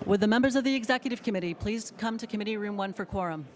Would the members of the Executive Committee please come to Committee Room 1 for quorum?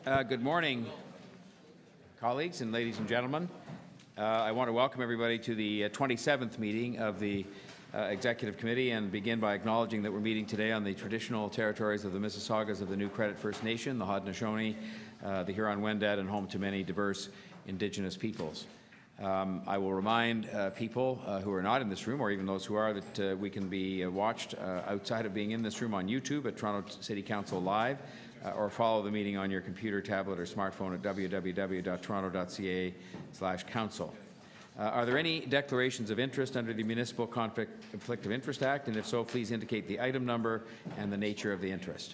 Good morning, colleagues and ladies and gentlemen. I want to welcome everybody to the 27th meeting of the Executive Committee and begin by acknowledging that we're meeting today on the traditional territories of the Mississaugas of the New Credit First Nation, the Haudenosaunee, the Huron-Wendat, and home to many diverse Indigenous peoples. I will remind people who are not in this room, or even those who are, that we can be watched outside of being in this room on YouTube at Toronto City Council Live, or follow the meeting on your computer, tablet, or smartphone at www.toronto.ca/council. Are there any declarations of interest under the Municipal Conflict of Interest Act? And if so, please indicate the item number and the nature of the interest.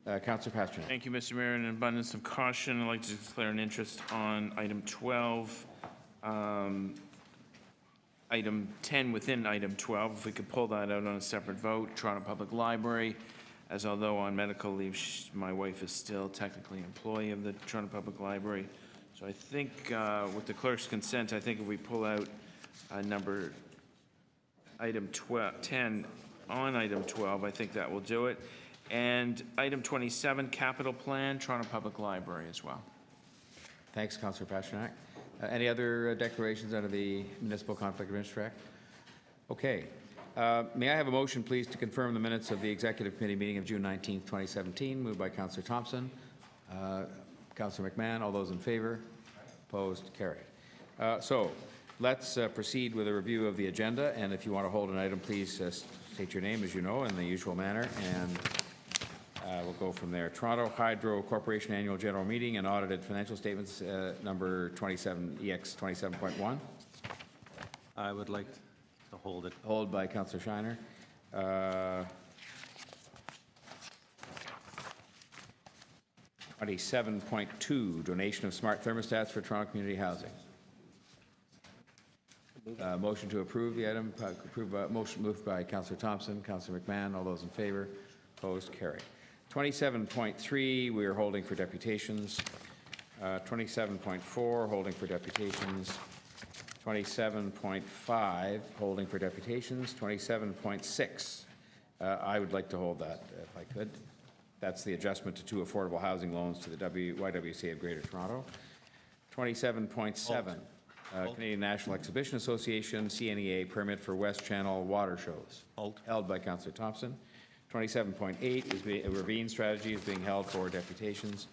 Councillor Pasternak. Thank you, Mr. Mayor. In an abundance of caution, I'd like to declare an interest on item 12. Item 10 within item 12, if we could pull that out on a separate vote. Toronto Public Library, as although on medical leave, my wife is still technically an employee of the Toronto Public Library. So I think with the clerk's consent, I think if we pull out item 10 on item 12, I think that will do it. And item 27, capital plan, Toronto Public Library as well. Thanks, Councillor Pasternak. Any other declarations under the Municipal Conflict of Interest Act? Okay. May I have a motion, please, to confirm the minutes of the Executive Committee meeting of June 19th, 2017, moved by Councillor Thompson. Councillor McMahon, all those in favour? Opposed? Carried. So let's proceed with a review of the agenda, and if you want to hold an item, please state your name, as you know, in the usual manner, and we'll go from there. Toronto Hydro Corporation Annual General Meeting and Audited Financial Statements, number 27, EX 27.1. I would like to hold it. Hold by Councillor Shiner. 27.2, donation of smart thermostats for Toronto Community Housing. Motion to approve the item. Motion moved by Councillor Thompson, Councillor McMahon. All those in favor? Opposed? Carried. 27.3, we are holding for deputations. 27.4, holding for deputations. 27.5, holding for deputations. 27.6, I would like to hold that if I could. That's the adjustment to 2 affordable housing loans to the YWCA of Greater Toronto. 27.7, Canadian National Exhibition Association, CNEA permit for West Channel water shows. Held by Councillor Thompson. 27.8 is a ravine strategy is being held for deputations.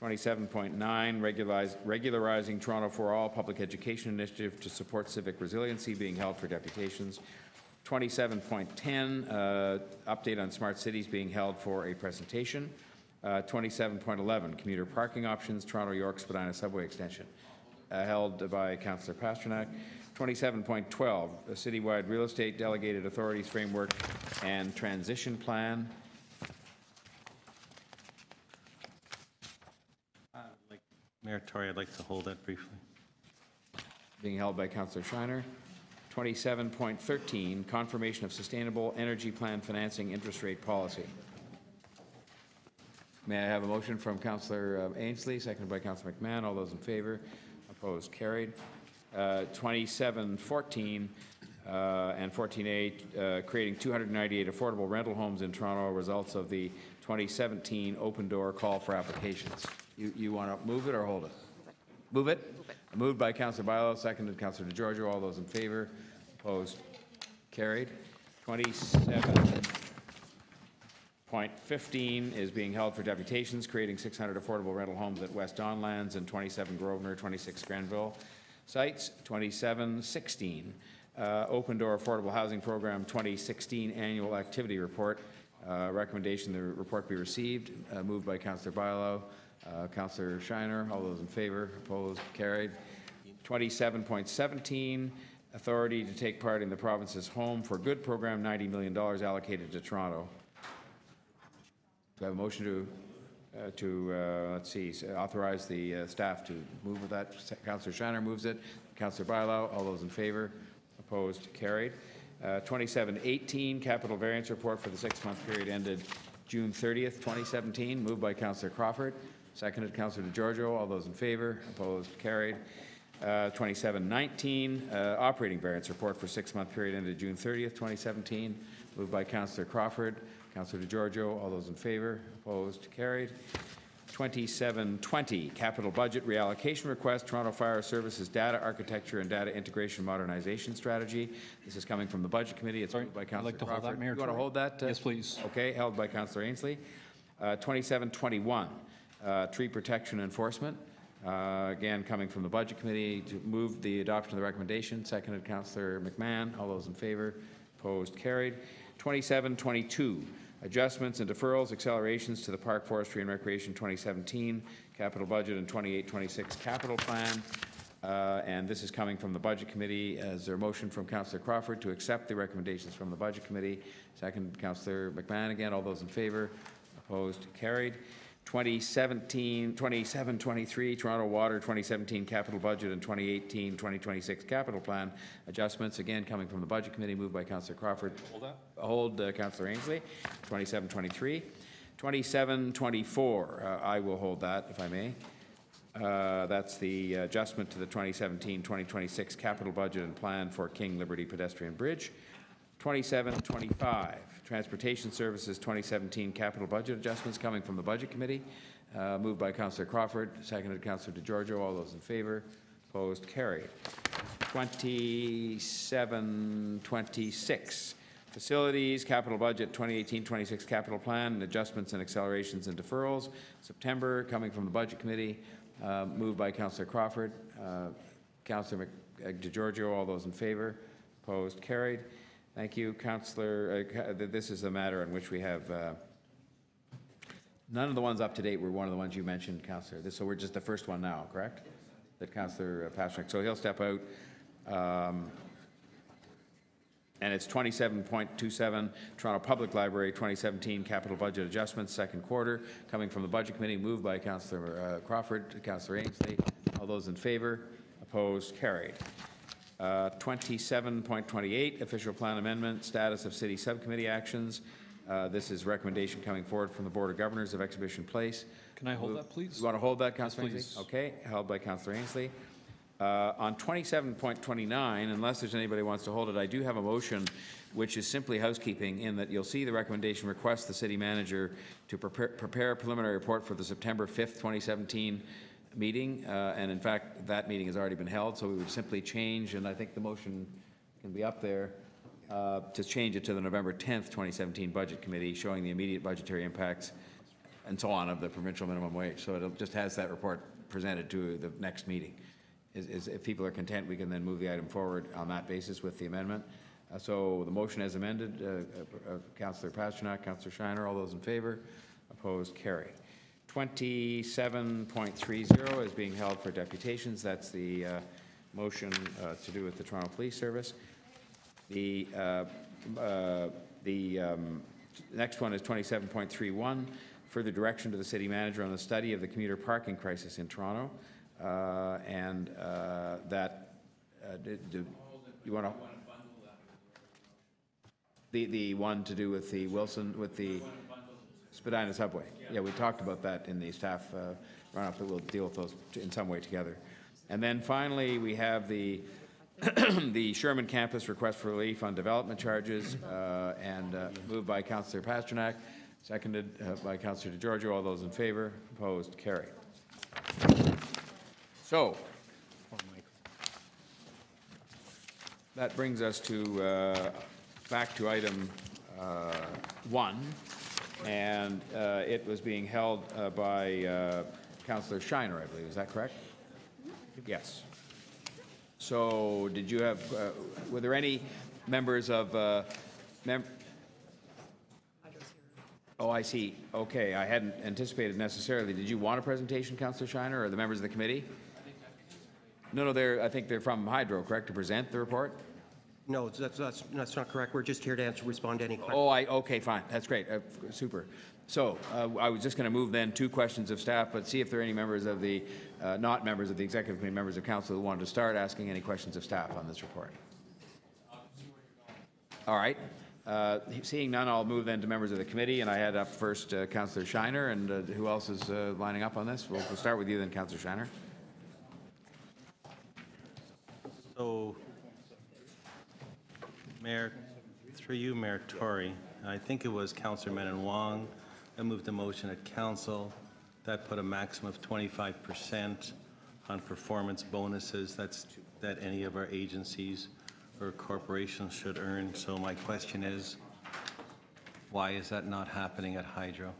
27.9, regularizing Toronto for All public education initiative to support civic resiliency being held for deputations. 27.10, update on smart cities being held for a presentation. 27.11, commuter parking options, Toronto York Spadina subway extension, held by Councillor Pasternak. 27.12, a citywide real estate delegated authorities framework and transition plan. Mayor Tory, I'd like to hold that briefly. Being held by Councillor Shiner. 27.13, confirmation of sustainable energy plan financing interest rate policy. May I have a motion from Councillor Ainsley, seconded by Councillor McMahon. All those in favor? Opposed? Carried. 27.14 and 14A, creating 298 affordable rental homes in Toronto, results of the 2017 open door call for applications. You want to move it or hold it? Move it? Move it. Moved by Councillor Bilo, seconded Councillor DeGiorgio. All those in favor? Opposed? Carried. 27.15 is being held for deputations, creating 600 affordable rental homes at West Don Lands and 27 Grosvenor, 26 Granville sites. 27.16, Open Door Affordable Housing Program 2016 Annual Activity Report. Recommendation the report be received. Moved by Councillor Bilo. Councillor Shiner. All those in favor? Opposed? Carried. 27.17, authority to take part in the province's Home for Good program, $90 million allocated to Toronto. Do I have a motion let's see, authorize the staff to move with that? Councillor Shiner moves it. Councillor Bilo. All those in favor? Opposed? Carried. 27.18, capital variance report for the 6-month period ended June 30th, 2017. Moved by Councillor Crawford. Seconded Councillor DeGiorgio. All those in favor? Opposed? Carried. 27.19, operating variance report for 6-month period ended June 30th, 2017. Moved by Councillor Crawford. Councillor DeGiorgio. All those in favor? Opposed? Carried. 27.20, capital budget reallocation request, Toronto Fire Services data architecture and data integration modernization strategy. This is coming from the Budget Committee. It's moved by Councillor Crawford. Hold that, Mayor. You want to hold that? Yes, please. Okay, held by Councillor Ainsley. 27.21, tree protection enforcement. Again, coming from the Budget Committee, to move the adoption of the recommendation. Seconded Councillor McMahon. All those in favor? Opposed? Carried. 27.22, adjustments and deferrals, accelerations to the Park, Forestry and Recreation 2017 capital budget and 28-26 capital plan. And this is coming from the Budget Committee. Is there a motion from Councillor Crawford to accept the recommendations from the Budget Committee? Second, Councillor McMahon again. All those in favor? Opposed? Carried. 27-23, Toronto Water 2017 capital budget and 2018-2026 capital plan adjustments, again coming from the Budget Committee, moved by Councillor Crawford. Hold that. Hold Councillor Ainsley. 27-23. 27-24, I will hold that if I may. That's the adjustment to the 2017-2026 capital budget and plan for King Liberty Pedestrian Bridge. 27-25, Transportation Services 2017 capital budget adjustments coming from the Budget Committee. Moved by Councillor Crawford, seconded Councillor DeGiorgio. All those in favor? Opposed? Carried. 27-26, Facilities capital budget 2018-26 capital plan and adjustments and accelerations and deferrals. September, coming from the Budget Committee. Moved by Councillor Crawford. Councillor DeGiorgio. All those in favor? Opposed? Carried. Thank you, Councillor. This is a matter on which we have none of the ones up to date were one of the ones you mentioned, Councillor. So we're just the first one now, correct? That Councillor Pasternak. So he'll step out. And it's 27.27, Toronto Public Library 2017 Capital Budget Adjustments, second quarter, coming from the Budget Committee, moved by Councillor Crawford, Councillor Ainsley. All those in favor? Opposed? Carried. 27.28, Official Plan Amendment, Status of City Subcommittee Actions. This is recommendation coming forward from the Board of Governors of Exhibition Place. Can I hold that, please? You want to hold that, Councillor Yes, Ainsley? please. Okay, held by Councillor Ainsley. On 27.29, unless there's anybody who wants to hold it, I do have a motion which is simply housekeeping in that you'll see the recommendation requests the city manager to prepare a preliminary report for the September 5th, 2017 meeting. And in fact, that meeting has already been held, so we would simply change, and I think the motion can be up there, to change it to the November 10th, 2017 Budget Committee, showing the immediate budgetary impacts and so on of the provincial minimum wage. So it just has that report presented to the next meeting. If people are content, we can then move the item forward on that basis with the amendment. So the motion as amended, Councillor Pasternak, Councillor Shiner, all those in favor? Opposed? Carried. 27.30 is being held for deputations. That's the motion to do with the Toronto Police Service. The next one is 27.31, further direction to the city manager on the study of the commuter parking crisis in Toronto. You want to the one to do with the Wilson, with the Spadina subway? Yeah, we talked about that in the staff run-up, that we'll deal with those in some way together. And then finally, we have the the Sherman campus request for relief on development charges, moved by Councillor Pasternak, seconded by Councillor DeGiorgio. All those in favor? Opposed? Carried. So, that brings us to back to item 1, and it was being held by Councillor Shiner, I believe. Is that correct? Yes. So, did you have? Were there any members of? Oh, I see. Okay, I hadn't anticipated necessarily. Did you want a presentation, Councillor Shiner, or the members of the committee? No, I think they're from Hydro, correct, to present the report? No, that's not correct. We're just here to respond to any questions. Oh, okay, fine. That's great. Super. So I was just going to move then 2 questions of staff, but see if there are any members of the, not members of the executive committee, members of council who wanted to start asking any questions of staff on this report. All right. Seeing none, I'll move then to members of the committee, and I had up first Councillor Shiner, and who else is lining up on this? We'll start with you then, Councillor Shiner. So, Mayor, through you, Mayor Tory, I think it was Councillor Menon Wong that moved the motion at council that put a maximum of 25% on performance bonuses that any of our agencies or corporations should earn. So my question is, why is that not happening at Hydro?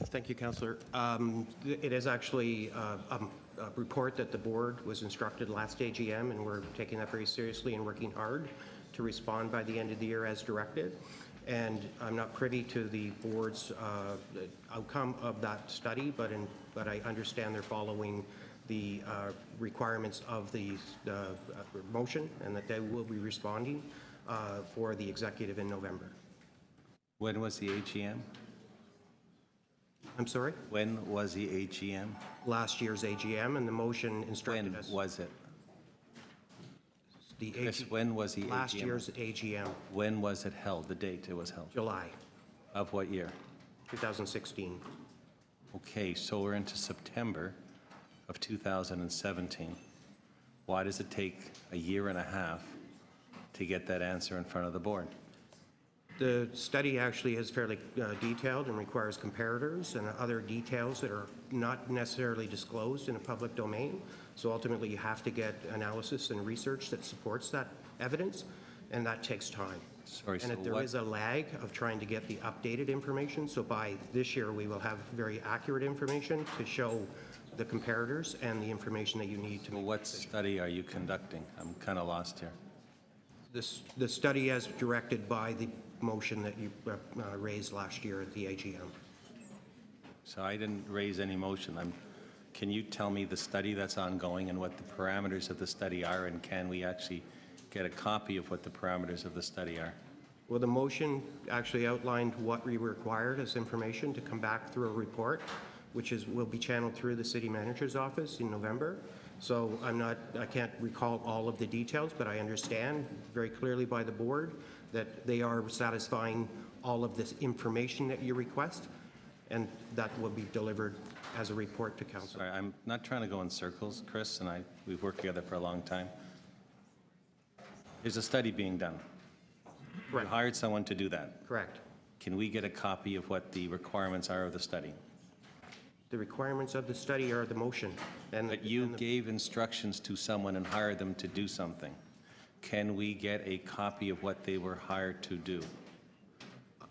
Thank you, Councillor. It is actually a report that the board was instructed last AGM, and we're taking that very seriously and working hard to respond by the end of the year as directed. And I'm not privy to the board's outcome of that study, but I understand they're following the requirements of the motion, and that they will be responding for the executive in November. When was the AGM? I'm sorry? When was the AGM? Last year's AGM, and the motion instructed us. When was it? The Chris, when was the last AGM? year's AGM, When was it held, the date it was held? July Of what year? 2016. Okay, so we're into September of 2017. Why does it take a year and a half to get that answer in front of the board? The study actually is fairly detailed and requires comparators and other details that are not necessarily disclosed in a public domain. So ultimately, you have to get analysis and research that supports that evidence, and that takes time. Sorry, And so there is a lag of trying to get the updated information. So by this year, we will have very accurate information to show the comparators and the information that you need to Well, make. what study are you conducting? I'm kind of lost here. The study as directed by the motion that you raised last year at the AGM. So I didn't raise any motion. Can you tell me the study that's ongoing and what the parameters of the study are, and can we actually get a copy of what the parameters of the study are? Well, the motion actually outlined what we required as information to come back through a report, which will be channeled through the city manager's office in November. So I can't recall all of the details, but I understand very clearly by the board that they are satisfying all of this information that you request, and that will be delivered as a report to council. Sorry, I'm not trying to go in circles, Chris, and we've worked together for a long time. There's a study being done. You Correct. hired someone to do that. Correct. Can we get a copy of what the requirements are of the study? The requirements of the study are the motion. But you gave instructions to someone and hired them to do something. Can we get a copy of what they were hired to do?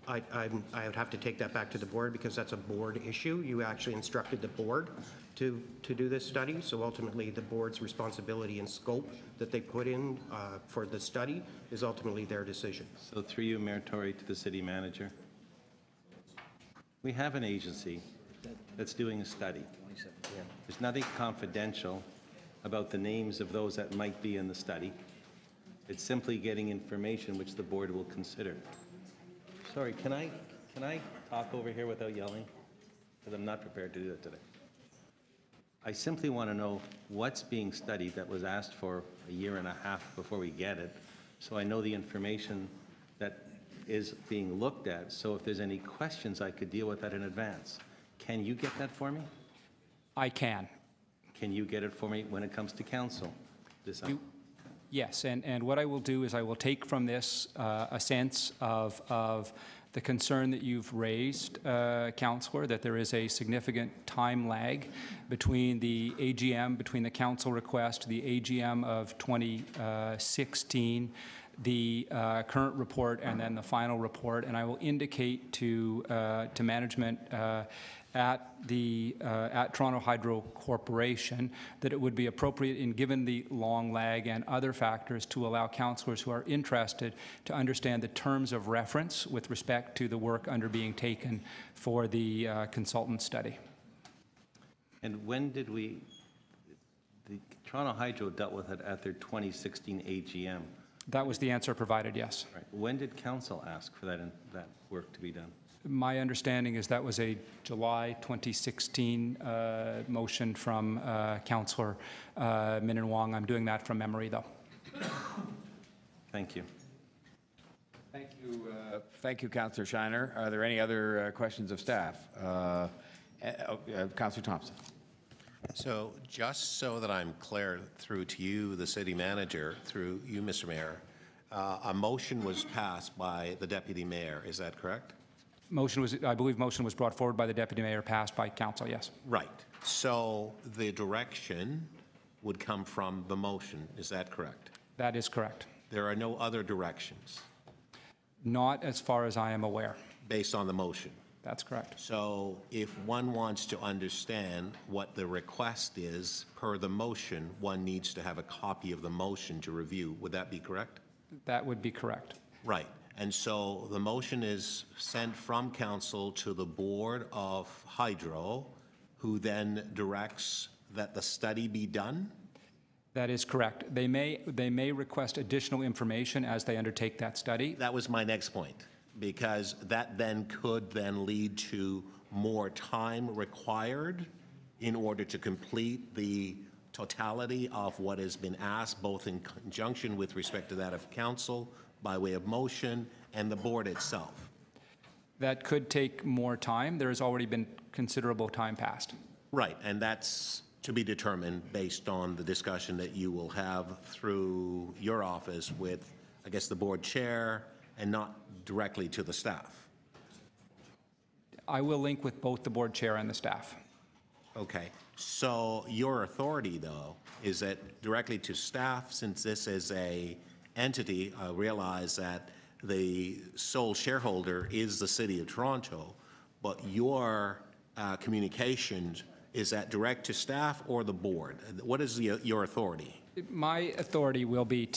I would have to take that back to the board because that's a board issue. You actually instructed the board to do this study, so ultimately the board's responsibility and scope that they put in for the study is ultimately their decision. So through you, Mayor Tory, to the city manager, we have an agency that's doing a study. There's nothing confidential about the names of those that might be in the study. It's simply getting information which the board will consider. Sorry, can I talk over here without yelling? Because I'm not prepared to do that today. I simply want to know what's being studied that was asked for a year and a half before we get it, so I know the information that is being looked at, so if there's any questions, I could deal with that in advance. Can you get that for me? I can. Can you get it for me when it comes to council? Yes, and what I will do is I will take from this a sense of the concern that you've raised, Councillor, that there is a significant time lag between the AGM, between the council request, the AGM of 2016, the current report, and then the final report. And I will indicate to management at Toronto Hydro Corporation that it would be appropriate, in given the long lag and other factors, to allow councillors who are interested to understand the terms of reference with respect to the work being taken for the consultant study. And when did the Toronto Hydro dealt with it at their 2016 AGM? That was the answer provided, yes. Right. When did council ask for that work to be done? My understanding is that was a July 2016 motion from Councillor Min Wong. I'm doing that from memory, though. Thank you. Thank you, Councillor Shiner. Are there any other questions of staff? Councillor Thompson. So just so that I'm clear, through to you, the city manager, through you, Mr. Mayor, a motion was passed by the deputy mayor. Is that correct? I believe motion was brought forward by the deputy mayor, passed by council, yes. Right. So the direction would come from the motion. Is that correct? That is correct. There are no other directions Not as far as I am aware. based on the motion. That's correct. So if one wants to understand what the request is per the motion, one needs to have a copy of the motion to review. Would that be correct? That would be correct. Right. And so the motion is sent from council to the Board of Hydro, who then directs that the study be done? That is correct. They may request additional information as they undertake that study. That was my next point, because that then could then lead to more time required in order to complete the totality of what has been asked, both in conjunction with respect to that of council, by way of motion, and the board itself. That could take more time. There has already been considerable time passed. Right, and that's to be determined based on the discussion that you will have through your office with, I guess, the board chair, and not directly to the staff. I will link with both the board chair and the staff. Okay, so your authority, though, is that directly to staff, since this is a entity, I realize that the sole shareholder is the City of Toronto, but your communications Is that direct to staff or the board? What is your authority? My authority will be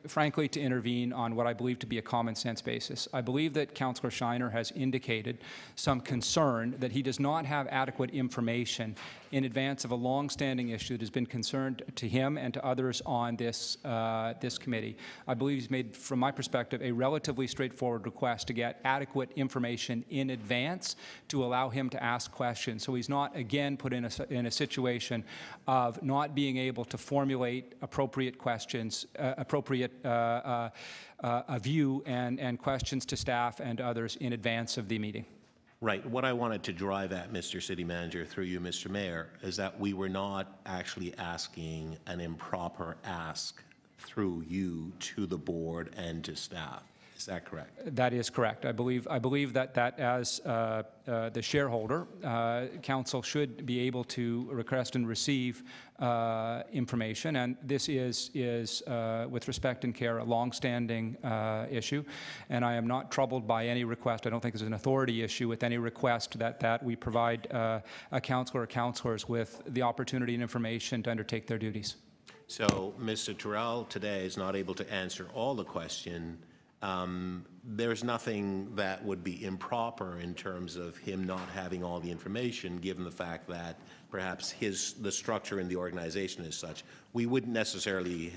frankly, to intervene on what I believe to be a common sense basis. I believe that Councillor Shiner has indicated some concern that he does not have adequate information in advance of a long-standing issue that has been concerned to him and to others on this committee. I believe he's made, from my perspective, a relatively straightforward request to get adequate information in advance to allow him to ask questions. So he's not, again, put in a situation of not being able to formulate appropriate questions, a view and questions to staff and others in advance of the meeting. Right. What I wanted to drive at, Mr. City Manager, through you, Mr. Mayor, is that we were not actually asking an improper ask through you to the board and to staff. Is that correct? That is correct. I believe that as the shareholder, council should be able to request and receive information, and this is with respect and care, a long-standing issue, and I am not troubled by any request. I don't think there's an authority issue with any request that we provide a councillor or councillors with the opportunity and information to undertake their duties. So Mr. Terrell today is not able to answer all the question. There's nothing that would be improper in terms of him not having all the information, given the fact that perhaps the structure in the organization is such. We wouldn't necessarily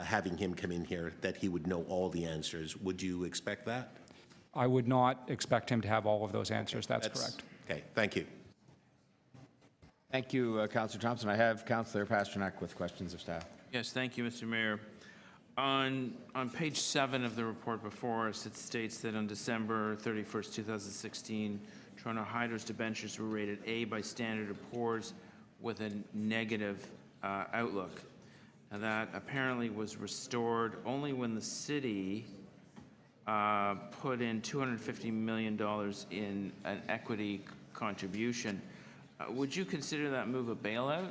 having him come in here that he would know all the answers. Would you expect that? I would not expect him to have all of those answers. That's correct. Okay, thank you. Thank you, Councillor Thompson. I have Councillor Pasternak with questions of staff. Yes, thank you, Mr. Mayor. On page 7 of the report before us, it states that on December 31st, 2016, Toronto Hydro's debentures were rated A by Standard & Poor's with a negative outlook. Now that apparently was restored only when the city put in $250 million in an equity contribution. Would you consider that move a bailout?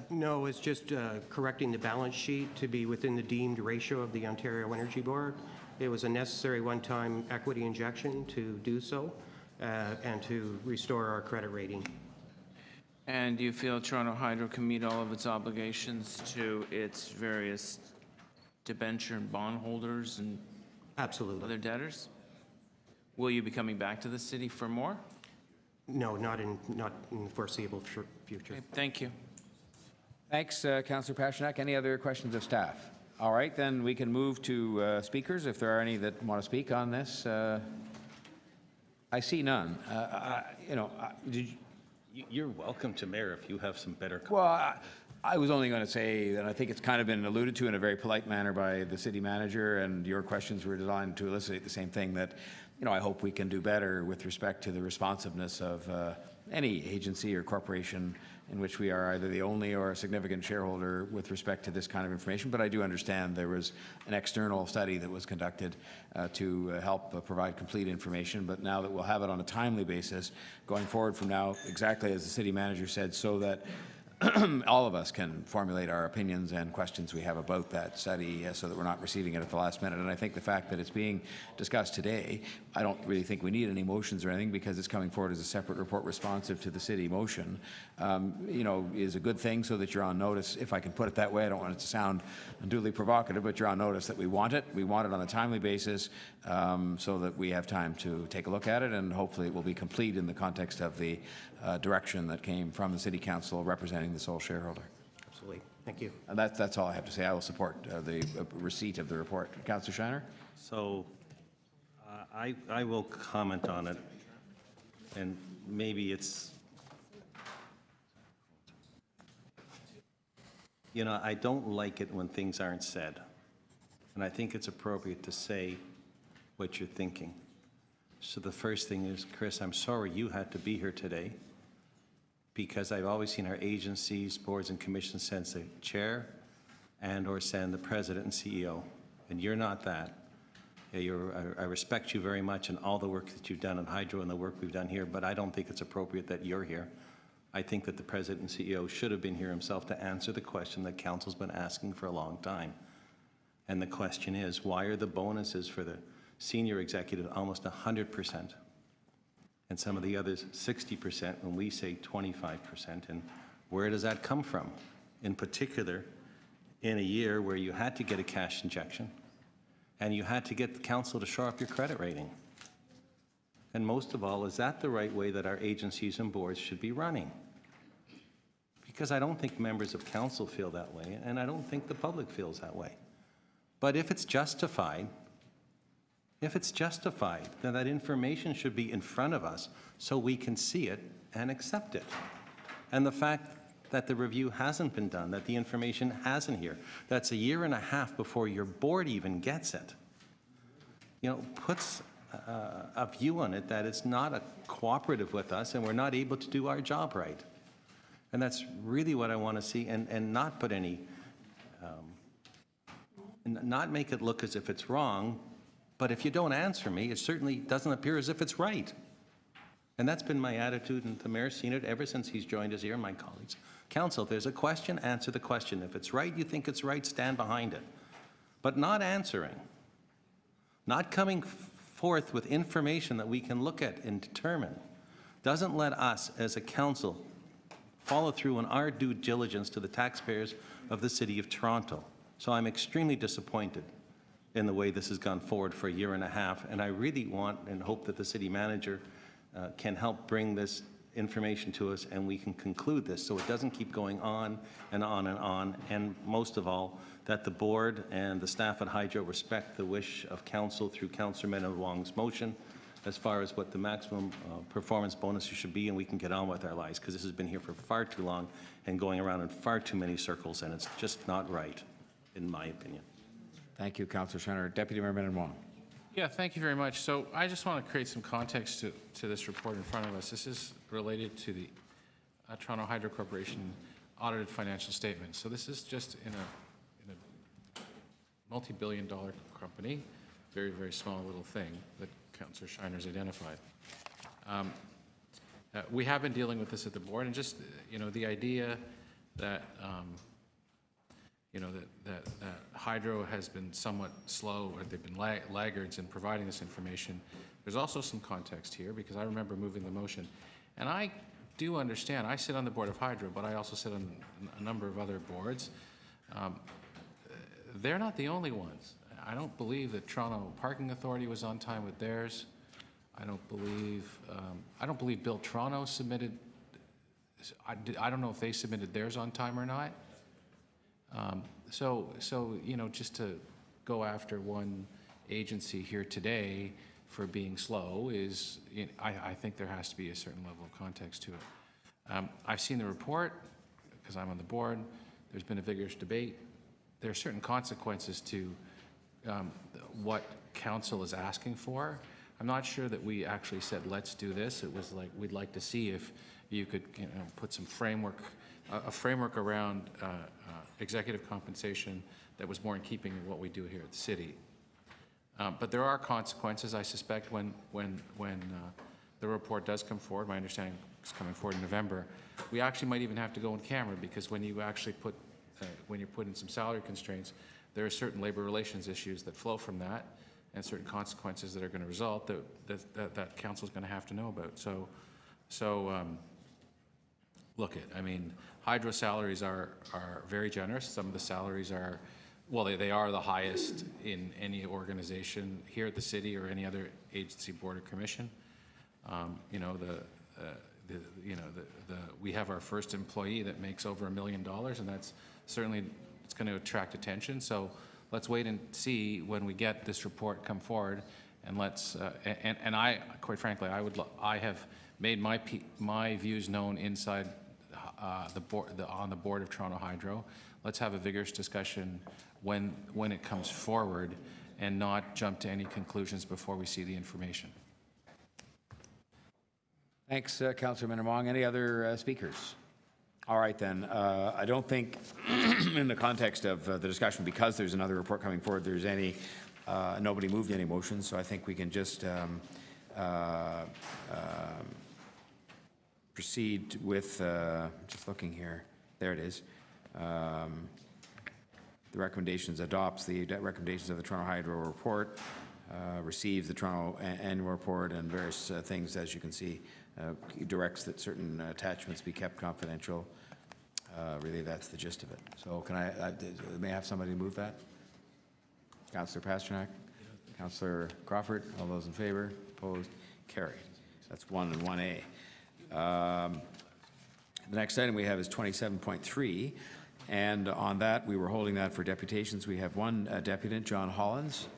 No, it's just correcting the balance sheet to be within the deemed ratio of the Ontario Energy Board. It was a necessary one-time equity injection to do so and to restore our credit rating. And do you feel Toronto Hydro can meet all of its obligations to its various debenture and bondholders and Absolutely. other debtors? Will you be coming back to the city for more? No, not in the foreseeable future. Okay, thank you. Thanks, Councillor Pasternak. Any other questions of staff? All right, then we can move to speakers, if there are any that want to speak on this. I see none. You're welcome to, Mayor, if you have some better comments. Well, I was only going to say that I think it's kind of been alluded to in a very polite manner by the city manager, and your questions were designed to elicit the same thing, that, I hope we can do better with respect to the responsiveness of any agency or corporation in which we are either the only or a significant shareholder with respect to this kind of information. But I do understand there was an external study that was conducted to help provide complete information. But now that we'll have it on a timely basis going forward from now, exactly as the city manager said, so that all of us can formulate our opinions and questions we have about that study so that we're not receiving it at the last minute. And I think the fact that it's being discussed today, I don't really think we need any motions or anything, because it's coming forward as a separate report responsive to the city motion, is a good thing, so that you're on notice, if I can put it that way. I don't want it to sound unduly provocative, but you're on notice that we want it. We want it on a timely basis so that we have time to take a look at it, and hopefully it will be complete in the context of the direction that came from the City Council representing the sole shareholder. Absolutely. Thank you. And that's all I have to say. I will support the receipt of the report. Councillor Shiner? So I will comment on it, and maybe it's, I don't like it when things aren't said, and I think it's appropriate to say what you're thinking. So the first thing is, Chris, I'm sorry you had to be here today, because I've always seen our agencies, boards, and commissions send the chair and or send the president and CEO, and you're not that. I respect you very much and all the work that you've done in Hydro and the work we've done here, but I don't think it's appropriate that you're here. I think that the president and CEO should have been here himself to answer the question that council's been asking for a long time. And the question is, why are the bonuses for the senior executive almost 100%? and some of the others 60% when we say 25%. And where does that come from? In particular, in a year where you had to get a cash injection and you had to get the council to shore up your credit rating. And most of all, is that the right way that our agencies and boards should be running? Because I don't think members of council feel that way, and I don't think the public feels that way. But if it's justified, then that information should be in front of us so we can see it and accept it. And the fact that the review hasn't been done, that the information hasn't here, that's a year and a half before your board even gets it, puts a view on it that it's not a cooperative with us and we're not able to do our job right. And that's really what I want to see, and not put any, not make it look as if it's wrong, but if you don't answer me, it certainly doesn't appear as if it's right. And that's been my attitude, and the mayor's seen it ever since he's joined us here, and my colleagues. Council, if there's a question, answer the question. If it's right, you think it's right, stand behind it. But not answering, not coming forth with information that we can look at and determine, doesn't let us as a council follow through on our due diligence to the taxpayers of the City of Toronto. So I'm extremely disappointed in the way this has gone forward for a year and a half, and I really want and hope that the city manager can help bring this information to us and we can conclude this so it doesn't keep going on and on and on, and most of all, that the board and the staff at Hydro respect the wish of council through Councillor Menon Wong's motion as far as what the maximum performance bonuses should be, and we can get on with our lives, because this has been here for far too long and going around in far too many circles, and it's just not right, in my opinion. Thank you, Councillor Schneider. Deputy Mayor Menon Wong. Yeah, thank you very much. So I just want to create some context to this report in front of us. This is related to the Toronto Hydro Corporation audited financial statements. So this is just in a multi-billion-dollar company, very, very small little thing that Councillor Schreiner's identified. We have been dealing with this at the board, and just the idea that that Hydro has been somewhat slow, or they've been laggards in providing this information. There's also some context here, because I remember moving the motion. And I do understand, I sit on the board of Hydro, but I also sit on a number of other boards. They're not the only ones. I don't believe that Toronto Parking Authority was on time with theirs. I don't believe Bill Toronto submitted, I don't know if they submitted theirs on time or not. So just to go after one agency here today for being slow is, I think there has to be a certain level of context to it. I've seen the report, because I'm on the board. There's been a vigorous debate. There are certain consequences to what council is asking for. I'm not sure that we actually said, let's do this. It was like, we'd like to see if you could put some framework, a framework around executive compensation that was more in keeping with what we do here at the city. But there are consequences, I suspect, when the report does come forward. My understanding is coming forward in November. We actually might even have to go in camera, because when you actually put, when you're putting some salary constraints, there are certain labor relations issues that flow from that, and certain consequences that are going to result that council is going to have to know about. Look, I mean, Hydro salaries are very generous. Some of the salaries are, well, they are the highest in any organization here at the city or any other agency, board, or commission. We have our first employee that makes over $1 million, and that's certainly, it's going to attract attention. So let's wait and see when we get this report come forward, and let's and I, quite frankly, I have made my views known inside the board, on the board of Toronto Hydro. Let's have a vigorous discussion when it comes forward, and not jump to any conclusions before we see the information. Thanks, Councillor Menon Wong. Any other speakers? All right, then. I don't think in the context of the discussion, because there's another report coming forward, there's any, nobody moved any motions, so I think we can just proceed with, just looking here, there it is. The recommendations adopts the recommendations of the Toronto Hydro report. receive the Toronto annual report and various things, as you can see, directs that certain attachments be kept confidential. Really, that's the gist of it. So can may I have somebody move that? Councillor Pasternak? Councillor Crawford? All those in favor? Opposed? Carried. That's 1 and 1A. The next item we have is 27.3, and on that, we were holding that for deputations. We have one deputant, John Hollins.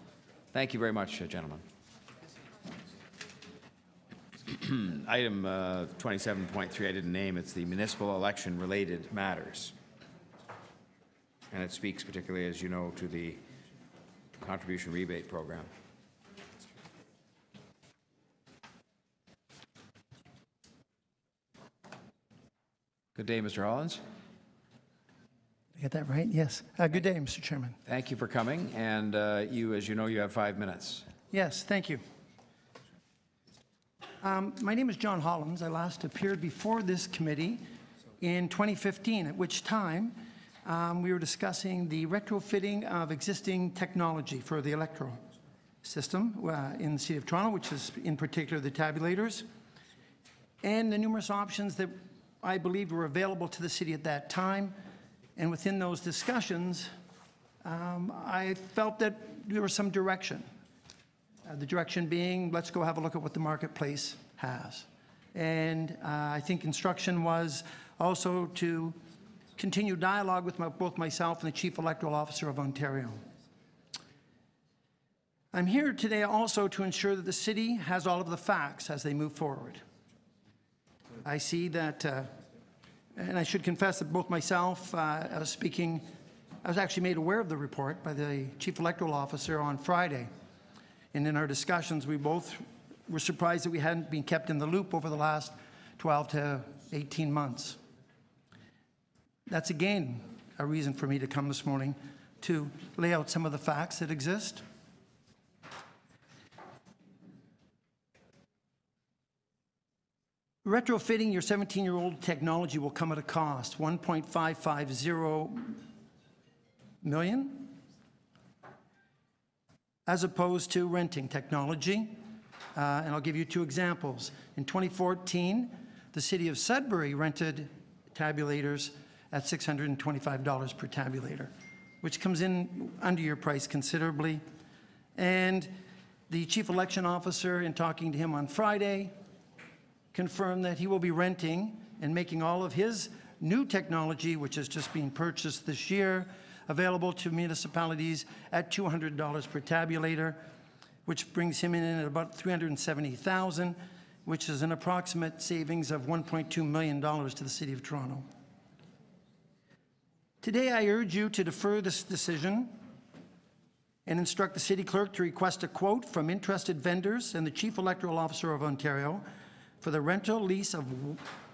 Thank you very much, gentlemen. Item 27.3, I didn't name, it's the municipal election-related matters. And it speaks particularly, as you know, to the contribution rebate program. Good day, Mr. Hollins. Did I get that right? Yes. Good day, Mr. Chairman. Thank you for coming, and you, as you know, you have 5 minutes. Yes, thank you. My name is John Hollins. I last appeared before this committee in 2015, at which time we were discussing the retrofitting of existing technology for the electoral system in the City of Toronto, which is in particular the tabulators, and the numerous options that I believed were available to the city at that time. And within those discussions, I felt that there was some direction. The direction being, let's go have a look at what the marketplace has. And I think instruction was also to continue dialogue with both myself and the Chief Electoral Officer of Ontario. I'm here today also to ensure that the city has all of the facts as they move forward. I see that, and I should confess that both myself, I was actually made aware of the report by the Chief Electoral Officer on Friday. And in our discussions, we both were surprised that we hadn't been kept in the loop over the last 12 to 18 months. That's again a reason for me to come this morning to lay out some of the facts that exist. Retrofitting your 17-year-old technology will come at a cost, $1.550 million, as opposed to renting technology. And I'll give you 2 examples. In 2014, the City of Sudbury rented tabulators at $625 per tabulator, which comes in under your price considerably. And the Chief Election Officer, in talking to him on Friday, confirmed that he will be renting and making all of his new technology, which is just being purchased this year, available to municipalities at $200 per tabulator, which brings him in at about $370,000, which is an approximate savings of $1.2 million to the City of Toronto. Today, I urge you to defer this decision and instruct the City Clerk to request a quote from interested vendors and the Chief Electoral Officer of Ontario for the rental lease of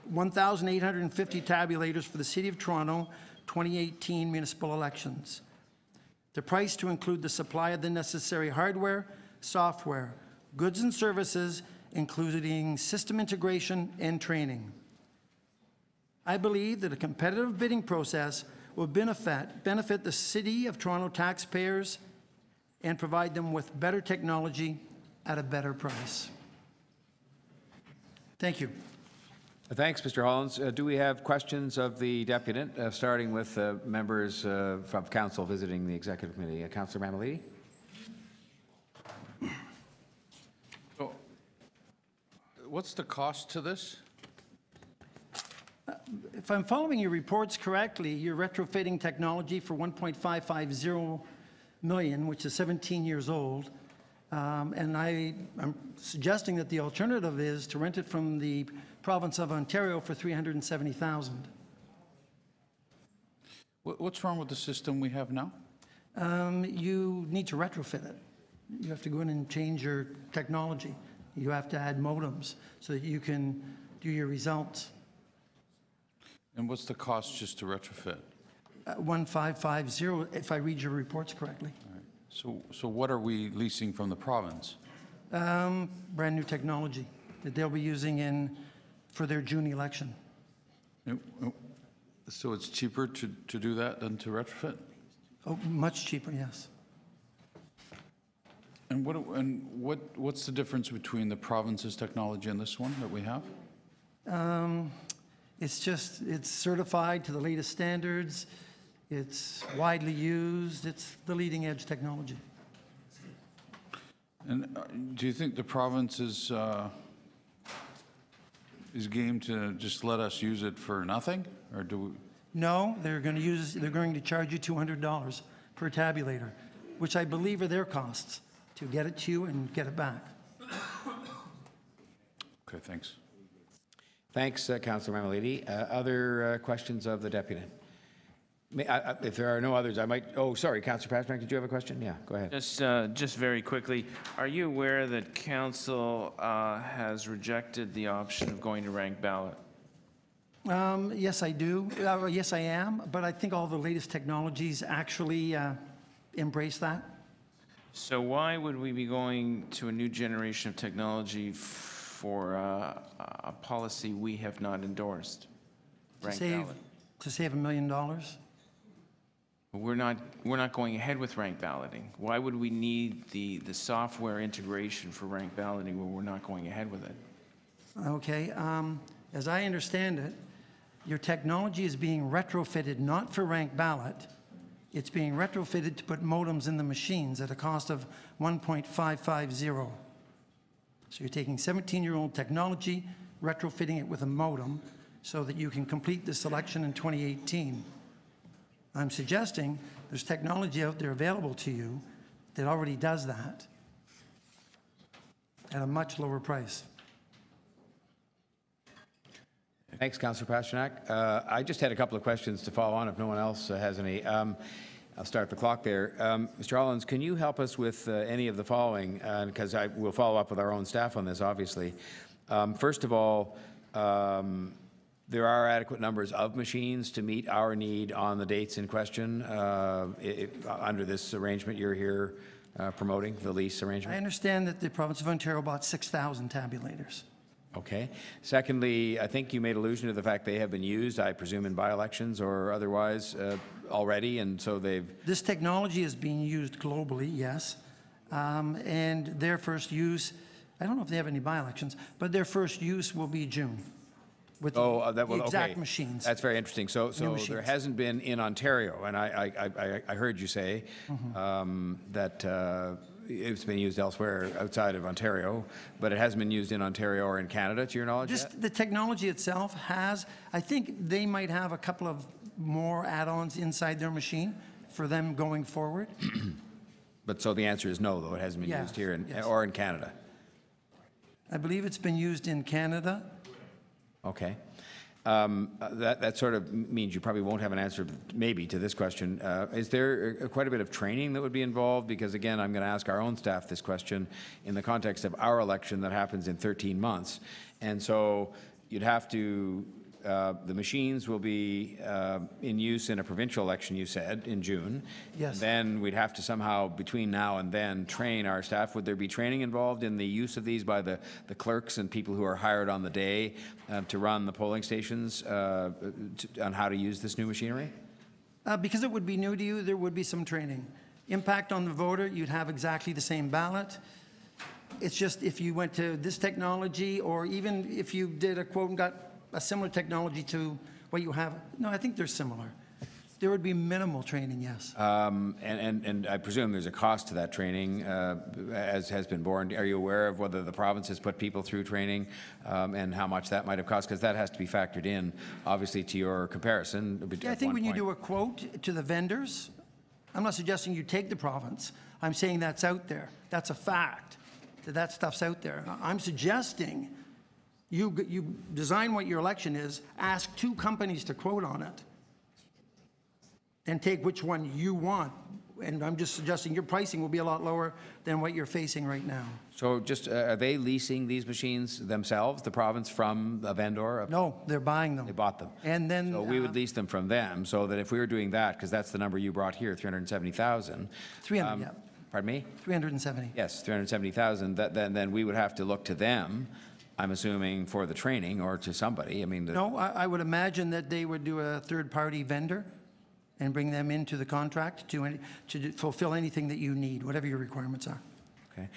1,850 tabulators for the City of Toronto 2018 municipal elections. The price to include the supply of the necessary hardware, software, goods and services, including system integration and training. I believe that a competitive bidding process will benefit the City of Toronto taxpayers and provide them with better technology at a better price. Thank you. Thanks, Mr. Hollins. Do we have questions of the deputant, starting with members from council visiting the executive committee? Councillor Mammoliti? So, what's the cost to this? If I'm following your reports correctly, you're retrofitting technology for $1.550 million, which is 17 years old. And I'm suggesting that the alternative is to rent it from the province of Ontario for $370,000. What's wrong with the system we have now? You need to retrofit it. You have to go in and change your technology. You have to add modems so that you can do your results. And what's the cost just to retrofit? 1,550, if I read your reports correctly. All right. So what are we leasing from the province? Brand new technology that they'll be using for their June election. So it's cheaper to do that than to retrofit? Oh, much cheaper, yes. And what's the difference between the province's technology and this one that we have? It's certified to the latest standards. It's widely used. It's the leading edge technology. And do you think the province is game to just let us use it for nothing, or do we? No, they're going to charge you $200 per tabulator, which I believe are their costs to get it to you and get it back. Okay, thanks. Thanks, Councillor Mammoliti. Other questions of the deputy? If there are no others, I might. Oh, sorry, Councillor Pasternak, did you have a question? Yeah, go ahead. Just very quickly, are you aware that council has rejected the option of going to ranked ballot? Yes, I do. Yes, I am. But I think all the latest technologies actually embrace that. So why would we be going to a new generation of technology for a policy we have not endorsed? Ranked ballot. To save $1 million. We're not going ahead with ranked balloting. Why would we need the software integration for ranked balloting when we're not going ahead with it? Okay. As I understand it, your technology is being retrofitted not for ranked ballot. It's being retrofitted to put modems in the machines at a cost of $1.550. So you're taking 17-year-old technology, retrofitting it with a modem so that you can complete the selection in 2018. I'm suggesting there's technology out there available to you that already does that at a much lower price. Thanks, Councillor Pasternak. I just had a couple of questions to follow on if no one else has any. I'll start the clock there. Mr. Hollins, can you help us with any of the following? Because I will follow up with our own staff on this, obviously. First of all, there are adequate numbers of machines to meet our need on the dates in question under this arrangement you're here promoting, the lease arrangement? I understand that the province of Ontario bought 6,000 tabulators. Okay. Secondly, I think you made allusion to the fact they have been used, I presume, in by-elections or otherwise already, and so they've... This technology is being used globally, yes, and their first use, I don't know if they have any by-elections, but their first use will be June. With the exact machines. That's very interesting. So there hasn't been in Ontario, and I heard you say that it's been used elsewhere outside of Ontario, but it hasn't been used in Ontario or in Canada, to your knowledge yet? The technology itself has, I think they might have a couple of more add-ons inside their machine for them going forward. But so the answer is no, though. It hasn't been used here or in Canada. I believe it's been used in Canada. Okay. That sort of means you probably won't have an answer, maybe, to this question. Is there quite a bit of training that would be involved? Because, again, I'm going to ask our own staff this question in the context of our election that happens in 13 months. And so you'd have to, the machines will be in use in a provincial election, you said, in June. Yes. Then we'd have to somehow, between now and then, train our staff. Would there be training involved in the use of these by the clerks and people who are hired on the day to run the polling stations on how to use this new machinery? Because it would be new to you, there would be some training. Impact on the voter, you'd have exactly the same ballot. It's just if you went to this technology, or even if you did a quote and got a similar technology to what you have. No, I think they're similar. There would be minimal training, yes. And I presume there's a cost to that training, as has been borne. Are you aware of whether the province has put people through training and how much that might have cost? Because that has to be factored in, obviously, to your comparison. Yeah, I think when you do a quote to the vendors, I'm not suggesting you take the province. I'm saying that's out there. That's a fact, that stuff's out there. I'm suggesting you design what your election is, ask 2 companies to quote on it, and take which one you want. And I'm just suggesting your pricing will be a lot lower than what you're facing right now. So just, are they leasing these machines themselves, the province, from a vendor? No, they're buying them. They bought them. And then... So we would lease them from them, so that if we were doing that, because that's the number you brought here, 370,000. 300, yeah. Pardon me? 370. Yes, 370,000. Then we would have to look to them, I'm assuming, for the training, or to somebody. I mean, no, I would imagine that they would do a third-party vendor and bring them into the contract to fulfill anything that you need, whatever your requirements are. Okay.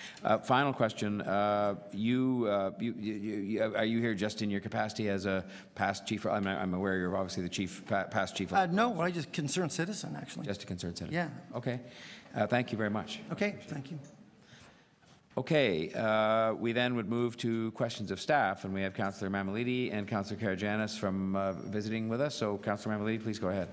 Final question. Are you here just in your capacity as a past chief? I'm aware you're obviously the past chief. No, I just concerned citizen, actually. Just a concerned citizen. Yeah. Okay. Thank you very much. Okay, thank you. Okay. We then would move to questions of staff, and we have Councillor Mammoliti and Councillor Karygiannis from visiting with us. So, Councillor Mammoliti, please go ahead.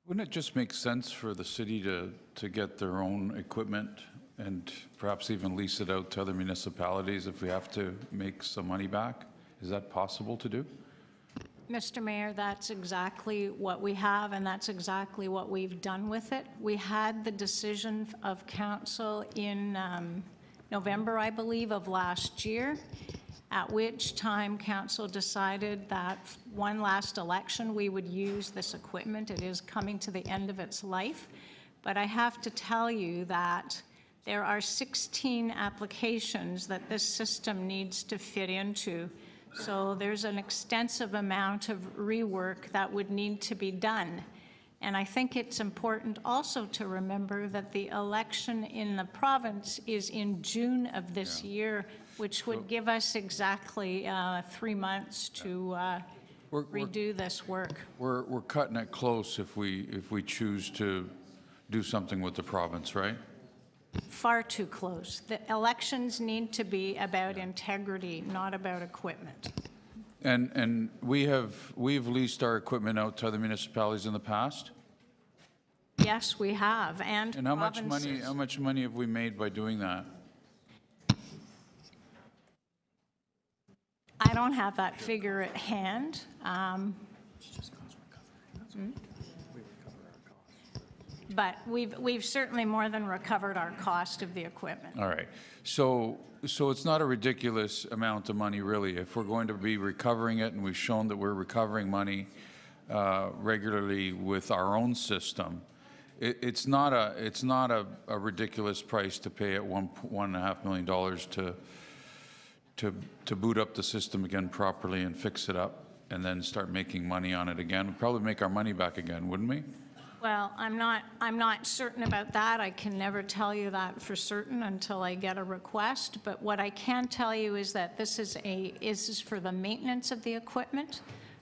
Wouldn't it just make sense for the city to get their own equipment and perhaps even lease it out to other municipalities if we have to make some money back? Is that possible to do? Mr. Mayor, that's exactly what we have, and that's exactly what we've done with it. We had the decision of council in November, I believe, of last year, at which time council decided that one last election we would use this equipment. It is coming to the end of its life. But I have to tell you that there are 16 applications that this system needs to fit into. So there's an extensive amount of rework that would need to be done. And I think it's important also to remember that the election in the province is in June of this year, which would give us exactly 3 months to redo this work. We're cutting it close if we choose to do something with the province, right? Far too close. The elections need to be about integrity, not about equipment. And we've leased our equipment out to other municipalities in the past? Yes, we have, and how much money have we made by doing that? I don't have that figure at hand. But we've certainly more than recovered our cost of the equipment. All right. So it's not a ridiculous amount of money, really. If we're going to be recovering it, and we've shown that we're recovering money regularly with our own system, it's not a ridiculous price to pay at $1.5 million to boot up the system again properly and fix it up, and then start making money on it again. We'd probably make our money back again, wouldn't we? Well, I'm not certain about that. I can never tell you that for certain until I get a request. But what I can tell you is that this is for the maintenance of the equipment,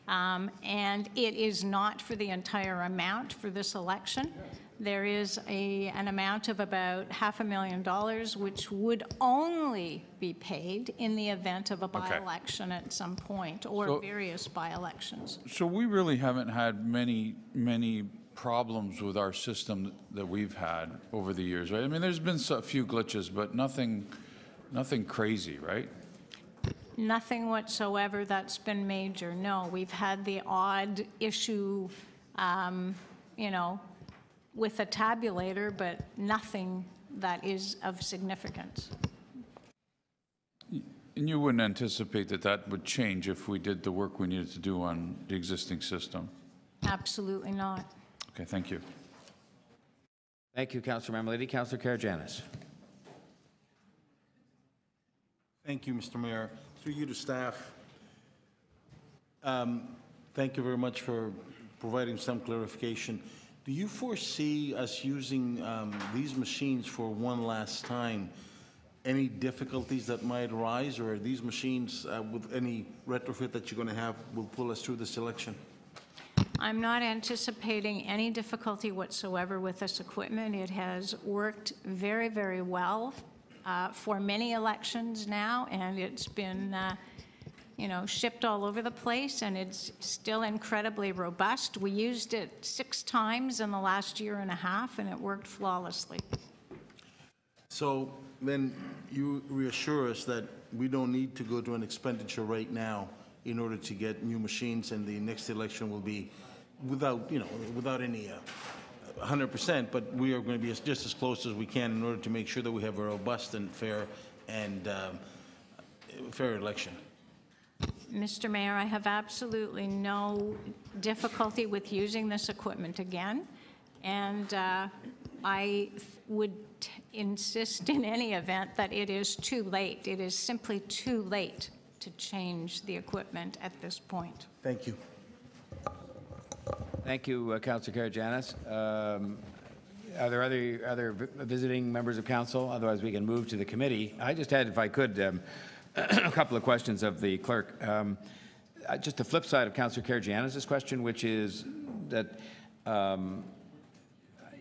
and it is not for the entire amount for this election. There is an amount of about $500,000, which would only be paid in the event of a by-election at some point, or various by-elections. So we really haven't had many problems with our system that we've had over the years, right? I mean, there's been a few glitches, but nothing crazy, right? Nothing whatsoever that's been major. No, we've had the odd issue, with a tabulator, but nothing that is of significance. And you wouldn't anticipate that would change if we did the work we needed to do on the existing system? Absolutely not. Okay, thank you. Thank you, Councillor Mammoliti. Councillor Karygiannis. Thank you, Mr. Mayor. Through you to staff, thank you very much for providing some clarification. Do you foresee us using these machines for one last time? Any difficulties that might arise, or are these machines with any retrofit that you're going to have will pull us through this election? I'm not anticipating any difficulty whatsoever with this equipment. It has worked very, very well for many elections now, and it's been shipped all over the place, and it's still incredibly robust. We used it 6 times in the last year and a half, and it worked flawlessly. So then you reassure us that we don't need to go to an expenditure right now in order to get new machines, and the next election will be without any 100%, but we are going to be just as close as we can in order to make sure that we have a robust and fair election. Mr. Mayor, I have absolutely no difficulty with using this equipment again, and I would insist in any event that it is too late. It is simply too late to change the equipment at this point. Thank you. Thank you, Councillor Karygiannis. Are there other visiting members of council? Otherwise, we can move to the committee. I just had, if I could, a couple of questions of the clerk. Just the flip side of Councillor Karygiannis' question, which is that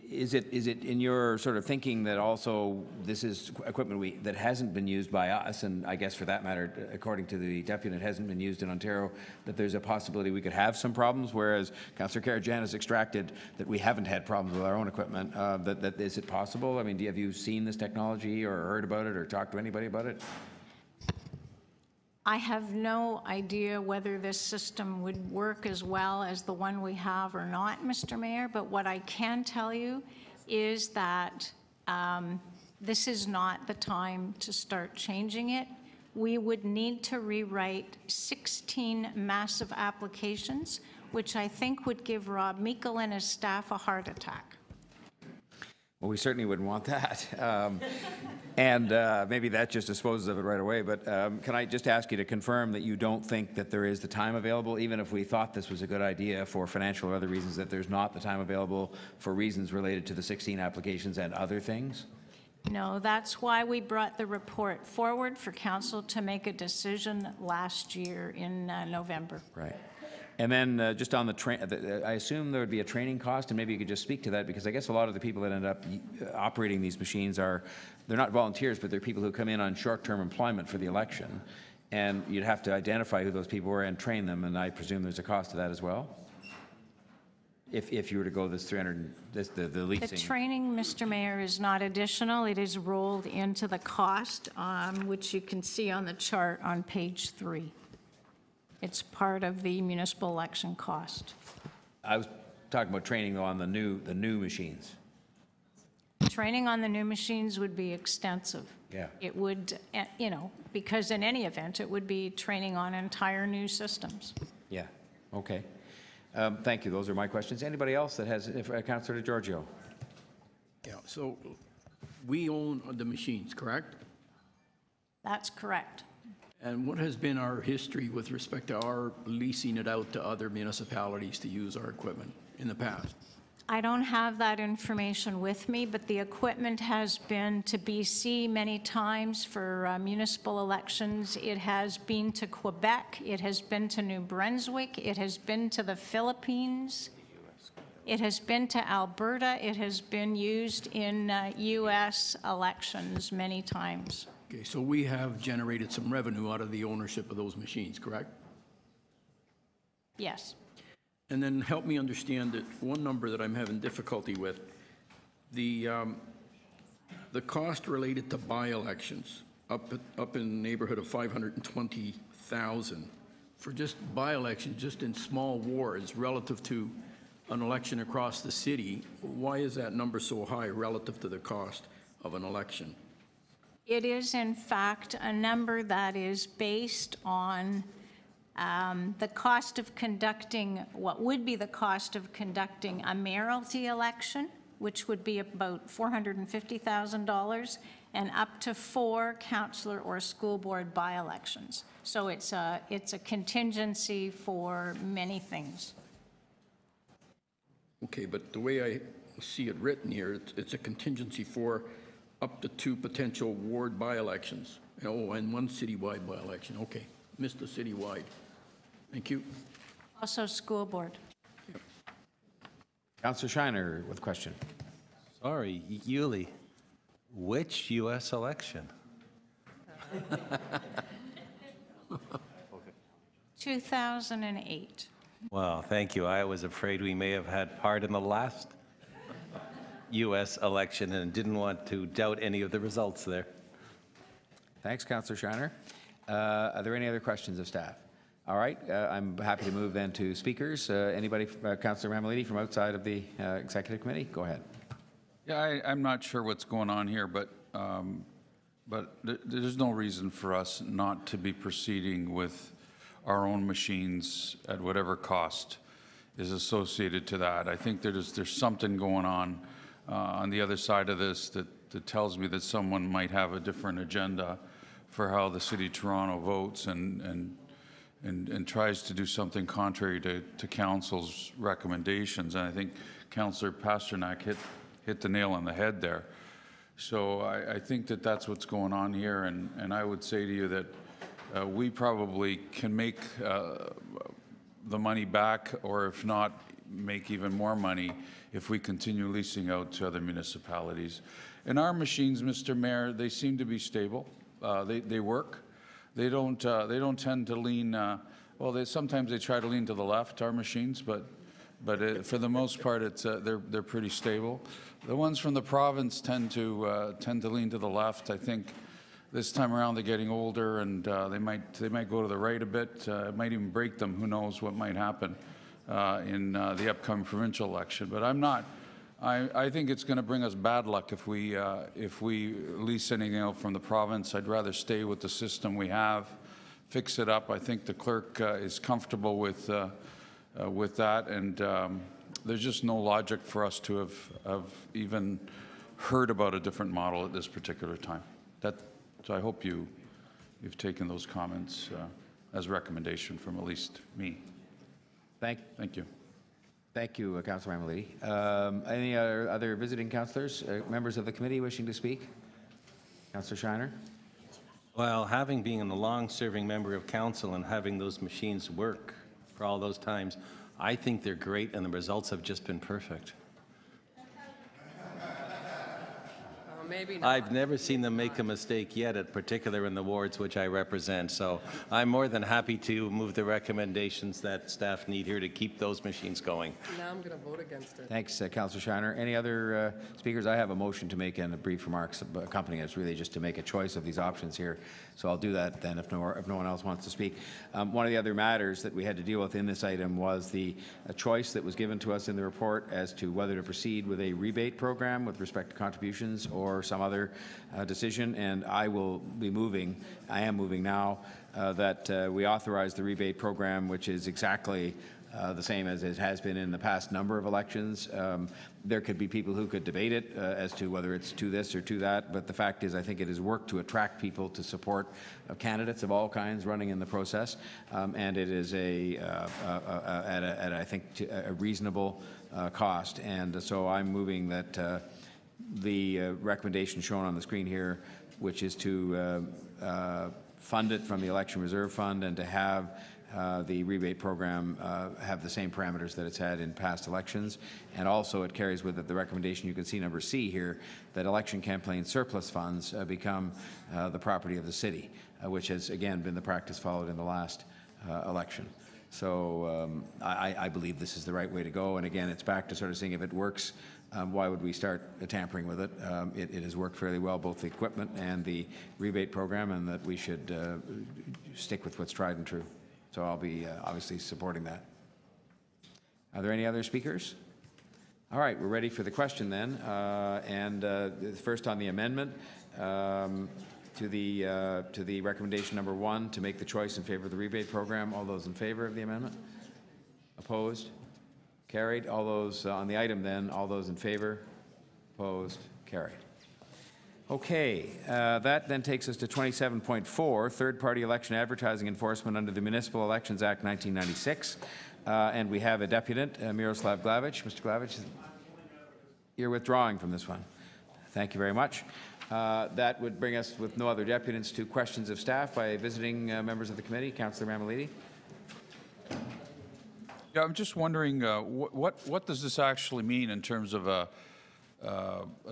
is it in your sort of thinking that also this is equipment that hasn't been used by us, and I guess for that matter, according to the deputy, it hasn't been used in Ontario, that there's a possibility we could have some problems, whereas Councillor Karygiannis extracted that we haven't had problems with our own equipment. That is it possible? I mean, have you seen this technology or heard about it or talked to anybody about it? I have no idea whether this system would work as well as the one we have or not, Mr. Mayor, but what I can tell you is that this is not the time to start changing it. We would need to rewrite 16 massive applications, which I think would give Rob Meikle and his staff a heart attack. Well, we certainly wouldn't want that. And maybe that just disposes of it right away. But can I just ask you to confirm that you don't think that there is the time available, even if we thought this was a good idea for financial or other reasons, that there's not the time available for reasons related to the 16 applications and other things? No, that's why we brought the report forward for council to make a decision last year in November. Right. And then just on I assume there would be a training cost, and maybe you could just speak to that, because I guess a lot of the people that end up operating these machines they're not volunteers, but they're people who come in on short-term employment for the election, and you'd have to identify who those people were and train them, and I presume there's a cost to that as well? If you were to go this 300, the leasing. The training, Mr. Mayor, is not additional. It is rolled into the cost, which you can see on the chart on page 3. It's part of the municipal election cost. I was talking about training on the new machines. Training on the new machines would be extensive. Yeah. It would, because in any event, it would be training on entire new systems. Yeah. Okay. Thank you. Those are my questions. Anybody else that has, Councillor DiGiorgio? Yeah. So we own the machines, correct? That's correct. And what has been our history with respect to our leasing it out to other municipalities to use our equipment in the past? I don't have that information with me, but the equipment has been to BC many times for municipal elections. It has been to Quebec. It has been to New Brunswick. It has been to the Philippines. It has been to Alberta. It has been used in U.S. elections many times. Okay, so we have generated some revenue out of the ownership of those machines, correct? Yes. And then help me understand that one number that I'm having difficulty with, the cost related to by-elections up in the neighborhood of $520,000 for just by-elections, just in small wards relative to an election across the city. Why is that number so high relative to the cost of an election? It is, in fact, a number that is based on the cost of conducting, what would be the cost of conducting a mayoralty election, which would be about $450,000, and up to 4 councillor or school board by-elections. So it's a contingency for many things. Okay, but the way I see it written here, it's a contingency for up to 2 potential ward by-elections. Oh, and 1 citywide by-election. Okay, missed the citywide. Thank you. Also school board. Yep. Councillor Shiner with a question. Sorry, Yuli, which U.S. election? 2008. Well, thank you. I was afraid we may have had part in the last U.S. election and didn't want to doubt any of the results there. Thanks, Councillor Shiner. Are there any other questions of staff? All right, I'm happy to move then to speakers. Anybody, Councillor Mammoliti from outside of the Executive Committee? Go ahead. Yeah, I'm not sure what's going on here, but there's no reason for us not to be proceeding with our own machines at whatever cost is associated to that. I think there's something going on the other side of this that tells me that someone might have a different agenda for how the City of Toronto votes and tries to do something contrary to Council's recommendations. And I think Councillor Pasternak hit the nail on the head there. So I think that that's what's going on here, and I would say to you that we probably can make the money back, or if not, make even more money if we continue leasing out to other municipalities. And our machines, Mr. Mayor, they seem to be stable. They work. They don't tend to lean. Well, sometimes they try to lean to the left, our machines, but for the most part, they're pretty stable. The ones from the province tend to lean to the left. I think this time around they're getting older, and they might go to the right a bit. It might even break them. Who knows what might happen in the upcoming provincial election? But I'm not. I think it's going to bring us bad luck if we lease anything out from the province. I'd rather stay with the system we have, fix it up. I think the clerk is comfortable with that, and there's just no logic for us to have even heard about a different model at this particular time. So I hope you've taken those comments as recommendation from at least me. Thank you. Thank you, Councillor Mammoliti. Any other visiting councillors, members of the committee wishing to speak? Councillor Shiner. Well, having been a long-serving member of council and having those machines work for all those times, I think they're great, and the results have just been perfect. Maybe not. I've never seen them make a mistake yet, in particular in the wards which I represent. So I'm more than happy to move the recommendations that staff need here to keep those machines going. Now I'm going to vote against it. Thanks, Councillor Shiner. Any other speakers? I have a motion to make and a brief remarks accompanying it. It's really just to make a choice of these options here. So I'll do that then if no one else wants to speak. One of the other matters that we had to deal with in this item was the choice that was given to us in the report as to whether to proceed with a rebate program with respect to contributions or some other decision, and I will be moving, I am moving now, that we authorize the rebate program, which is exactly the same as it has been in the past number of elections. There could be people who could debate it as to whether it's to this or to that, but the fact is I think it has worked to attract people to support candidates of all kinds running in the process, and it is at I think a reasonable cost, and so I'm moving that the recommendation shown on the screen here, which is to fund it from the Election Reserve Fund and to have the rebate program have the same parameters that it's had in past elections. And also it carries with it the recommendation, you can see number C here, that election campaign surplus funds become the property of the city, which has again been the practice followed in the last election. So I believe this is the right way to go. And again, it's back to sort of seeing if it works. Why would we start tampering with it? It has worked fairly well, both the equipment and the rebate program, and that we should stick with what's tried and true. So I'll be obviously supporting that. Are there any other speakers? All right, we're ready for the question then. First on the amendment to the recommendation number 1 to make the choice in favor of the rebate program. All those in favor of the amendment? Opposed? Carried. All those on the item then, all those in favor? Opposed? Carried. Okay, that then takes us to 27.4, third-party election advertising enforcement under the Municipal Elections Act 1996. And we have a deputant, Miroslav Glavic. Mr. Glavic, you're withdrawing from this one. Thank you very much. That would bring us, with no other deputants, to questions of staff by visiting members of the committee. Councillor Mammoliti. Yeah, I'm just wondering, what does this actually mean in terms of a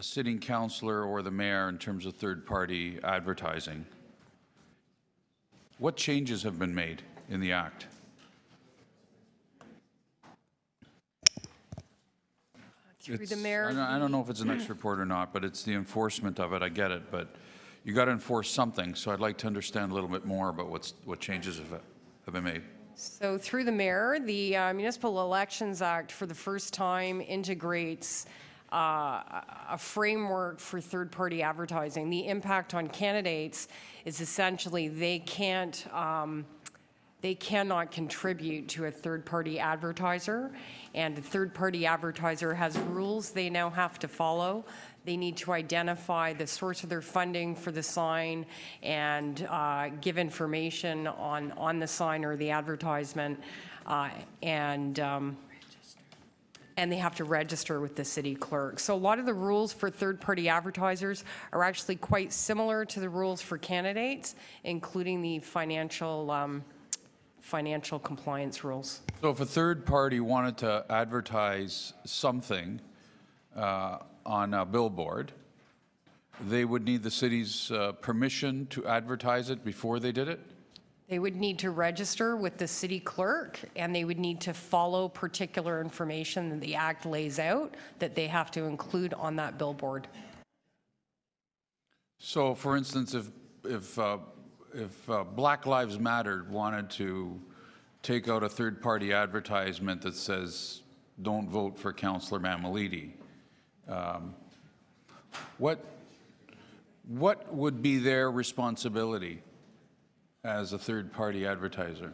sitting councillor or the mayor in terms of third-party advertising? What changes have been made in the Act? Through the mayor. I don't know if it's the next report or not, but it's the enforcement of it. I get it, but you got to enforce something. So I'd like to understand a little bit more about what changes have been made. So through the mayor, the Municipal Elections Act for the first time integrates a framework for third-party advertising. The impact on candidates is essentially they cannot contribute to a third-party advertiser, and a third-party advertiser has rules they now have to follow. They need to identify the source of their funding for the sign and give information on the sign or the advertisement, and and they have to register with the city clerk. So a lot of the rules for third-party advertisers are actually quite similar to the rules for candidates, including the financial compliance rules. So if a third party wanted to advertise something on a billboard, they would need the city's permission to advertise it before they did it? They would need to register with the city clerk, and they would need to follow particular information that the Act lays out that they have to include on that billboard. So, for instance, if Black Lives Matter wanted to take out a third-party advertisement that says, "Don't vote for Councillor Mamalidi," what would be their responsibility as a third-party advertiser?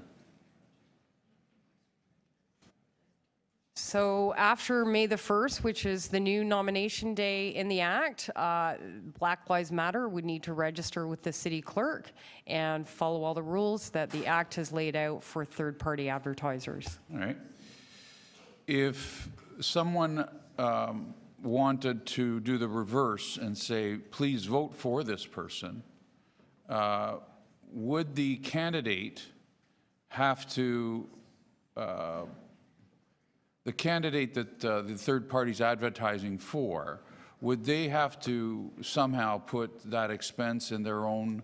So after May the 1st, which is the new nomination day in the Act, Black Lives Matter would need to register with the city clerk and follow all the rules that the Act has laid out for third-party advertisers. All right. If someone wanted to do the reverse and say, please vote for this person, would the candidate have to, the candidate that the third party's advertising for, would they have to somehow put that expense in their own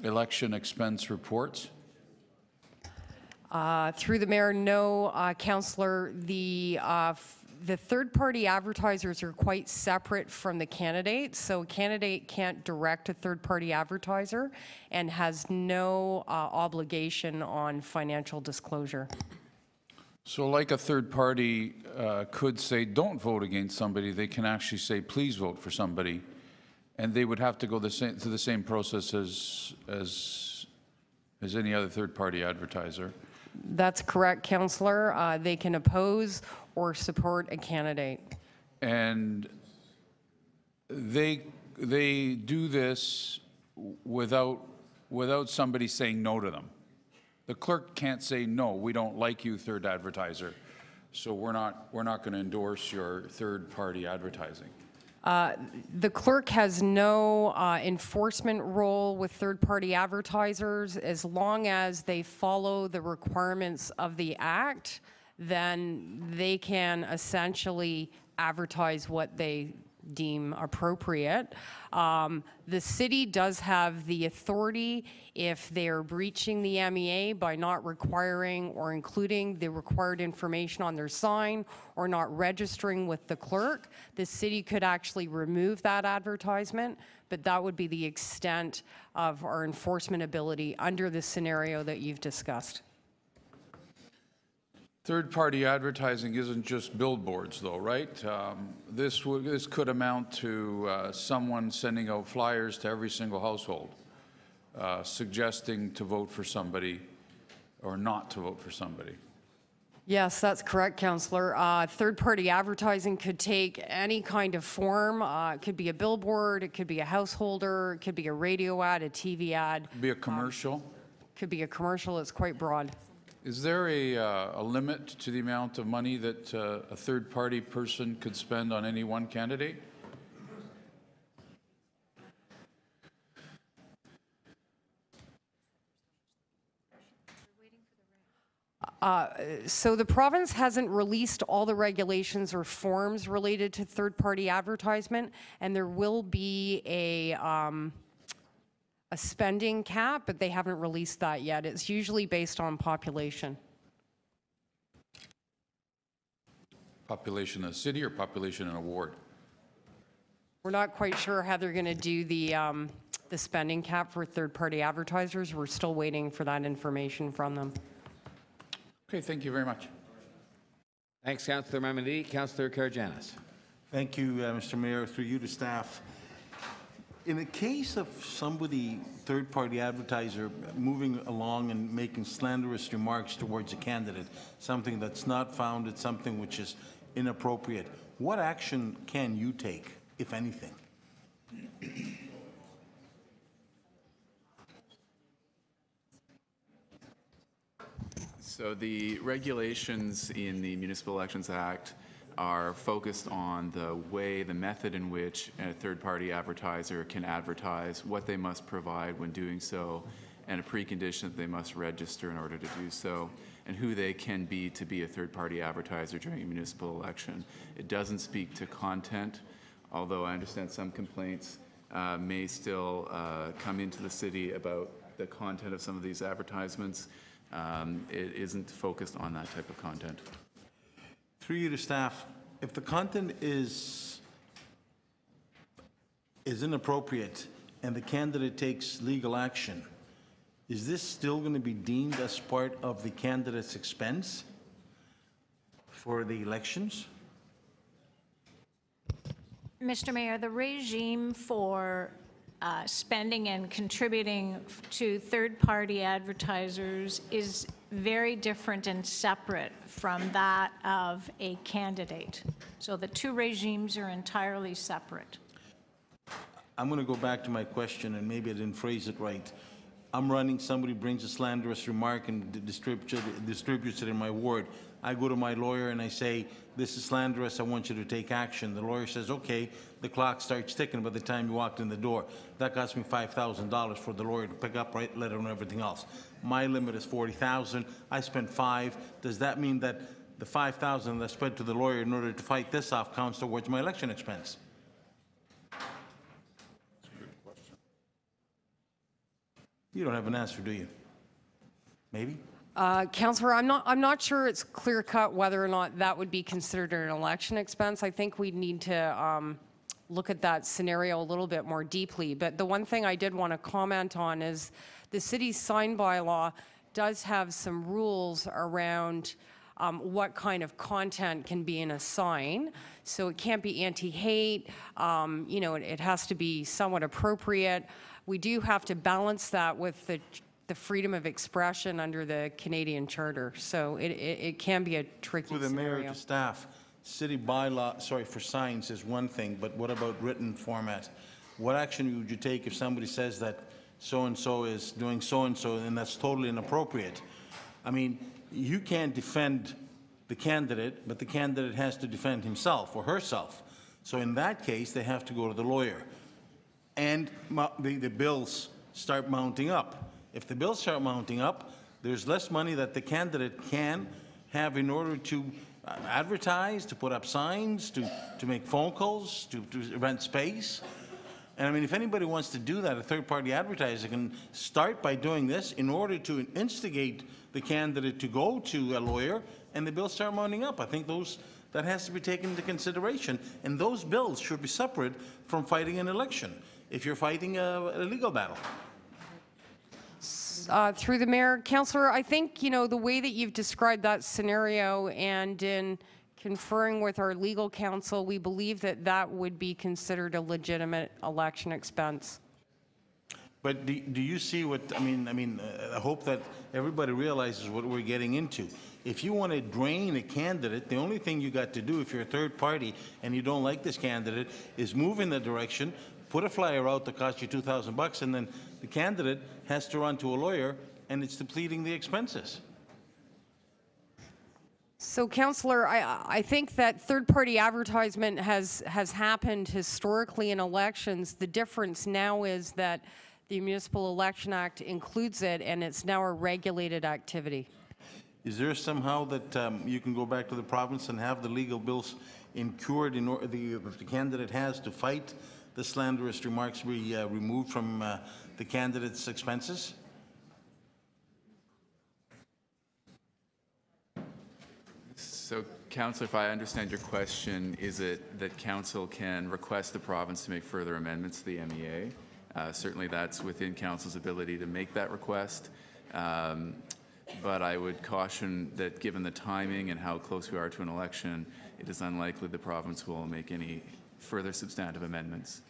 election expense reports? Through the mayor, no, Councillor. The third-party advertisers are quite separate from the candidates, so a candidate can't direct a third-party advertiser and has no obligation on financial disclosure. So like a third party could say, don't vote against somebody, they can actually say, please vote for somebody, and they would have to go through the same process as any other third-party advertiser. That's correct, Councillor. They can oppose or support a candidate. And they do this without somebody saying no to them. The clerk can't say, no, we don't like you, third advertiser, so we're not going to endorse your third-party advertising. The clerk has no enforcement role with third-party advertisers. As long as they follow the requirements of the Act, then they can essentially advertise what they deem appropriate. The city does have the authority, if they're breaching the MEA by not requiring or including the required information on their sign or not registering with the clerk, the city could actually remove that advertisement, but that would be the extent of our enforcement ability under the scenario that you've discussed. Third-party advertising isn't just billboards, though, right? This could amount to someone sending out flyers to every single household, suggesting to vote for somebody or not to vote for somebody. Yes, that's correct, Councillor. Third-party advertising could take any kind of form. It could be a billboard, it could be a householder, it could be a radio ad, a TV ad. Could be a commercial. Could be a commercial. It's quite broad. Is there a limit to the amount of money that a third-party person could spend on any one candidate? So the province hasn't released all the regulations or forms related to third-party advertisement, and there will be a spending cap, but they haven't released that yet. It's usually based on population. Population in a city or population in a ward? We're not quite sure how they're going to do the spending cap for third-party advertisers. We're still waiting for that information from them. Okay, thank you very much. Thanks, Councillor Mamalidi. Councillor Karygiannis. Thank you, Mr. Mayor. Through you to staff. In the case of somebody, third-party advertiser, moving along and making slanderous remarks towards a candidate, something that's not founded, something which is inappropriate, what action can you take, if anything? So the regulations in the Municipal Elections Act are focused on the method in which a third-party advertiser can advertise, what they must provide when doing so, and a precondition that they must register in order to do so, and who they can be to be a third-party advertiser during a municipal election. It doesn't speak to content, although I understand some complaints may still come into the city about the content of some of these advertisements. It isn't focused on that type of content. Through you to staff, if the content is inappropriate and the candidate takes legal action, is this still going to be deemed as part of the candidate's expense for the elections? Mr. Mayor, the regime for spending and contributing to third-party advertisers is very different and separate from that of a candidate. So the two regimes are entirely separate. I'm going to go back to my question, and maybe I didn't phrase it right. I'm running, somebody brings a slanderous remark and distributes it in my ward. I go to my lawyer and I say, this is slanderous, I want you to take action. The lawyer says, okay, the clock starts ticking by the time you walked in the door. That cost me $5,000 for the lawyer to pick up, right, letter and everything else. My limit is $40,000, I spent $5,000. Does that mean that the $5,000 that I spent to the lawyer in order to fight this off counts towards my election expense? You don't have an answer, do you? Maybe? Councillor, I'm not sure it's clear cut whether or not that would be considered an election expense. I think we'd need to look at that scenario a little bit more deeply. But the one thing I did want to comment on is the city's sign bylaw does have some rules around what kind of content can be in a sign. So it can't be anti-hate, you know, it has to be somewhat appropriate. We do have to balance that with the freedom of expression under the Canadian Charter. So it can be a tricky To the scenario. mayor, to staff, city bylaw, sorry, for signs is one thing, but what about written format? What action would you take if somebody says that so-and-so is doing so-and-so and that's totally inappropriate? I mean, you can't defend the candidate, but the candidate has to defend himself or herself. So in that case, they have to go to the lawyer. And the bills start mounting up. If the bills start mounting up, there's less money that the candidate can have in order to advertise, to put up signs, to make phone calls, to rent space. And I mean, if anybody wants to do that, a third-party advertiser can start by doing this in order to instigate the candidate to go to a lawyer, and the bills start mounting up. I think that has to be taken into consideration, and those bills should be separate from fighting an election if you're fighting a legal battle. Through the mayor, Councillor, I think, you know, the way that you've described that scenario and in conferring with our legal counsel, we believe that that would be considered a legitimate election expense. But do you see what, I mean, I hope that everybody realizes what we're getting into. If you want to drain a candidate, the only thing you got to do if you're a third party and you don't like this candidate is move in the direction, put a flyer out that costs you $2,000, and then the candidate has to run to a lawyer, and it's depleting the expenses. So, Councillor, I think that third-party advertisement has happened historically in elections. The difference now is that the Municipal Election Act includes it, and it's now a regulated activity. Is there somehow that you can go back to the province and have the legal bills incurred in order the candidate has to fight the slanderous remarks be removed from the candidate's expenses? So, Councillor, if I understand your question, is it that Council can request the province to make further amendments to the MEA? Certainly that's within Council's ability to make that request. But I would caution that given the timing and how close we are to an election, it is unlikely the province will make any further substantive amendments.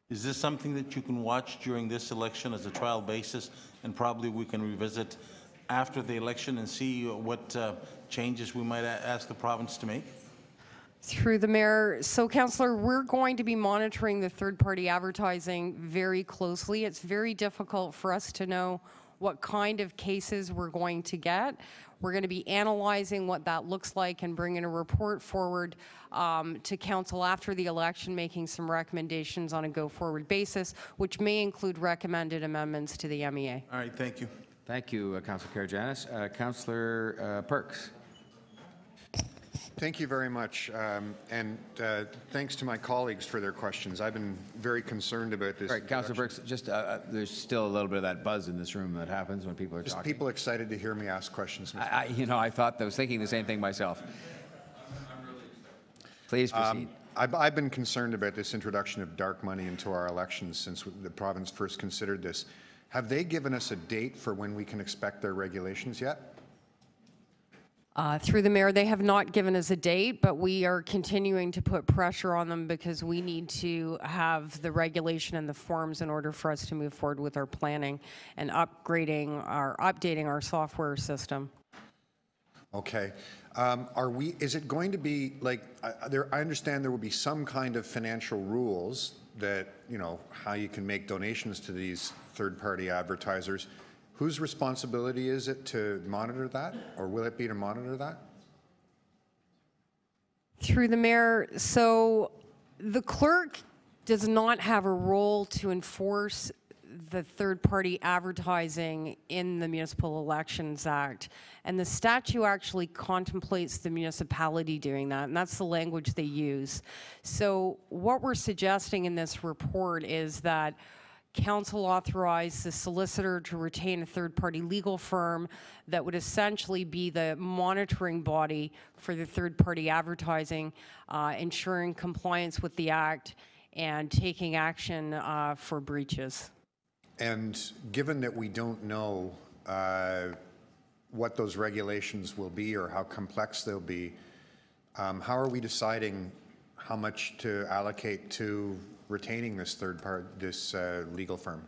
Is this something that you can watch during this election as a trial basis, and probably we can revisit after the election and see what changes we might ask the province to make? Through the mayor. So, Councillor, we're going to be monitoring the third-party advertising very closely. It's very difficult for us to know what kind of cases we're going to get. We're going to be analyzing what that looks like and bringing a report forward to council after the election, making some recommendations on a go-forward basis, which may include recommended amendments to the MEA. All right, thank you. Thank you, Councillor Karygiannis. Councillor Perks. Thank you very much, and thanks to my colleagues for their questions. I've been very concerned about this. All right, Councillor Perks, just there's still a little bit of that buzz in this room that happens when people are Just talking. people excited to hear me ask questions. I was thinking the same thing myself. Please proceed. I've been concerned about this introduction of dark money into our elections since the province first considered this. Have they given us a date for when we can expect their regulations yet? Through the mayor, they have not given us a date, but we are continuing to put pressure on them because we need to have the regulation and the forms in order for us to move forward with our planning and updating our software system. Okay. Is it going to be like, I understand there will be some kind of financial rules that, how you can make donations to these third-party advertisers. Whose responsibility is it to monitor that, or will it be to monitor that? Through the mayor, so the clerk does not have a role to enforce the third-party advertising in the Municipal Elections Act, and the statute actually contemplates the municipality doing that, and that's the language they use. So what we're suggesting in this report is that Council authorized the solicitor to retain a third-party legal firm that would essentially be the monitoring body for the third-party advertising, ensuring compliance with the Act and taking action for breaches. And given that we don't know what those regulations will be or how complex they'll be, how are we deciding how much to allocate to retaining this legal firm?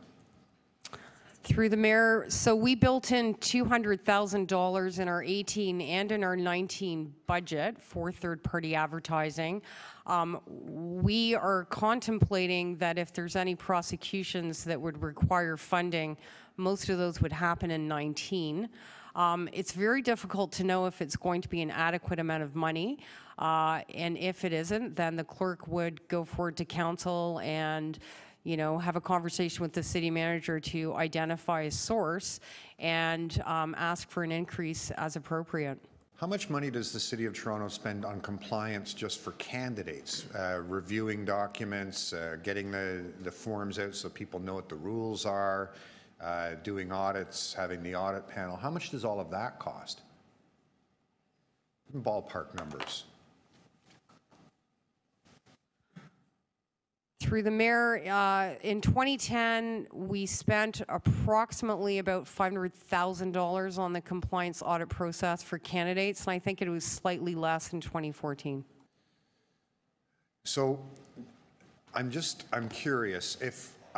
Through the mayor, so we built in $200,000 in our 18 and in our 19 budget for third-party advertising. We are contemplating that if there's any prosecutions that would require funding, most of those would happen in 19. It's very difficult to know if it's going to be an adequate amount of money. And if it isn't, then the clerk would go forward to council and, have a conversation with the city manager to identify a source and ask for an increase as appropriate. How much money does the City of Toronto spend on compliance just for candidates, reviewing documents, getting the forms out so people know what the rules are, doing audits, having the audit panel? How much does all of that cost? Ballpark numbers. Through the mayor, in 2010, we spent approximately about $500,000 on the compliance audit process for candidates, and I think it was slightly less in 2014. So I'm curious,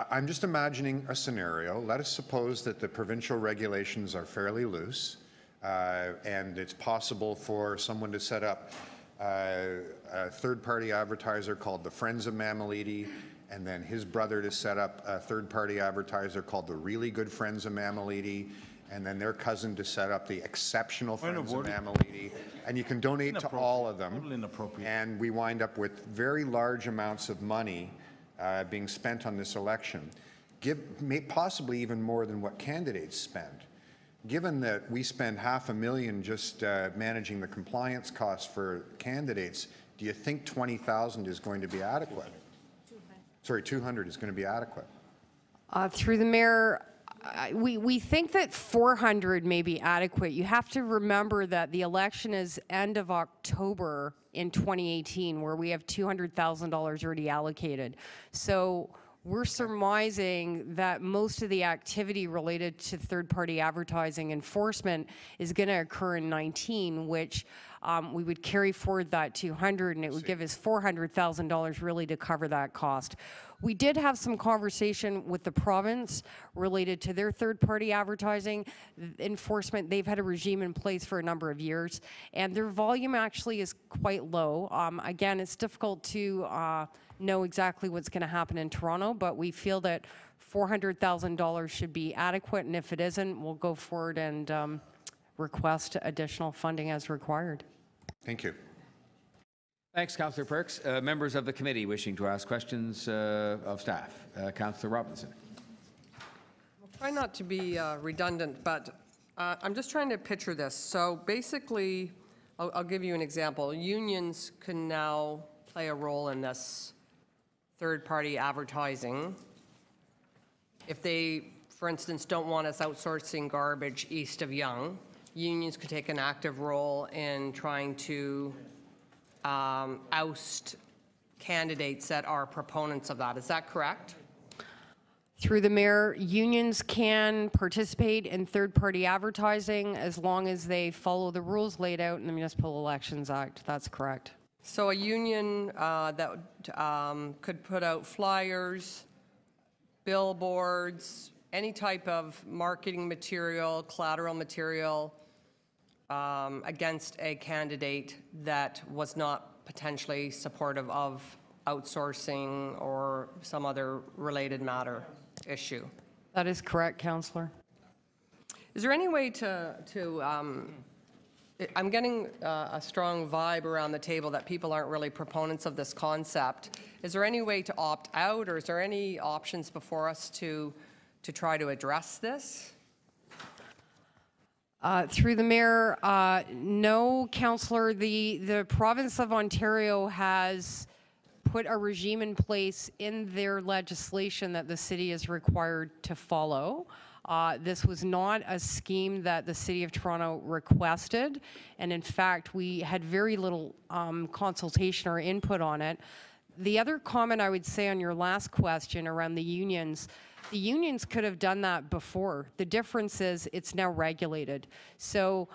I'm just imagining a scenario. Let us suppose that the provincial regulations are fairly loose, and it's possible for someone to set up a third-party advertiser called the Friends of Mamaliti, and then his brother to set up a third-party advertiser called the Really Good Friends of Mamaliti, and then their cousin to set up the Exceptional Friends of Mamaliti, and you can donate to all of them, and we wind up with very large amounts of money being spent on this election, possibly even more than what candidates spend. Given that we spend $500,000 just managing the compliance costs for candidates, do you think 20,000 is going to be adequate? 200 is going to be adequate. Through the mayor, we think that 400 may be adequate. You have to remember that the election is end of October in 2018, where we have $200,000 already allocated. So we're surmising that most of the activity related to third-party advertising enforcement is going to occur in 19, which we would carry forward that 200, and it would give us $400,000 really to cover that cost. We did have some conversation with the province related to their third-party advertising enforcement. They've had a regime in place for a number of years, and their volume actually is quite low. Again, it's difficult to know exactly what's going to happen in Toronto, but we feel that $400,000 should be adequate, and if it isn't, we'll go forward and request additional funding as required. Thank you. Thanks, Councillor Perks. Members of the committee wishing to ask questions of staff. Councillor Robinson. I'll try not to be redundant, but I'm just trying to picture this. So basically, I'll give you an example. Unions can now play a role in this third-party advertising. If they, for instance, don't want us outsourcing garbage east of Yonge, unions could take an active role in trying to oust candidates that are proponents of that. Is that correct? Through the mayor, unions can participate in third-party advertising as long as they follow the rules laid out in the Municipal Elections Act. That's correct. So a union that could put out flyers, billboards, any type of marketing material, collateral material against a candidate that was not potentially supportive of outsourcing or some other related matter issue. That is correct, Councillor. Is there any way I'm getting a strong vibe around the table that people aren't really proponents of this concept. Is there any way to opt out, or is there any options before us to try to address this? Through the mayor, no, Councillor. The province of Ontario has put a regime in place in their legislation that the city is required to follow. This was not a scheme that the City of Toronto requested, and in fact, we had very little consultation or input on it. The other comment I would say on your last question around the unions could have done that before. The difference is it's now regulated. So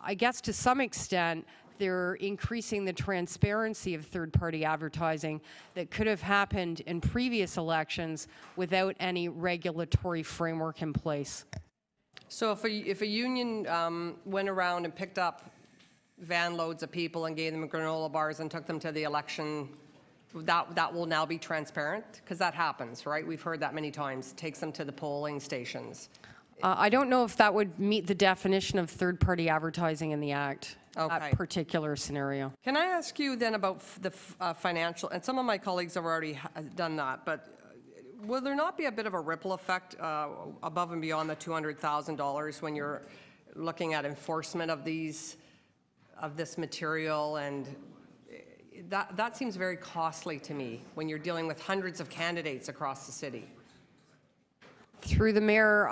I guess to some extent, they're increasing the transparency of third-party advertising that could have happened in previous elections without any regulatory framework in place. So if a union went around and picked up van loads of people and gave them granola bars and took them to the election, that will now be transparent? Because that happens, right? We've heard that many times. Takes them to the polling stations. I don't know if that would meet the definition of third-party advertising in the Act. Okay. That particular scenario. Can I ask you then about the financial, and some of my colleagues have already done that, but will there not be a bit of a ripple effect above and beyond the $200,000 when you're looking at enforcement of this material? And that seems very costly to me when you're dealing with hundreds of candidates across the city. Through the mayor,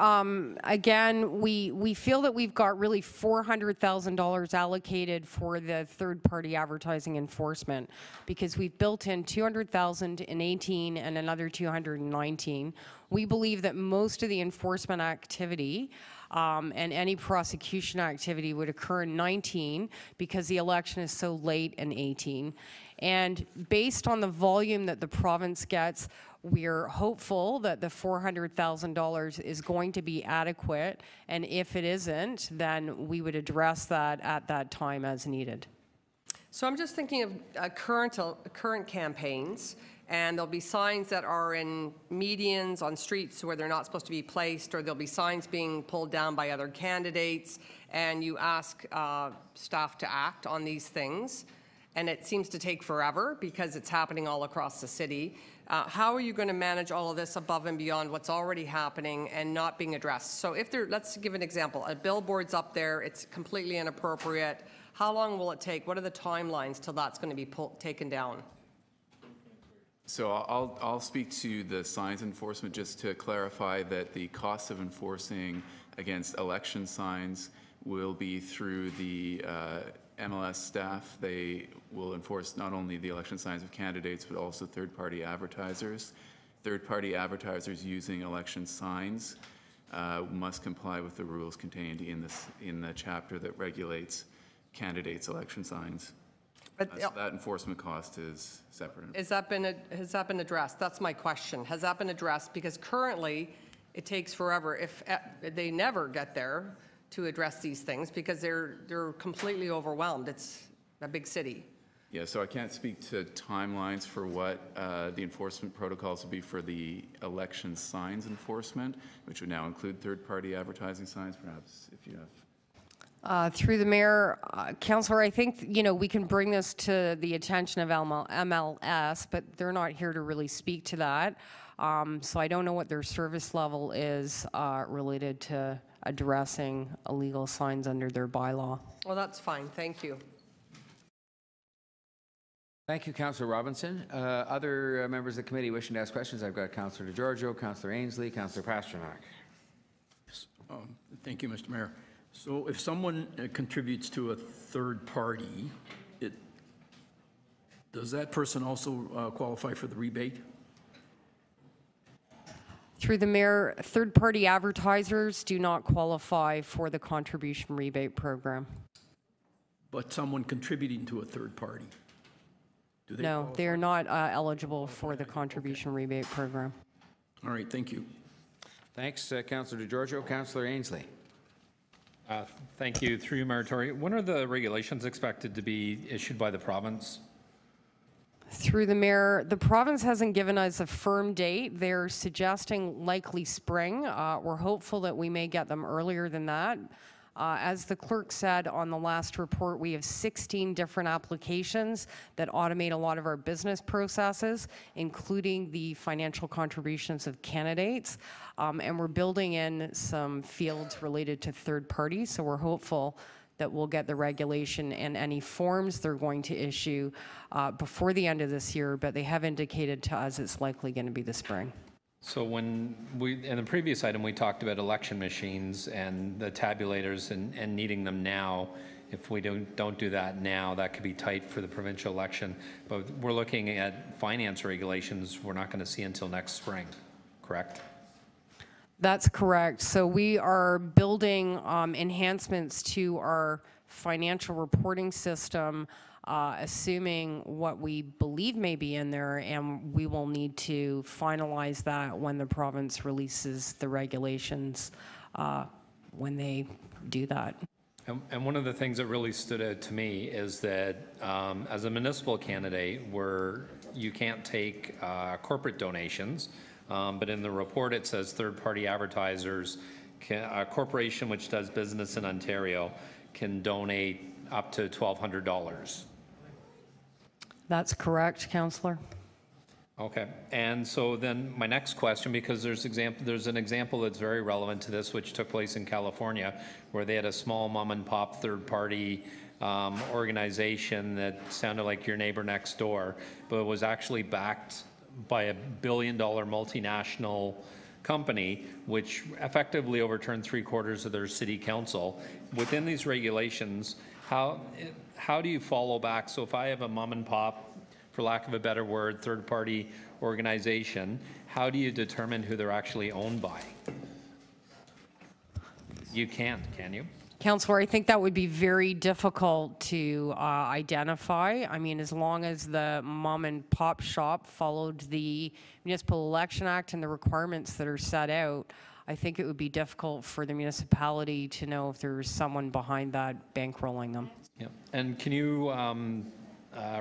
again, we feel that we've got really $400,000 allocated for the third-party advertising enforcement because we've built in $200,000 in 18 and another $219. We believe that most of the enforcement activity and any prosecution activity would occur in 19 because the election is so late in 18. And based on the volume that the province gets, we're hopeful that the $400,000 is going to be adequate, and if it isn't, then we would address that at that time as needed. So I'm just thinking of current campaigns, and there'll be signs that are in medians on streets where they're not supposed to be placed, or there'll be signs being pulled down by other candidates, and you ask staff to act on these things, and it seems to take forever because it's happening all across the city. How are you going to manage all of this above and beyond what's already happening and not being addressed? So if there, let's give an example, a billboard's up there, it's completely inappropriate. How long will it take? What are the timelines till that's going to be taken down? So I'll speak to the signs enforcement just to clarify that the cost of enforcing against election signs will be through the MLS staff. They will enforce not only the election signs of candidates, but also third-party advertisers. Third-party advertisers using election signs must comply with the rules contained in the chapter that regulates candidates' election signs. But so that enforcement cost is separate. Has that been addressed? That's my question. Has that been addressed? Because currently, it takes forever. If they never get there to address these things because they're completely overwhelmed. It's a big city. Yeah, so I can't speak to timelines for what the enforcement protocols will be for the election signs enforcement, which would now include third-party advertising signs, perhaps if you have. Through the mayor, Councillor, I think, we can bring this to the attention of MLS, but they're not here to really speak to that. So I don't know what their service level is related to addressing illegal signs under their bylaw. Well, that's fine. Thank you. Thank you, Councillor Robinson. Other members of the committee wishing to ask questions? I've got Councillor DeGiorgio, Councillor Ainsley, Councillor Pasternak. Thank you, Mr. Mayor. So if someone contributes to a third party, does that person also qualify for the rebate? Through the mayor, third-party advertisers do not qualify for the contribution rebate program. But someone contributing to a third party? No, they are not eligible for the contribution rebate program. All right, thank you. Thanks, Councillor DeGiorgio. Councillor Ainsley. Thank you. Through you, Mayor Tory. When are the regulations expected to be issued by the province? Through the mayor, the province hasn't given us a firm date. They're suggesting likely spring. We're hopeful that we may get them earlier than that. As the clerk said on the last report, we have 16 different applications that automate a lot of our business processes, including the financial contributions of candidates. And we're building in some fields related to third parties, so we're hopeful that we'll get the regulation and any forms they're going to issue before the end of this year, but they have indicated to us it's likely going to be the spring. So when in the previous item, we talked about election machines and the tabulators and needing them now. If we don't do that now, that could be tight for the provincial election. But we're looking at finance regulations we're not going to see until next spring, correct? That's correct. So we are building enhancements to our financial reporting system, assuming what we believe may be in there, and we will need to finalize that when the province releases the regulations when they do that. And one of the things that really stood out to me is that as a municipal candidate, where you can't take corporate donations, but in the report it says third-party advertisers, a corporation which does business in Ontario can donate up to $1,200. That's correct, Councillor. Okay, and so then my next question, because there's an example that's very relevant to this, which took place in California, where they had a small mom-and-pop third-party organization that sounded like your neighbor next door, but was actually backed by a billion-dollar multinational company, which effectively overturned 3/4 of their city council. Within these regulations, how do you follow back? So if I have a mom and pop, for lack of a better word, third-party organization, how do you determine who they're actually owned by? You can't, can you? Councillor, I think that would be very difficult to identify. I mean, as long as the mom and pop shop followed the Municipal Election Act and the requirements that are set out, I think it would be difficult for the municipality to know if there's someone behind that bankrolling them. Yeah. And can you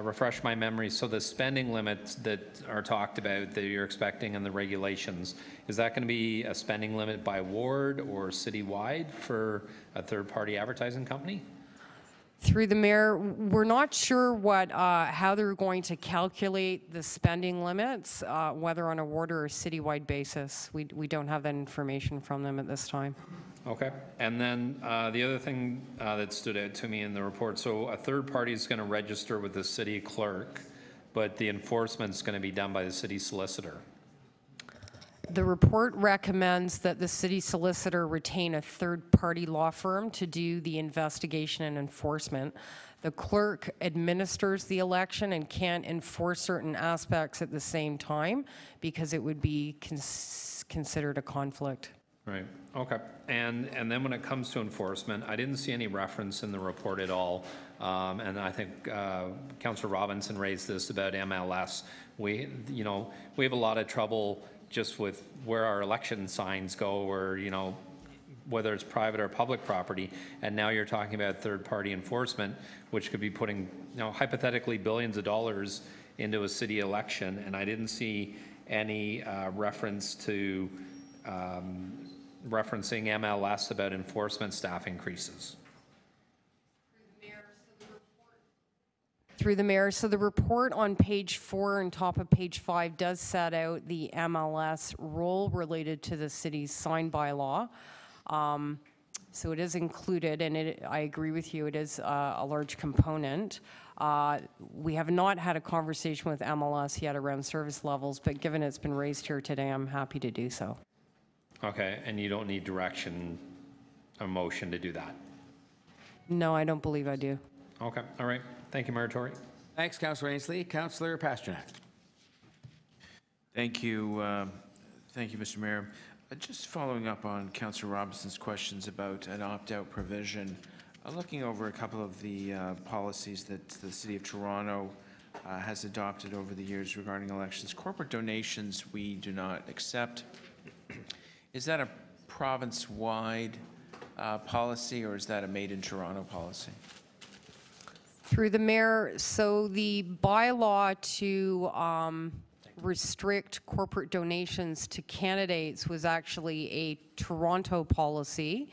refresh my memory? So the spending limits that are talked about that you're expecting in the regulations, is that going to be a spending limit by ward or citywide for a third-party advertising company? Through the mayor, we're not sure how they're going to calculate the spending limits, whether on a ward or a citywide basis. We don't have that information from them at this time. Okay. And then the other thing that stood out to me in the report, so a third party is going to register with the city clerk, but the enforcement is going to be done by the city solicitor. The report recommends that the city solicitor retain a third-party law firm to do the investigation and enforcement. The clerk administers the election and can't enforce certain aspects at the same time because it would be considered a conflict. Right. Okay. And then when it comes to enforcement, I didn't see any reference in the report at all. And I think Councillor Robinson raised this about MLS. We have a lot of trouble just with where our election signs go, where whether it's private or public property, and now you're talking about third-party enforcement, which could be putting, hypothetically billions of dollars into a city election, and I didn't see any reference to referencing MLS about enforcement staff increases. Through the mayor, so the report on page 4 and top of page 5 does set out the MLS role related to the city's sign bylaw. So it is included, and I agree with you, it is a large component. We have not had a conversation with MLS yet around service levels, but given it's been raised here today, I'm happy to do so. Okay, and you don't need direction, a motion to do that? No, I don't believe I do. Okay, all right. Thank you, Mayor Tory. Thanks, Councillor Ainsley. Councillor Pasternak. Thank you, Mr. Mayor. Just following up on Councillor Robinson's questions about an opt-out provision, looking over a couple of the policies that the City of Toronto has adopted over the years regarding elections. Corporate donations we do not accept. Is that a province-wide policy, or is that a made-in-Toronto policy? Through the mayor, so the bylaw to restrict corporate donations to candidates was actually a Toronto policy,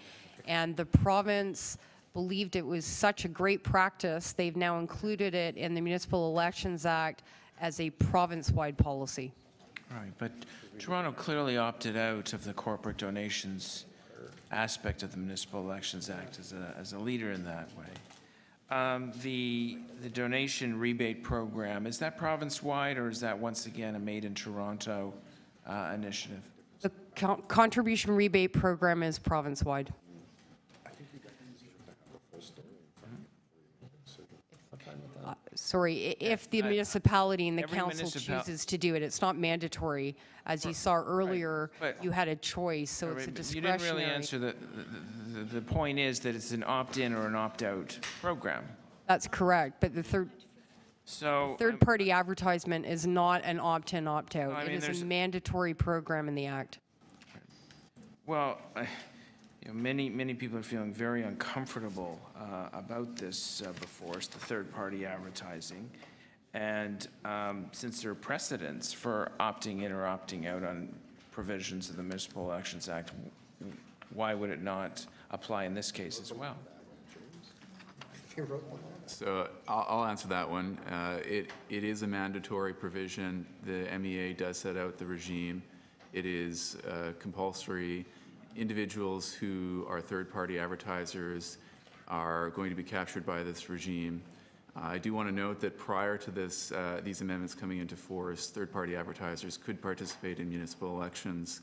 and the province believed it was such a great practice, they've now included it in the Municipal Elections Act as a province-wide policy. Right, but Toronto clearly opted out of the corporate donations aspect of the Municipal Elections Act as a leader in that way. The donation rebate program, is that province-wide, or is that once again a made-in-Toronto initiative? The contribution rebate program is province-wide. Sorry, if the municipality and the council chooses to do it, it's not mandatory. As you saw earlier, you had a choice, so it's a discretionary. You didn't really answer the point is that it's an opt-in or an opt-out program. That's correct, but the third-party advertisement is not an opt-in, opt-out. It is a mandatory program in the Act. Well, many people are feeling very uncomfortable about this before us, the third-party advertising. And since there are precedents for opting in or opting out on provisions of the Municipal Elections Act, why would it not apply in this case as well? So I'll answer that one. It is a mandatory provision. The MEA does set out the regime. It is compulsory. Individuals who are third-party advertisers are going to be captured by this regime. I do want to note that prior to this, these amendments coming into force, third-party advertisers could participate in municipal elections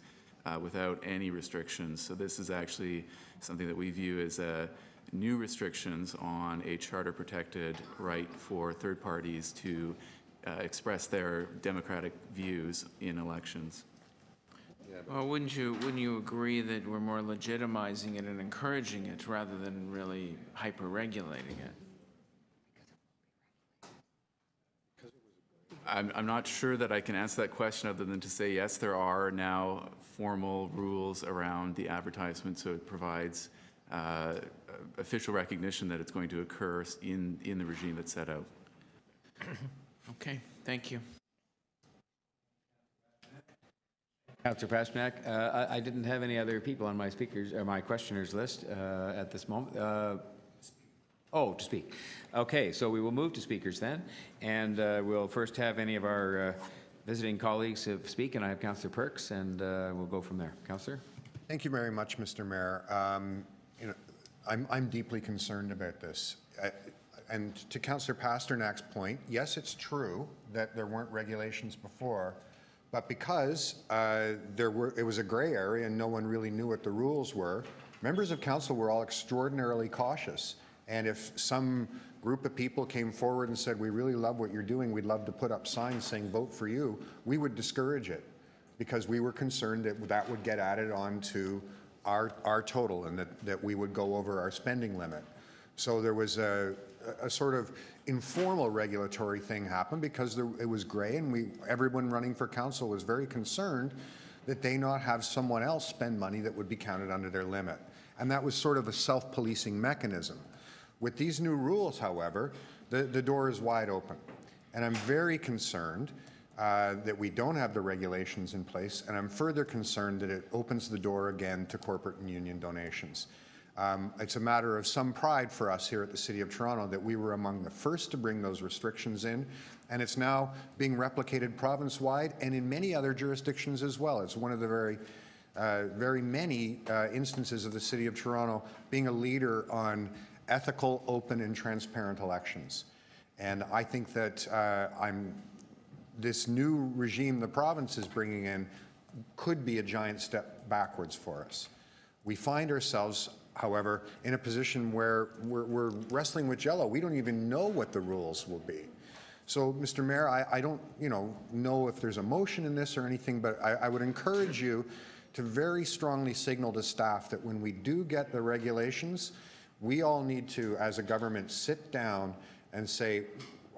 without any restrictions. So this is actually something that we view as new restrictions on a charter-protected right for third parties to express their democratic views in elections. Well, wouldn't you agree that we're more legitimizing it and encouraging it rather than really hyper-regulating it? I'm not sure that I can answer that question other than to say, yes, there are now formal rules around the advertisement, so it provides official recognition that it's going to occur in the regime that's set out. Okay, thank you. Councillor Pasternak, I didn't have any other people on my speakers or my questioners list at this moment. To speak. Okay, so we will move to speakers then, and we'll first have any of our visiting colleagues speak, and I have Councillor Perks, and we'll go from there. Councillor. Thank you very much, Mr. Mayor. I'm deeply concerned about this. And to Councillor Pasternak's point, yes, it's true that there weren't regulations before, but because it was a gray area and no one really knew what the rules were, members of council were all extraordinarily cautious. And if some group of people came forward and said, we really love what you're doing, we'd love to put up signs saying vote for you, we would discourage it because we were concerned that that would get added on to our total and that we would go over our spending limit. So there was a sort of informal regulatory thing happen because it was gray, and everyone running for council was very concerned that they not have someone else spend money that would be counted under their limit. And that was sort of a self-policing mechanism. With these new rules, however, the door is wide open. And I'm very concerned that we don't have the regulations in place, and I'm further concerned that it opens the door again to corporate and union donations. It's a matter of some pride for us here at the City of Toronto that we were among the first to bring those restrictions in, and it's now being replicated province-wide and in many other jurisdictions as well. It's one of the very many instances of the City of Toronto being a leader on ethical, open, and transparent elections. And I think that this new regime the province is bringing in could be a giant step backwards for us. We find ourselves, however, in a position where we're wrestling with jello. We don't even know what the rules will be. So, Mr. Mayor, I don't know if there's a motion in this or anything, but I would encourage you to very strongly signal to staff that when we do get the regulations, we all need to, as a government, sit down and say,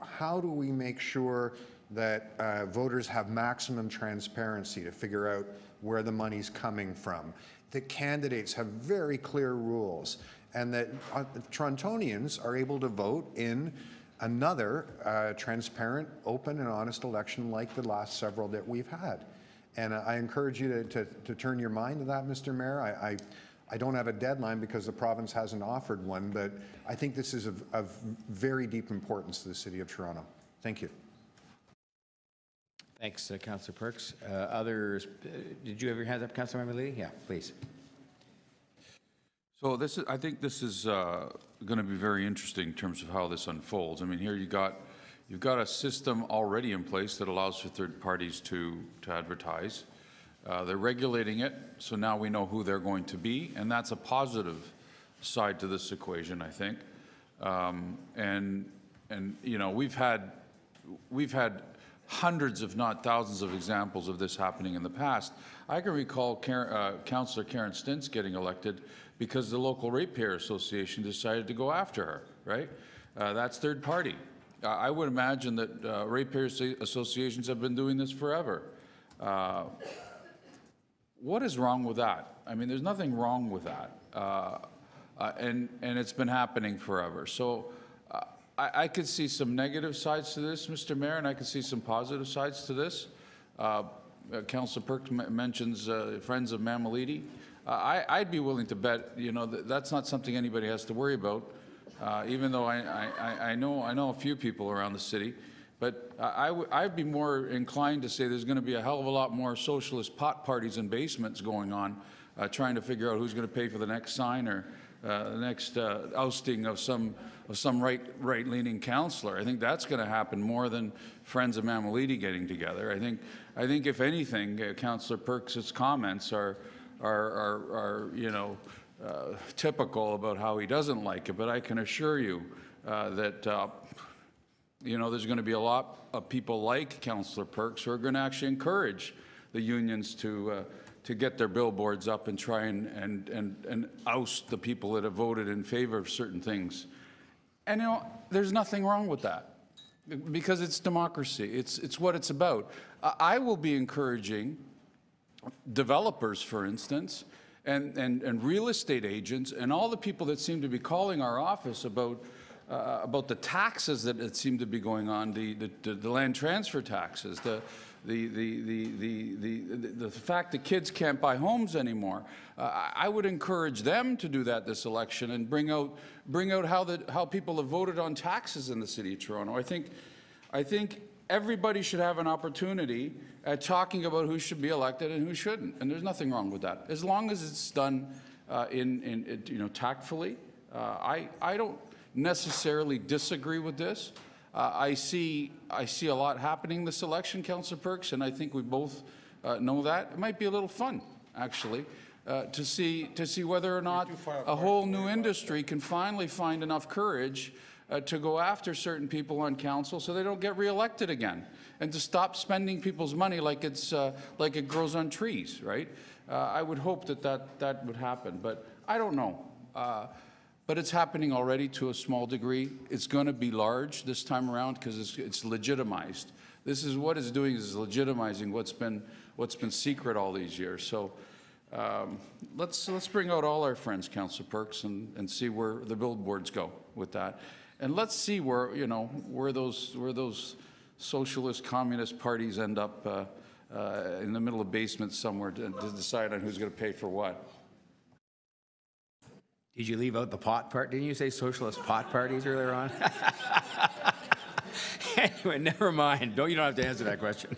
how do we make sure that voters have maximum transparency to figure out where the money's coming from, that candidates have very clear rules, and that Torontonians are able to vote in another transparent, open, and honest election like the last several that we've had. And I encourage you to turn your mind to that, Mr. Mayor. I don't have a deadline because the province hasn't offered one, but I think this is of very deep importance to the City of Toronto. Thank you. Thanks, Councillor Perks. Others, did you have your hand up, Councillor Mammoliti? Yeah, please. So I think this is going to be very interesting in terms of how this unfolds. I mean, here you've got a system already in place that allows for third parties to advertise. They're regulating it, so now we know who they're going to be, and that's a positive side to this equation, I think. And you know, we've had hundreds, if not thousands, of examples of this happening in the past. I can recall Councillor Karen Stintz getting elected because the local ratepayer association decided to go after her, right? That's third party. I would imagine that ratepayer associations have been doing this forever. What is wrong with that? I mean, there's nothing wrong with that. And it's been happening forever. So I could see some negative sides to this, Mr. Mayor, and I could see some positive sides to this. Councillor Perks mentions Friends of Mammoliti. I'd be willing to bet, you know, that's not something anybody has to worry about, even though I know a few people around the city. But I'd be more inclined to say there's going to be a hell of a lot more socialist pot parties and basements going on, trying to figure out who's going to pay for the next sign or the next ousting of some right-leaning councillor. I think that's going to happen more than Friends of Mammoliti getting together. I think if anything, Councillor Perks' comments are you know, typical about how he doesn't like it. But I can assure you that you know, there's going to be a lot of people like Councillor Perks who are going to actually encourage the unions to get their billboards up and try and oust the people that have voted in favor of certain things. And you know, there's nothing wrong with that because it's democracy. It's what it's about. I will be encouraging developers, for instance, and real estate agents and all the people that seem to be calling our office about the taxes that seem to be going on, the land transfer taxes, the fact that kids can't buy homes anymore. I would encourage them to do that this election and bring out how people have voted on taxes in the City of Toronto. I think everybody should have an opportunity at talking about who should be elected and who shouldn't, and there's nothing wrong with that as long as it's done you know, tactfully. I don't necessarily disagree with this. I see a lot happening this election, Councillor Perks, and I think we both know that. It might be a little fun, actually, to see whether or not a whole new industry can finally find enough courage to go after certain people on council so they don't get reelected again, and to stop spending people's money like it grows on trees, right? I would hope that would happen, but I don't know. But it's happening already to a small degree. It's going to be large this time around because it's legitimized. This is what it's doing, is legitimizing what's been what's been secret all these years. So let's bring out all our friends, Councillor Perks, and see where the billboards go with that. And let's see where, you know, where those socialist, communist parties end up in the middle of basements somewhere to decide on who's going to pay for what. Did you leave out the pot part? Didn't you say socialist pot parties earlier on? Anyway, never mind. You don't have to answer that question.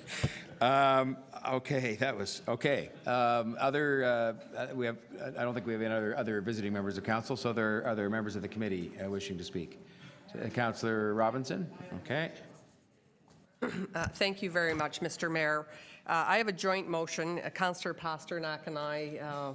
Okay, that was okay. We have. I don't think we have any other visiting members of council. So are there members of the committee wishing to speak? Councillor Robinson. Okay. Thank you very much, Mr. Mayor. I have a joint motion. Councillor Pasternak and I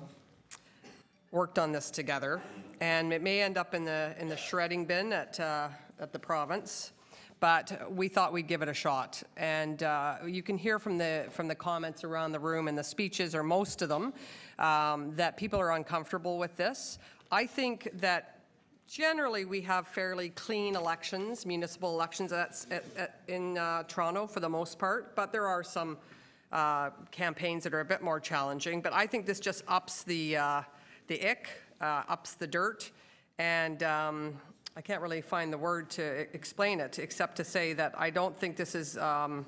worked on this together, and it may end up in the shredding bin at the province, but we thought we'd give it a shot. And you can hear from the comments around the room and the speeches, or most of them, that people are uncomfortable with this. I think that generally we have fairly clean elections, municipal elections in Toronto for the most part, but there are some campaigns that are a bit more challenging. But I think this just ups the ick, ups the dirt, and I can't really find the word to explain it except to say that I don't think this is a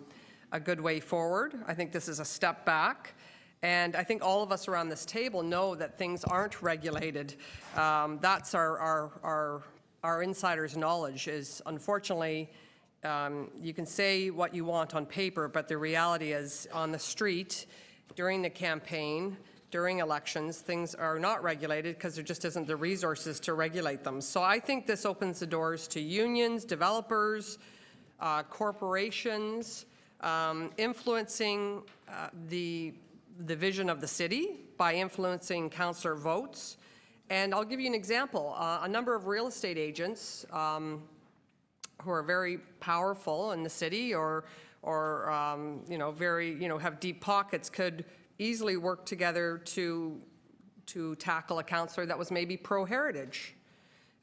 good way forward. I think this is a step back. And I think all of us around this table know that things aren't regulated. That's our insider's knowledge is, unfortunately, you can say what you want on paper, but the reality is on the street, during the campaign, during elections, things are not regulated because there just isn't the resources to regulate them. So I think this opens the doors to unions, developers, corporations, influencing the vision of the city by influencing councillor votes. And I'll give you an example. A number of real estate agents who are very powerful in the city or very, have deep pockets could easily work together to tackle a councillor that was maybe pro-heritage.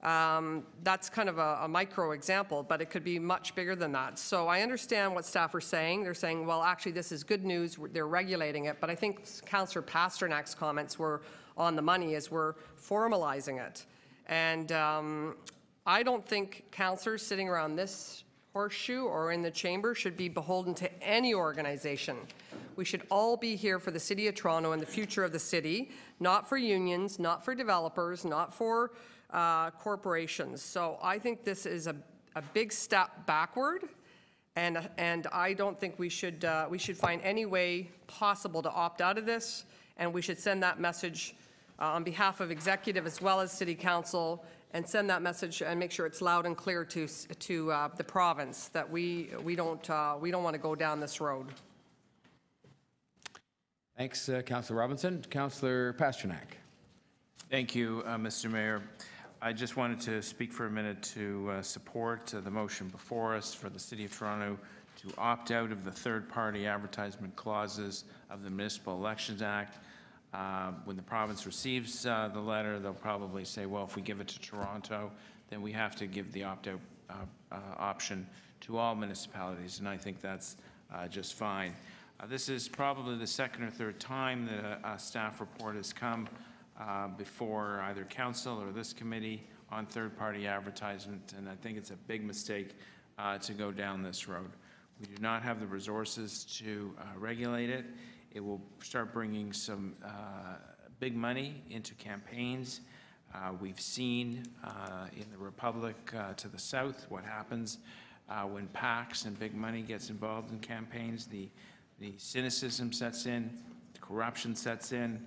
That's kind of a micro example, but it could be much bigger than that. So I understand what staff are saying. They're saying, well, actually, this is good news. They're regulating it. But I think Councillor Pasternak's comments were on the money as we're formalizing it. And I don't think councillors sitting around this horseshoe or in the chamber should be beholden to any organization. We should all be here for the City of Toronto and the future of the city, not for unions, not for developers, not for corporations. So I think this is a big step backward, and I don't think we should find any way possible to opt out of this, and we should send that message on behalf of executive as well as City Council, and send that message and make sure it's loud and clear to the province that we don't want to go down this road. Thanks, Councillor Robinson. Councillor Pasternak. Thank you, Mr. Mayor. I just wanted to speak for a minute to support the motion before us for the City of Toronto to opt out of the third-party advertisement clauses of the Municipal Elections Act. When the province receives the letter, they'll probably say, well, if we give it to Toronto, then we have to give the opt-out option to all municipalities, and I think that's just fine. This is probably the second or third time that a staff report has come before either council or this committee on third-party advertisement, and I think it's a big mistake to go down this road. We do not have the resources to regulate it. It will start bringing some big money into campaigns. We've seen in the Republic to the south what happens when PACs and big money gets involved in campaigns. The cynicism sets in, the corruption sets in.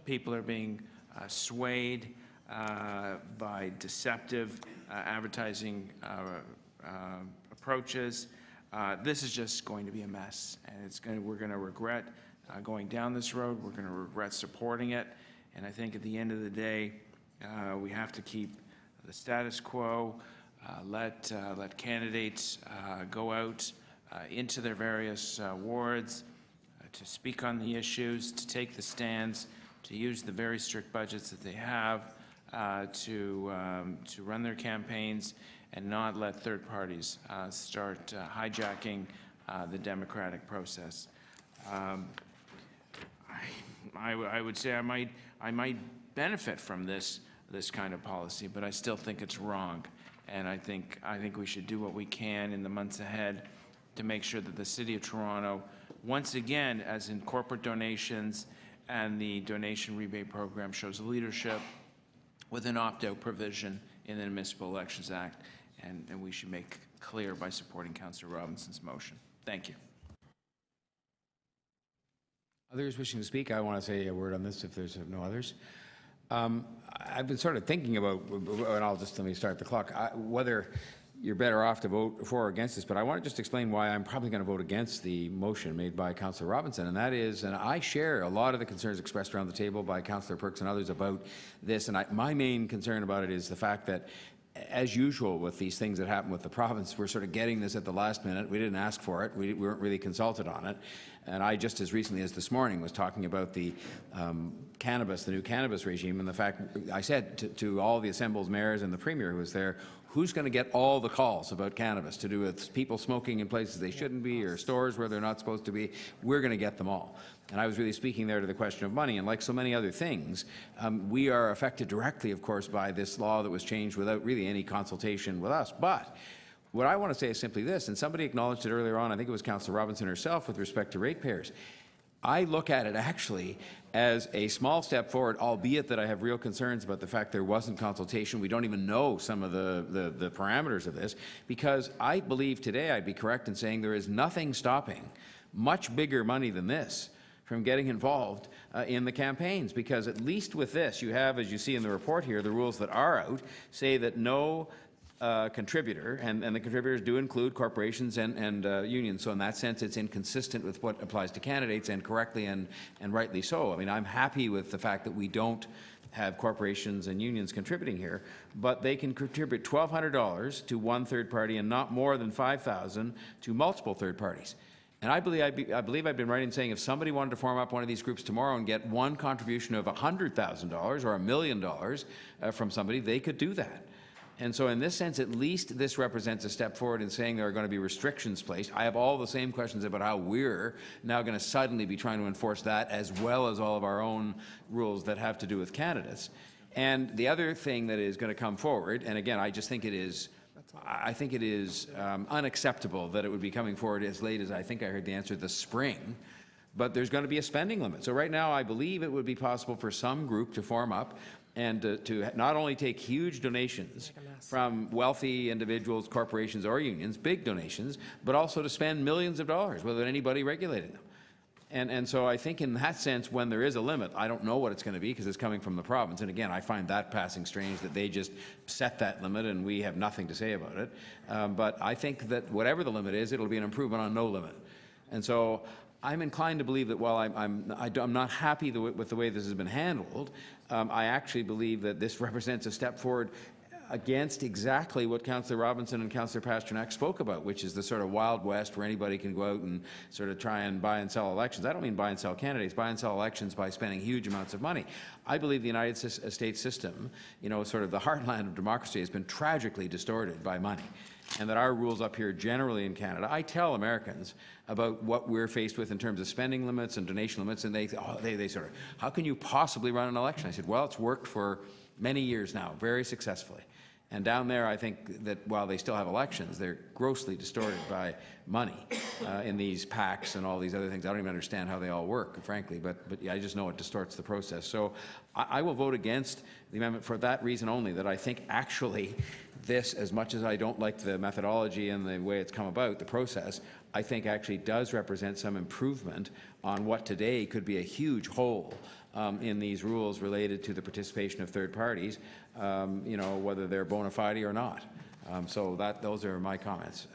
People are being swayed by deceptive advertising approaches. This is just going to be a mess, and we're going to regret going down this road. We're going to regret supporting it, and I think at the end of the day, we have to keep the status quo. Let candidates go out into their various wards to speak on the issues, to take the stands, to use the very strict budgets that they have to run their campaigns, and not let third parties start hijacking the democratic process. I would say I might benefit from this kind of policy, but I still think it's wrong. And I think we should do what we can in the months ahead to make sure that the City of Toronto, once again, as in corporate donations and the donation rebate program, shows leadership with an opt-out provision in the Municipal Elections Act. And we should make clear by supporting Councillor Robinson's motion. Thank you. Others wishing to speak? I want to say a word on this if there's no others. I've been sort of thinking about, and let me start the clock, whether you're better off to vote for or against this, but I want to just explain why I'm probably going to vote against the motion made by Councillor Robinson, and that is, and I share a lot of the concerns expressed around the table by Councillor Perks and others about this, and my main concern about it is the fact that, as usual with these things that happen with the province, we're sort of getting this at the last minute. We didn't ask for it. We weren't really consulted on it. And I, just as recently as this morning, was talking about the cannabis, the new cannabis regime, and the fact, I said to all the assembled mayors and the premier who was there, who's going to get all the calls about cannabis to do with people smoking in places they shouldn't be or stores where they're not supposed to be? We're going to get them all. And I was really speaking there to the question of money. And like so many other things, we are affected directly, of course, by this law that was changed without really any consultation with us. But what I want to say is simply this, and somebody acknowledged it earlier on, I think it was Councillor Robinson herself, with respect to ratepayers. I look at it actually as a small step forward, albeit that I have real concerns about the fact there wasn't consultation. We don't even know some of the parameters of this, because I believe today I'd be correct in saying there is nothing stopping much bigger money than this from getting involved in the campaigns, because at least with this, you have, as you see in the report here, the rules that are out say that no contributor, and the contributors do include corporations and unions, so in that sense it's inconsistent with what applies to candidates, and correctly and rightly so. I mean, I'm happy with the fact that we don't have corporations and unions contributing here, but they can contribute $1,200 to one third party and not more than $5,000 to multiple third parties. And I believe I've been right in saying if somebody wanted to form up one of these groups tomorrow and get one contribution of $100,000 or $1 million from somebody, they could do that. And so in this sense, at least this represents a step forward in saying there are going to be restrictions placed. I have all the same questions about how we're now going to suddenly be trying to enforce that, as well as all of our own rules that have to do with candidates. And the other thing that is going to come forward, and again, I just think it is unacceptable that it would be coming forward as late as, I think I heard the answer, the spring, but there's going to be a spending limit. So right now, I believe it would be possible for some group to form up and to not only take huge donations from wealthy individuals, corporations, or unions, big donations, but also to spend millions of dollars without anybody regulating them. And so I think in that sense, when there is a limit, I don't know what it's going to be because it's coming from the province. And again, I find that passing strange that they just set that limit and we have nothing to say about it. But I think that whatever the limit is, it'll be an improvement on no limit. And so I'm inclined to believe that while I'm not happy with the way this has been handled, I actually believe that this represents a step forward against exactly what Councillor Robinson and Councillor Pasternak spoke about, which is the sort of Wild West where anybody can go out and sort of try and buy and sell elections. I don't mean buy and sell candidates, buy and sell elections by spending huge amounts of money. I believe the United States system, you know, sort of the heartland of democracy, has been tragically distorted by money, and that our rules up here generally in Canada, I tell Americans about what we're faced with in terms of spending limits and donation limits, and they sort of, how can you possibly run an election? I said, well, it's worked for many years now, very successfully. And down there, I think that while they still have elections, they're grossly distorted by money in these PACs and all these other things. I don't even understand how they all work, frankly, but yeah, I just know it distorts the process. So I will vote against the amendment for that reason only, that I think actually this, as much as I don't like the methodology and the way it's come about, the process, I think actually does represent some improvement on what today could be a huge hole in these rules related to the participation of third parties, you know, whether they're bona fide or not. So those are my comments.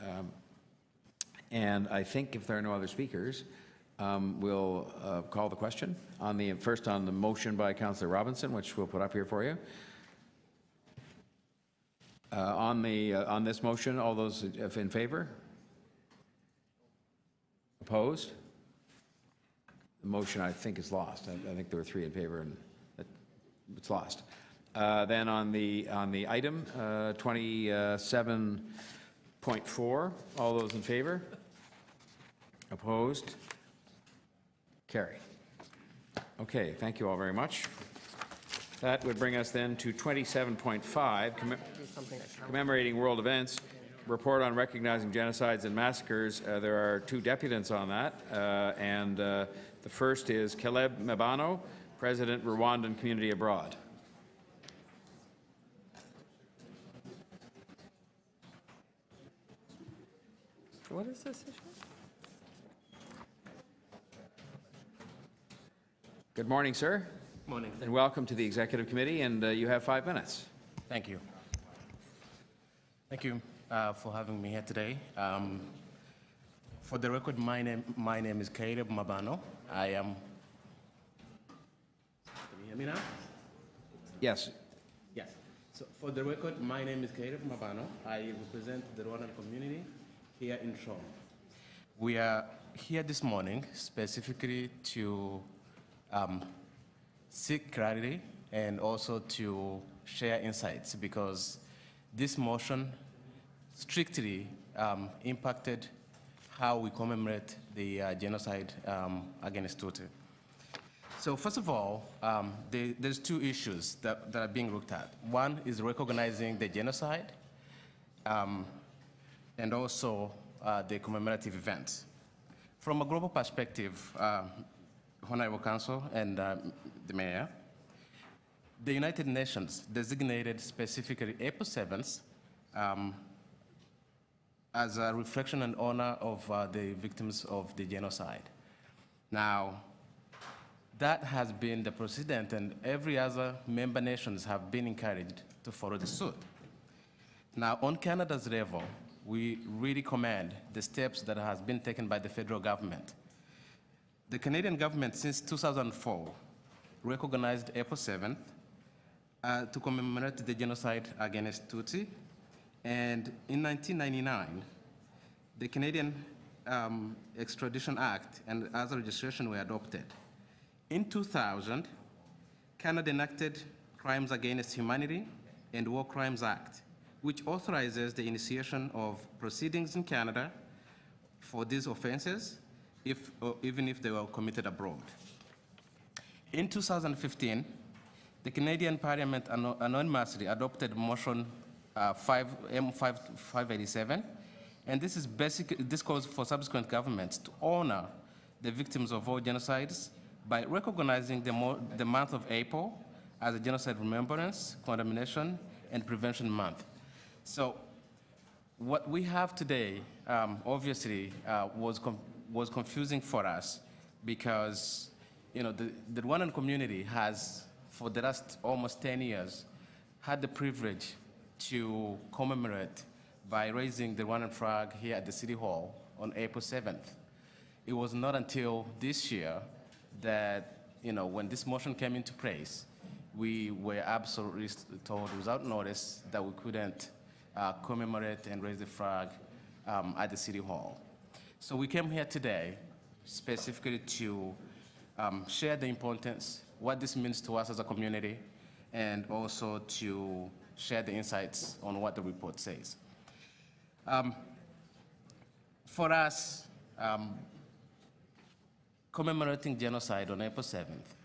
And I think if there are no other speakers, we'll call the question first on the motion by Councillor Robinson, which we'll put up here for you. On this motion, all those in favor? Opposed? The motion, I think, is lost. I think there were 3 in favor, and it's lost. Then on the item 27.4, all those in favor? Opposed? Carried. Okay, thank you all very much. That would bring us then to 27.5, commemorating world events. Report on recognizing genocides and massacres. There are two deputants on that, and the first is Caleb Mabano, President, Rwandan Community Abroad. What is this issue? Good morning, sir. Morning. And welcome to the Executive Committee, and you have 5 minutes. Thank you. Thank you for having me here today. For the record, my name is Caleb Mabano. I am. Can you hear me now? Yes. Yes. So for the record, my name is Caleb Mabano. I represent the Rwandan community here in Toronto. We are here this morning specifically to seek clarity and also to share insights, because this motion strictly impacted how we commemorate the genocide against Tutsi. So first of all, there's two issues that are being looked at. One is recognizing the genocide and also the commemorative events. From a global perspective, Honorable Council and the Mayor, the United Nations designated specifically April 7th as a reflection and honor of the victims of the genocide. Now, that has been the precedent, and every other member nations have been encouraged to follow the suit. Now, on Canada's level, we really commend the steps that have been taken by the federal government. The Canadian government, since 2004, recognized April 7th to commemorate the genocide against Tutsi. And in 1999, the Canadian Extradition Act and other legislation were adopted. In 2000, Canada enacted Crimes Against Humanity and War Crimes Act, which authorizes the initiation of proceedings in Canada for these offenses, even if they were committed abroad. In 2015, the Canadian Parliament anonymously adopted Motion 587, and this calls for subsequent governments to honor the victims of all genocides by recognizing the month of April as a Genocide Remembrance, Condemnation, and Prevention Month. So what we have today, obviously, was confusing for us, because the Rwandan community has, for the last almost 10 years, had the privilege to commemorate by raising the Rwandan flag here at the City Hall on April 7th. It was not until this year that, when this motion came into place, we were absolutely told without notice that we couldn't commemorate and raise the flag at the City Hall. So we came here today specifically to share the importance, what this means to us as a community, and also to share the insights on what the report says. For us, commemorating genocide on April 7th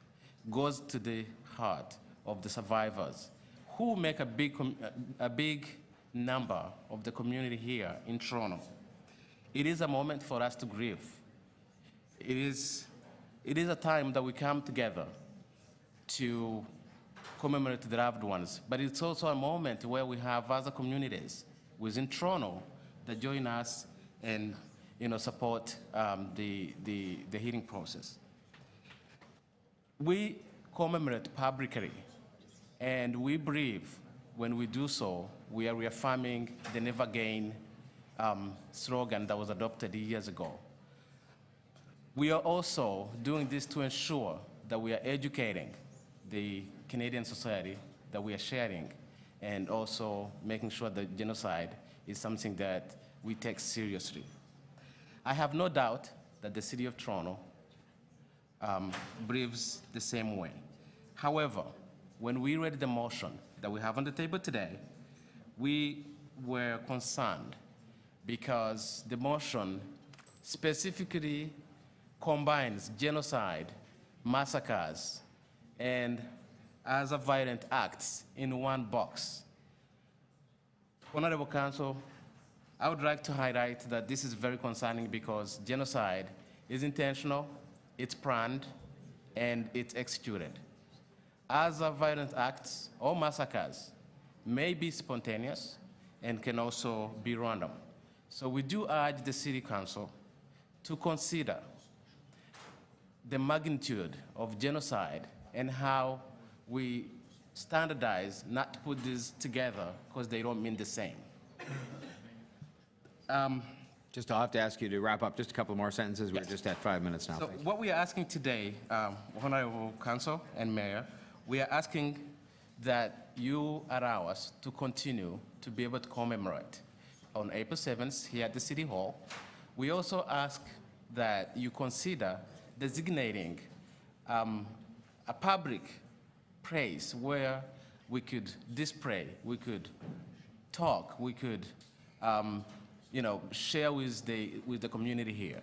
goes to the heart of the survivors, who make a big number of the community here in Toronto. It is a moment for us to grieve. It is a time that we come together to commemorate the loved ones, but it's also a moment where we have other communities within Toronto that join us and support the healing process. We commemorate publicly, and we believe when we do so, we are reaffirming the Never Again slogan that was adopted years ago. We are also doing this to ensure that we are educating the Canadian society that we are sharing, and also making sure that genocide is something that we take seriously. I have no doubt that the City of Toronto believes the same way. However, when we read the motion that we have on the table today, we were concerned because the motion specifically combines genocide, massacres, and other violent acts in one box. Honorable Council, I would like to highlight that this is very concerning because genocide is intentional, it's planned, and it's executed. Other violent acts or massacres may be spontaneous and can also be random. So we do urge the City Council to consider the magnitude of genocide and how we standardize not to put these together because they don't mean the same. Just I'll have to ask you to wrap up just a couple more sentences. We're just at 5 minutes now. So Please. what we are asking today, Honorable Council and Mayor, we are asking that you allow us to continue to be able to commemorate on April 7th here at the City Hall. We also ask that you consider designating a public place where we could display, we could talk, we could share with the community here.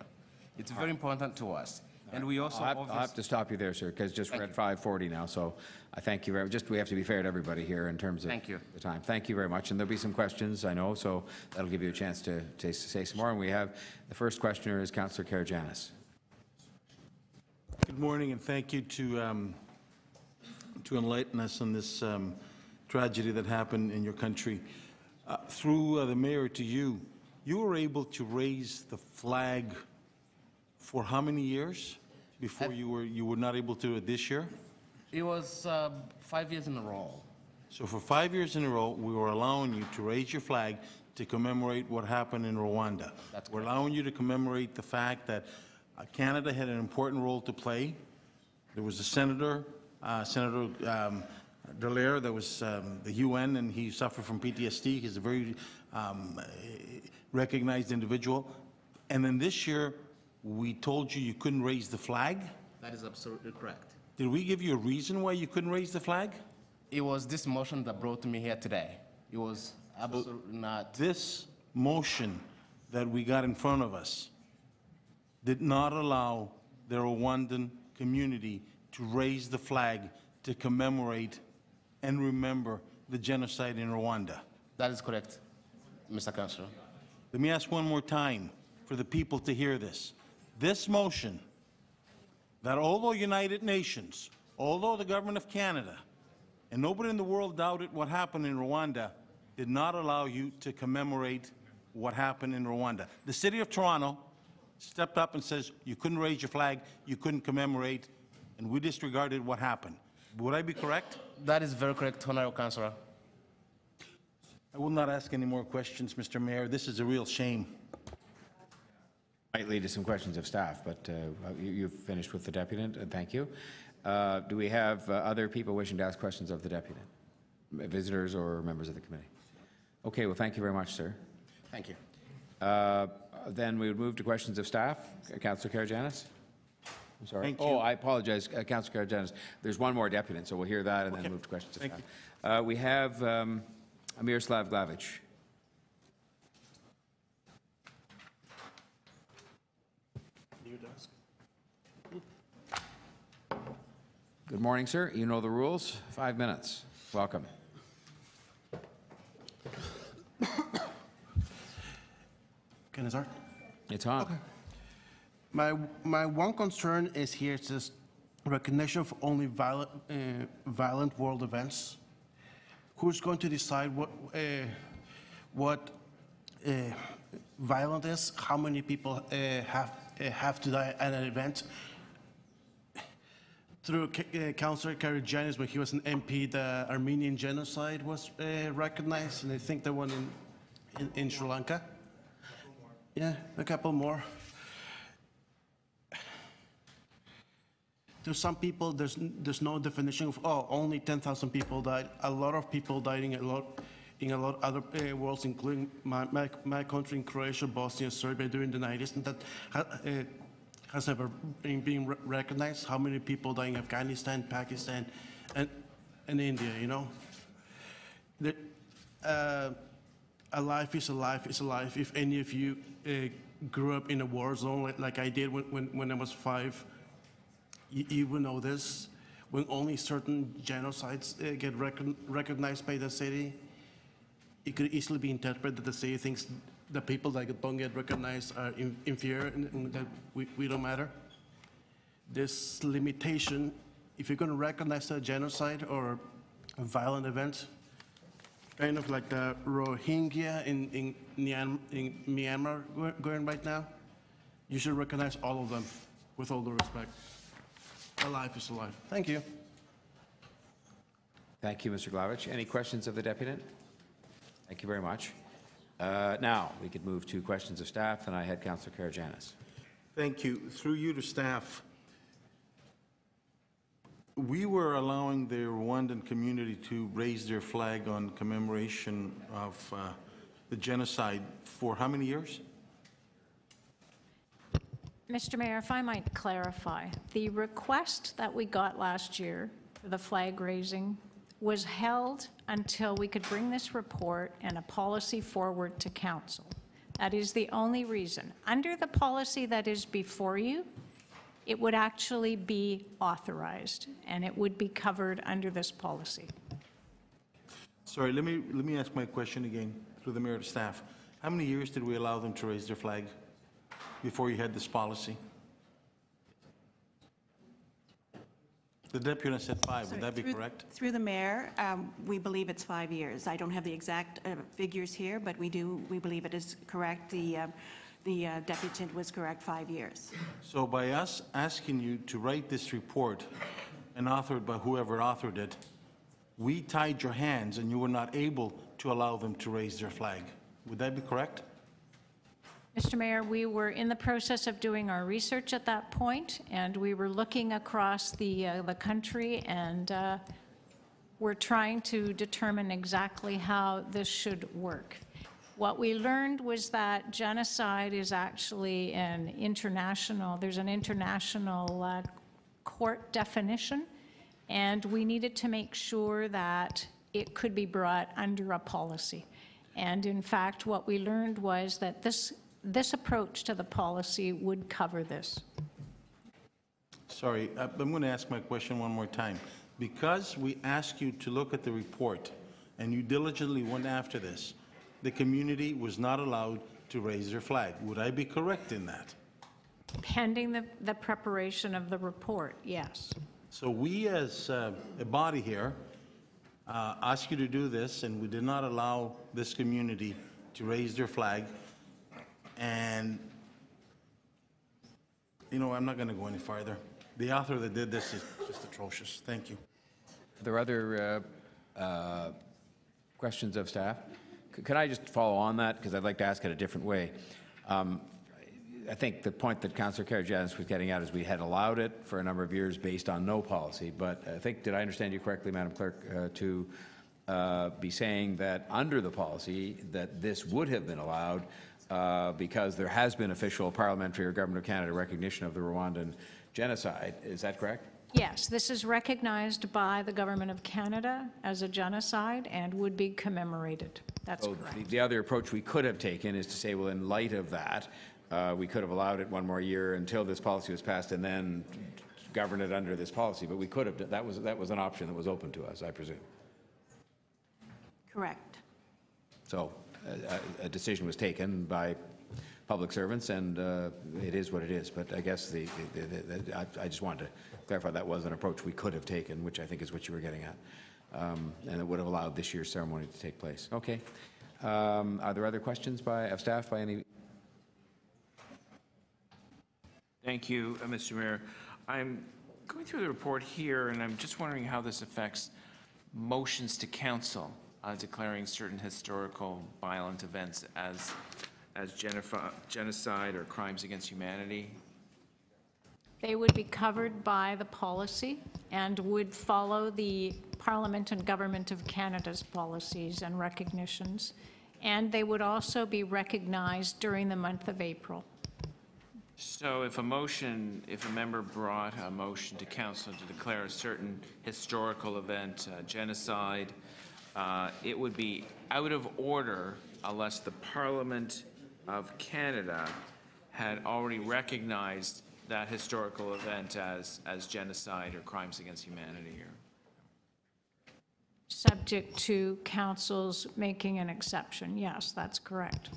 It's very important to us. And we also I'll have to stop you there, sir, because just we're at 5:40 now. So I thank you very much. We have to be fair to everybody here in terms of the time. Thank you very much. And there'll be some questions, I know, so that'll give you a chance to say some more. And we have the first questioner is Councillor Karygiannis. Good morning, and thank you to enlighten us on this tragedy that happened in your country. Through the mayor to you, you were able to raise the flag for how many years before you were not able to do it this year? It was 5 years in a row. So for 5 years in a row, we were allowing you to raise your flag to commemorate what happened in Rwanda. We're allowing you to commemorate the fact that Canada had an important role to play. There was a senator, Senator Dallaire, that was the UN, and he suffered from PTSD. He's a very recognized individual. And then this year, we told you couldn't raise the flag? That is absolutely correct. Did we give you a reason why you couldn't raise the flag? It was this motion that brought me here today. It was absolutely not. This motion that we got in front of us did not allow the Rwandan community to raise the flag to commemorate and remember the genocide in Rwanda. That is correct, Mr. Councillor. Let me ask one more time for the people to hear this. This motion, that although United Nations, although the government of Canada, and nobody in the world doubted what happened in Rwanda, did not allow you to commemorate what happened in Rwanda. The City of Toronto stepped up and says you couldn't raise your flag, you couldn't commemorate, and we disregarded what happened. Would I be correct? That is very correct, Honorable Councillor. I will not ask any more questions, Mr. Mayor. This is a real shame. Might lead to some questions of staff, but you've finished with the deputant, and thank you. Do we have other people wishing to ask questions of the deputant? Visitors or members of the committee? Okay, well, thank you very much, sir. Thank you. Then we would move to questions of staff. Councillor Karygiannis? I'm sorry. Thank you. Oh, I apologize, Councillor Karygiannis. There's one more deputant, so we'll hear that and then move to questions of staff. We have Miroslav Glavich. Good morning, sir. You know the rules. 5 minutes. Welcome. Can I start? It's on. Okay. My one concern is here is this recognition of only violent world events. Who's going to decide what violent is? How many people have to die at an event? Through Councillor Karygiannis, when he was an MP, the Armenian genocide was recognized, and I think the one in Sri Lanka. Yeah, a couple more. To some people, there's no definition of only 10,000 people died. A lot of people died in a lot of other worlds, including my country in Croatia, Bosnia, Serbia during the 90s, and that has never been recognized. How many people died in Afghanistan, Pakistan, and India? You know, a life is a life is a life. If any of you grew up in a war zone like I did when I was 5, you will know this. When only certain genocides get recognized by the city, it could easily be interpreted that the city thinks the people that don't get recognized are inferior and that we don't matter. This limitation, if you're going to recognize a genocide or a violent event, kind of like the Rohingya in Myanmar going right now, you should recognize all of them with all due respect. A life is a life. Thank you. Thank you, Mr. Glavich. Any questions of the deputant? Thank you very much. Now, we could move to questions of staff, and I had Councillor Karygiannis. Thank you. Through you to staff, we were allowing the Rwandan community to raise their flag on commemoration of the genocide for how many years? Mr. Mayor, if I might clarify, the request that we got last year for the flag raising was held until we could bring this report and a policy forward to council. That is the only reason. Under the policy that is before you, it would actually be authorized, and it would be covered under this policy. Sorry, let me ask my question again through the mayor to staff. How many years did we allow them to raise their flag before you had this policy? The deputy said 5. Would that be correct? Through the mayor, we believe it's 5 years. I don't have the exact figures here, but we believe it is correct. The deputant was correct, 5 years. So by us asking you to write this report and author it by whoever authored it, we tied your hands and you were not able to allow them to raise their flag. Would that be correct? Mr. Mayor, we were in the process of doing our research at that point, and we were looking across the country, and we're trying to determine exactly how this should work. What we learned was that genocide is actually there's an international court definition, and we needed to make sure that it could be brought under a policy. And in fact, what we learned was that this approach to the policy would cover this. Sorry, I'm going to ask my question one more time. Because we asked you to look at the report and you diligently went after this, the community was not allowed to raise their flag. Would I be correct in that? Pending the preparation of the report, yes. So we as a body here asked you to do this, and we did not allow this community to raise their flag. And, you know, I'm not going to go any farther. The author that did this is just atrocious. Thank you. Are there other questions of staff? Could I just follow on that? Because I'd like to ask it a different way. I think the point that Councillor Karygiannis was getting at is we had allowed it for a number of years based on no policy. But I think, did I understand you correctly, Madam Clerk, to be saying that under the policy that this would have been allowed because there has been official parliamentary or Government of Canada recognition of the Rwandan genocide. Is that correct? Yes, this is recognized by the Government of Canada as a genocide and would be commemorated. That's correct. The other approach we could have taken is to say, well, in light of that, we could have allowed it one more year until this policy was passed and then govern it under this policy. But we could have, that was an option that was open to us, I presume. Correct. So a decision was taken by public servants, and it is what it is. But I guess I just wanted to clarify that was an approach we could have taken, which I think is what you were getting at, and it would have allowed this year's ceremony to take place. Okay. Are there other questions of staff by any? Thank you, Mr. Mayor. I'm going through the report here, and I'm just wondering how this affects motions to council declaring certain historical violent events as genocide or crimes against humanity. They would be covered by the policy and would follow the Parliament and Government of Canada's policies and recognitions, and they would also be recognized during the month of April. So if a member brought a motion to council to declare a certain historical event, genocide, it would be out of order unless the Parliament of Canada had already recognized that historical event as genocide or crimes against humanity. Or Subject to council's making an exception. Yes, that's correct.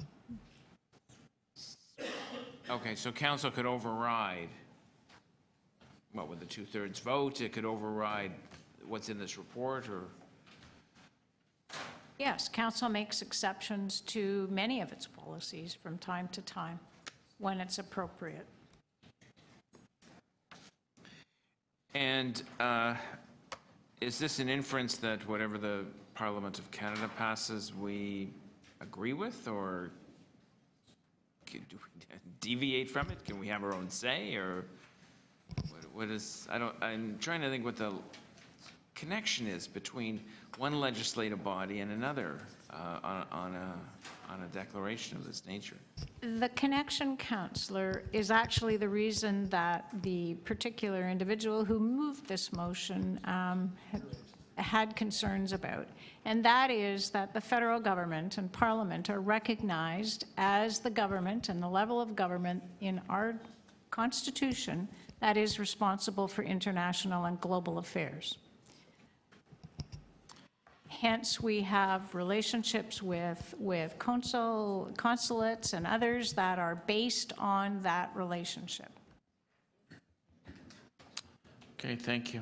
okay, so council could override, what, with the 2/3 vote? It could override what's in this report, or? Yes, council makes exceptions to many of its policies from time to time when it's appropriate. And is this an inference that whatever the Parliament of Canada passes, we agree with, or do we deviate from it? Can we have our own say, or what is, I'm trying to think what the connection is between one legislative body and another on a declaration of this nature. The connection, Councillor, is actually the reason that the particular individual who moved this motion had concerns about, and that is that the federal government and Parliament are recognized as the government and the level of government in our Constitution that is responsible for international and global affairs. Hence, we have relationships with consulates and others that are based on that relationship. Okay, thank you.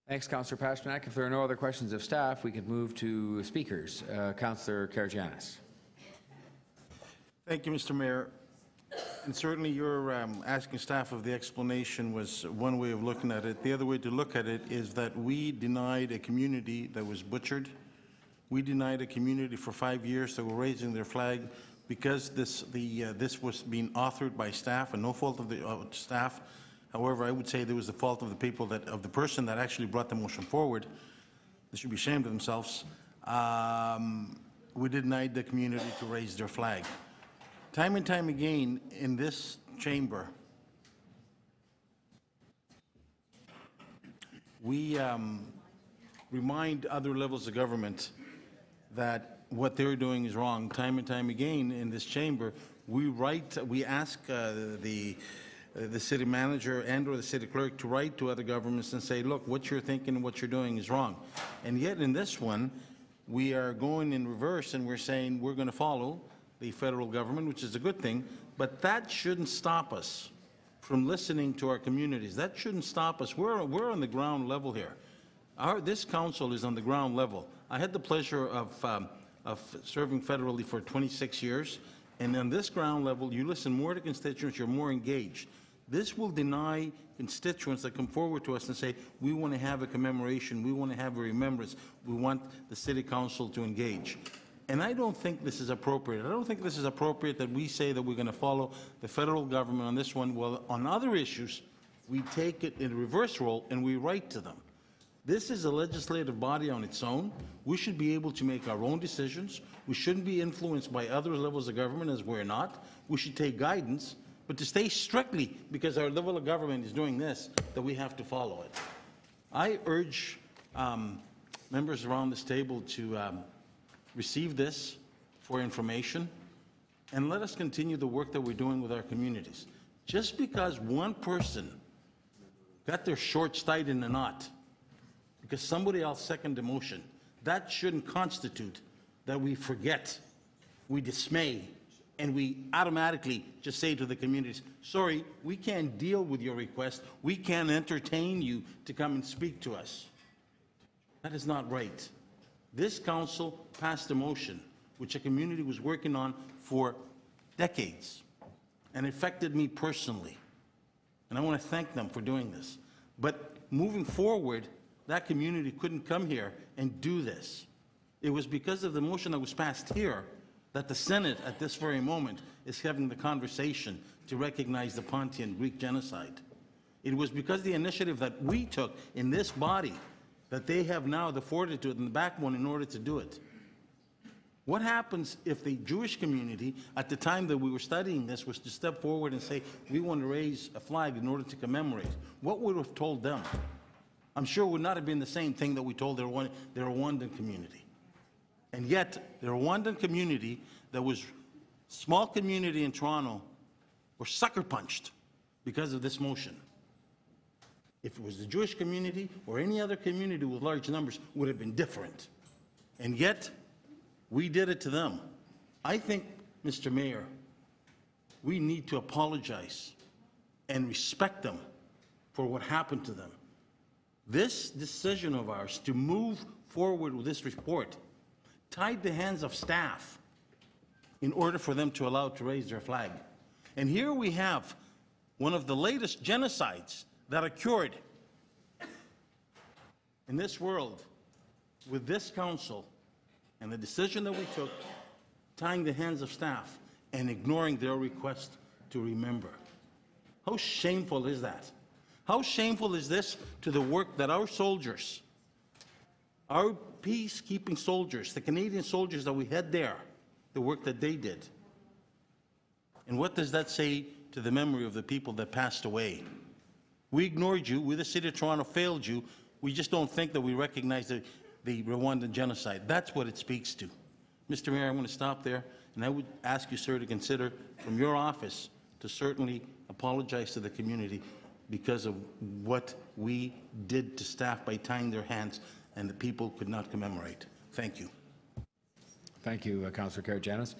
Thanks, Councillor Pasternak. If there are no other questions of staff, we could move to speakers. Councillor Karygiannis. Thank you, Mr. Mayor. And certainly your asking staff of the explanation was one way of looking at it. The other way to look at it is that we denied a community that was butchered. We denied a community for 5 years that were raising their flag because this was being authored by staff, and no fault of the staff. However, I would say there was the fault of the people of the person that actually brought the motion forward. They should be ashamed of themselves. We denied the community to raise their flag. Time and time again in this chamber, we remind other levels of government that what they're doing is wrong. Time and time again in this chamber, we ask the city manager and or the city clerk to write to other governments and say, look, what you're thinking and what you're doing is wrong. And yet in this one, we are going in reverse and we're saying we're going to follow the federal government, which is a good thing, but that shouldn't stop us from listening to our communities. That shouldn't stop us. We're on the ground level here. This council is on the ground level. I had the pleasure of serving federally for 26 years, and on this ground level, you listen more to constituents, you're more engaged. This will deny constituents that come forward to us and say, we want to have a commemoration, we want to have a remembrance, we want the city council to engage. And I don't think this is appropriate. I don't think this is appropriate that we say that we're going to follow the federal government on this one. Well, on other issues, we take it in reverse role and we write to them. This is a legislative body on its own. We should be able to make our own decisions. We shouldn't be influenced by other levels of government, as we're not. We should take guidance, but to stay strictly because our level of government is doing this, that we have to follow it. I urge members around this table to receive this for information, and let us continue the work that we're doing with our communities. Just because one person got their shorts tied in a knot because somebody else seconded the motion, that shouldn't constitute that we forget, we dismay, and we automatically just say to the communities, sorry, we can't deal with your request, we can't entertain you to come and speak to us. That is not right. This council passed a motion which a community was working on for decades, and it affected me personally. And I want to thank them for doing this. But moving forward, that community couldn't come here and do this. It was because of the motion that was passed here that the Senate at this very moment is having the conversation to recognize the Pontian Greek genocide. It was because of the initiative that we took in this body that they have now the fortitude and the backbone in order to do it. What happens if the Jewish community, at the time that we were studying this, was to step forward and say, we want to raise a flag in order to commemorate? What would we have told them? I'm sure it would not have been the same thing that we told their Rwandan community. And yet, the Rwandan community that was small community in Toronto or sucker punched because of this motion. If it was the Jewish community or any other community with large numbers, would have been different. And yet, we did it to them. I think, Mr. Mayor, we need to apologize and respect them for what happened to them. This decision of ours to move forward with this report tied the hands of staff in order for them to allow to raise their flag. And here we have one of the latest genocides that occurred in this world with this council and the decision that we took, tying the hands of staff and ignoring their request to remember. How shameful is that? How shameful is this to the work that our soldiers, our peacekeeping soldiers, the Canadian soldiers that we had there, the work that they did? And what does that say to the memory of the people that passed away? We ignored you. We, the City of Toronto, failed you. We just don't think that we recognize the Rwandan genocide. That's what it speaks to. Mr. Mayor, I'm going to stop there, and I would ask you, sir, to consider from your office to certainly apologize to the community because of what we did to staff by tying their hands, and the people could not commemorate. Thank you. Thank you, Councillor Karygiannis.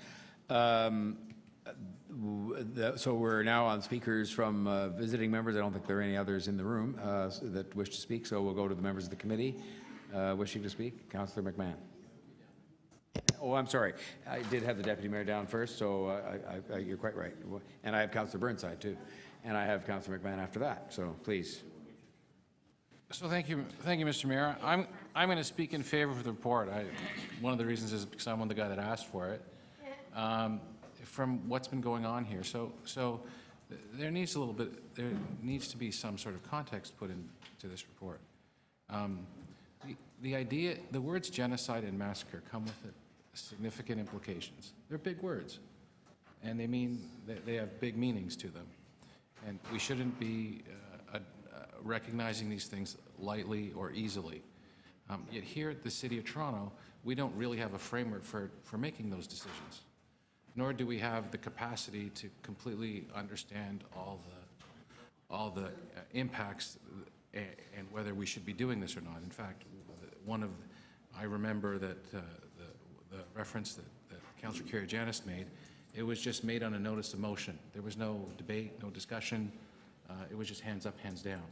So we're now on speakers from visiting members. I don't think there are any others in the room that wish to speak, so we'll go to the members of the committee wishing to speak. Councillor McMahon. Oh, I'm sorry. I did have the deputy mayor down first, so you're quite right. And I have Councillor Burnside too, and I have Councillor McMahon after that. So please. So thank you, Mr. Mayor. I'm going to speak in favor of the report. One of the reasons is because I'm the guy that asked for it. From what's been going on here, so there needs to be some sort of context put into this report. The words genocide and massacre come with significant implications. They're big words, and they have big meanings to them, and we shouldn't be recognizing these things lightly or easily. Yet here at the City of Toronto, we don't really have a framework for making those decisions, nor do we have the capacity to completely understand all the impacts and whether we should be doing this or not. In fact, I remember that the reference that Councillor Karygiannis made, it was just made on a notice of motion. There was no debate, no discussion. It was just hands up, hands down.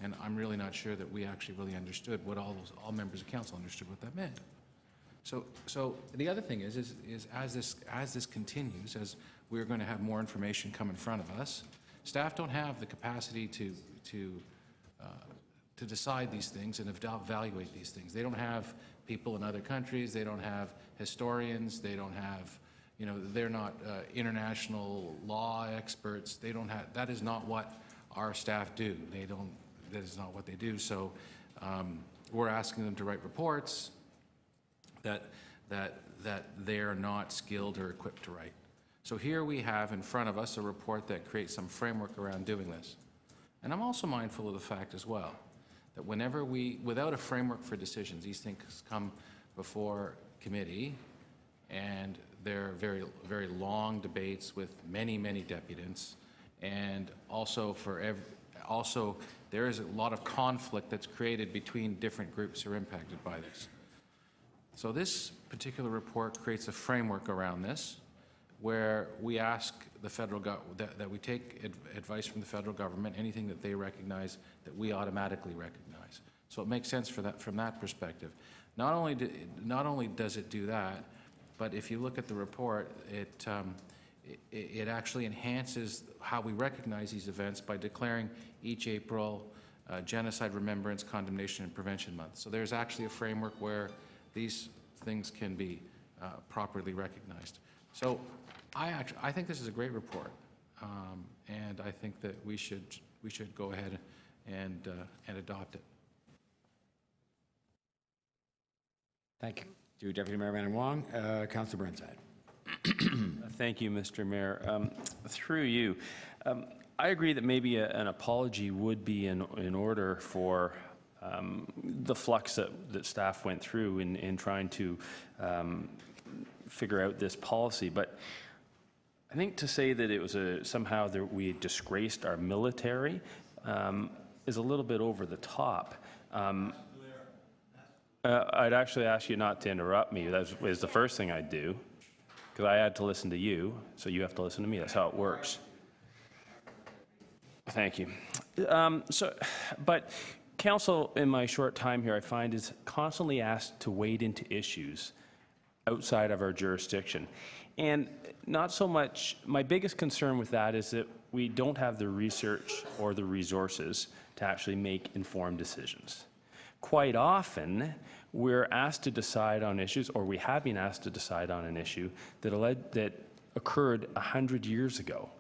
And I'm really not sure that we actually really understood what all members of council understood what that meant. So the other thing is as this continues, as we're going to have more information come in front of us, staff don't have the capacity to decide these things and evaluate these things. They don't have people in other countries. They don't have historians. They don't have, they're not international law experts. They don't have. That is not what our staff do. That is not what they do. So we're asking them to write reports that they're not skilled or equipped to write. So here we have in front of us a report that creates some framework around doing this. And I'm also mindful of the fact as well that whenever without a framework for decisions, these things come before committee, and they're very, very long debates with many, many deputants, and also there is a lot of conflict that's created between different groups who are impacted by this. So this particular report creates a framework around this, where we ask the federal that we take advice from the federal government, anything that they recognize that we automatically recognize. So it makes sense from that perspective. Not only does it do that, but if you look at the report, it actually enhances how we recognize these events by declaring each April Genocide Remembrance, Condemnation, and Prevention Month. So there's actually a framework where these things can be properly recognized. So I think this is a great report, and I think that we should go ahead and adopt it. Thank you. To Deputy Mayor Manning Wong, Councillor Burnside. Thank you, Mr. Mayor. Through you, I agree that maybe an apology would be in order for the flux that staff went through in trying to figure out this policy. But I think to say that it was somehow that we disgraced our military is a little bit over the top. I'd actually ask you not to interrupt me. That is the first thing I'd do, because I had to listen to you, so you have to listen to me. That's how it works. Thank you. But Council, in my short time here, I find is constantly asked to wade into issues outside of our jurisdiction. And not so much, my biggest concern with that is that we don't have the research or the resources to actually make informed decisions. Quite often, we're asked to decide on issues, or we have been asked to decide on an issue that occurred 100 years ago.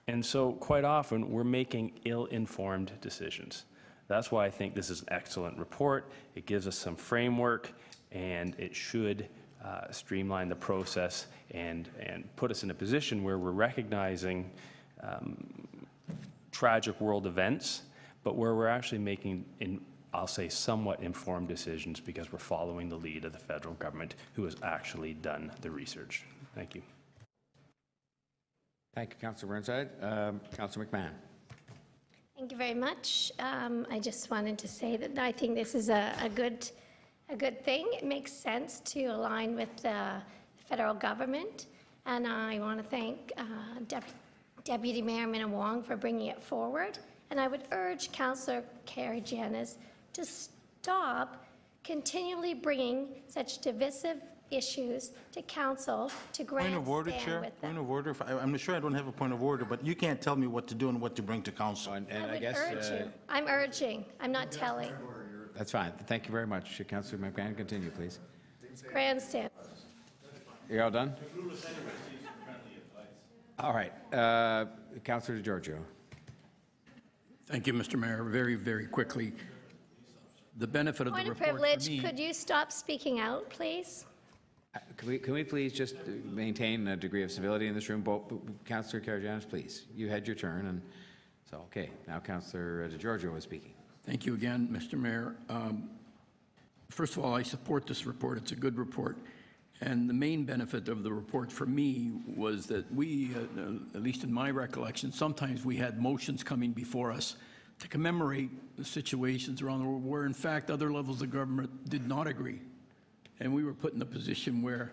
And so quite often, we're making ill-informed decisions. That's why I think this is an excellent report. It gives us some framework, and it should streamline the process and put us in a position where we're recognizing tragic world events, but where we're actually making, I'll say, somewhat informed decisions because we're following the lead of the federal government who has actually done the research. Thank you. Thank you, Councillor Burnside. Councillor McMahon. Thank you very much. I just wanted to say that I think this is a good thing. It makes sense to align with the federal government, and I want to thank Deputy Mayor Minnan-Wong for bringing it forward. And I would urge Councillor Karygiannis to stop continually bringing such divisive issues to council to Point of order, Chair. Point of order. I'm sure I don't have a point of order, but you can't tell me what to do and what to bring to council. And I guess I'm urging. I'm not telling. that's fine. Thank you very much, Councillor McMahon. Continue, please. Grandstand. You're all done. All right, Councillor DeGiorgio. Thank you, Mr. Mayor. Very, very quickly. The benefit of the report Point of privilege. for me, Could you stop speaking out, please? Can we please just maintain a degree of civility in this room? Councillor Karygiannis, please. You had your turn, and so, okay. Now Councillor DeGiorgio is speaking. Thank you again, Mr. Mayor. First of all, I support this report. It's a good report. And the main benefit of the report for me was that we, at least in my recollection, sometimes we had motions coming before us to commemorate the situations around the world where, in fact, other levels of government did not agree. And we were put in a position where,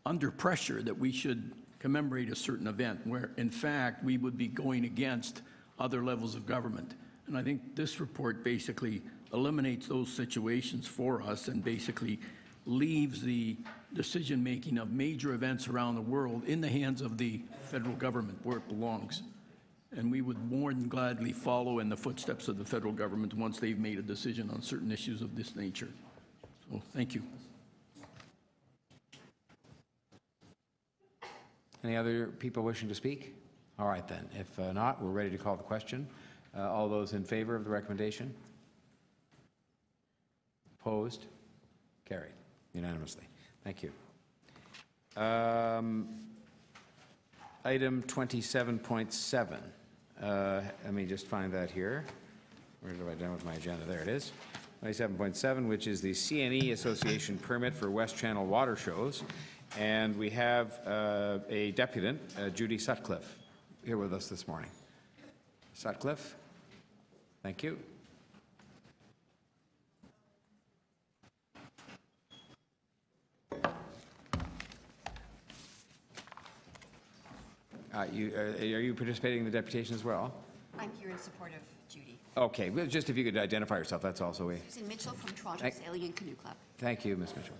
under pressure, that we should commemorate a certain event where, in fact, we would be going against other levels of government. And I think this report basically eliminates those situations for us and basically leaves the decision-making of major events around the world in the hands of the federal government where it belongs. And we would more than gladly follow in the footsteps of the federal government once they've made a decision on certain issues of this nature. So, thank you. Any other people wishing to speak? All right, then. If not, we're ready to call the question. All those in favor of the recommendation? Opposed? Carried unanimously. Thank you. Item 27.7. Let me just find that here. Where have I done with my agenda? There it is. 27.7, which is the CNE Association permit for West Channel water shows. And we have a deputant, Judy Sutcliffe, here with us this morning. Sutcliffe, thank you. Are you participating in the deputation as well? I'm here in support of Judy. Okay, well, just if you could identify yourself, that's also a... Susan Mitchell from Toronto Sailing and Canoe Club. Thank you, Ms. Mitchell.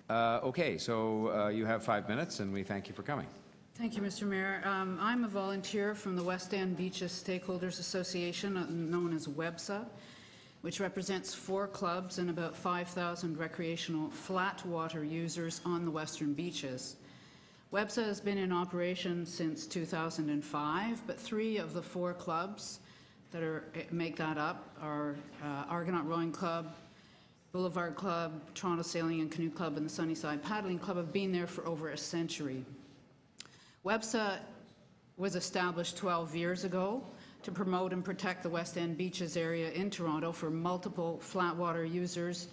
Okay, so you have 5 minutes, and we thank you for coming. Thank you, Mr. Mayor. I'm a volunteer from the West End Beaches Stakeholders Association, known as WEBSA, which represents 4 clubs and about 5,000 recreational flat water users on the western beaches. WEBSA has been in operation since 2005, but 3 of the 4 clubs that make that up are Argonaut Rowing Club, Boulevard Club, Toronto Sailing and Canoe Club, and the Sunnyside Paddling Club have been there for over a century. WEBSA was established 12 years ago to promote and protect the West End Beaches area in Toronto for multiple flat water users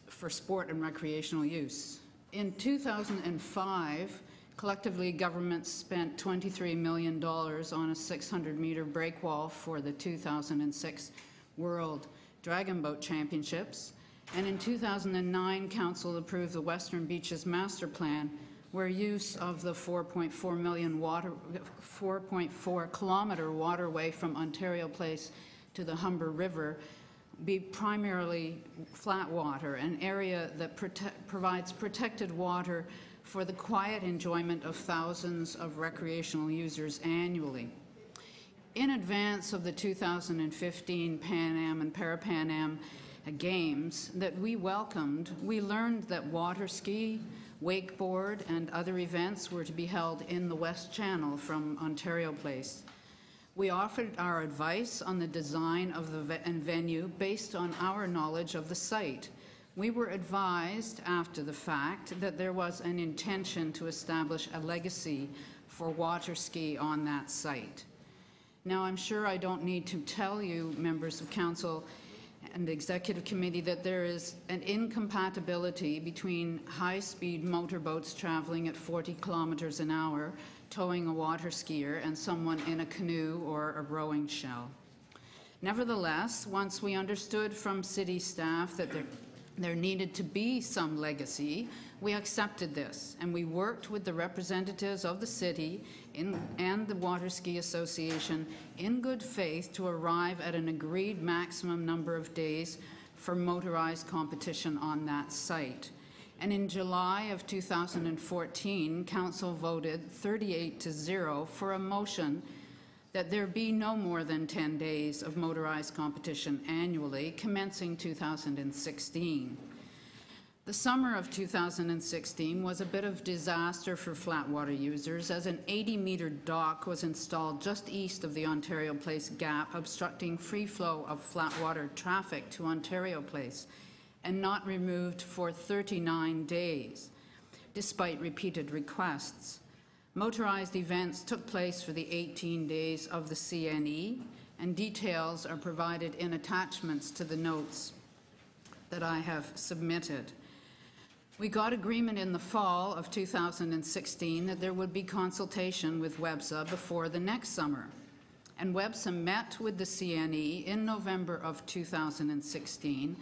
for sport and recreational use. In 2005, Collectively, governments spent $23 million on a 600-meter breakwall for the 2006 World Dragon Boat Championships. And in 2009, Council approved the Western Beaches Master Plan, where use of the 4.4 kilometer waterway from Ontario Place to the Humber River be primarily flat water, an area that provides protected water for the quiet enjoyment of thousands of recreational users annually. In advance of the 2015 Pan Am and Para-Pan Am Games that we welcomed, we learned that water ski, wakeboard, and other events were to be held in the West Channel from Ontario Place. We offered our advice on the design of the venue based on our knowledge of the site. We were advised after the fact that there was an intention to establish a legacy for water ski on that site. Now, I'm sure I don't need to tell you, members of council and the executive committee, that there is an incompatibility between high-speed motorboats traveling at 40 kilometers an hour, towing a water skier, and someone in a canoe or a rowing shell. Nevertheless, once we understood from city staff that there needed to be some legacy, we accepted this, and we worked with the representatives of the city and the Water Ski Association in good faith to arrive at an agreed maximum number of days for motorized competition on that site. And in July of 2014, Council voted 38-0 for a motion that there be no more than 10 days of motorized competition annually, commencing 2016. The summer of 2016 was a bit of disaster for flatwater users, as an 80-meter dock was installed just east of the Ontario Place Gap, obstructing free flow of flatwater traffic to Ontario Place, and not removed for 39 days, despite repeated requests. Motorized events took place for the 18 days of the CNE, and details are provided in attachments to the notes that I have submitted. We got agreement in the fall of 2016 that there would be consultation with WEBSA before the next summer, and WEBSA met with the CNE in November of 2016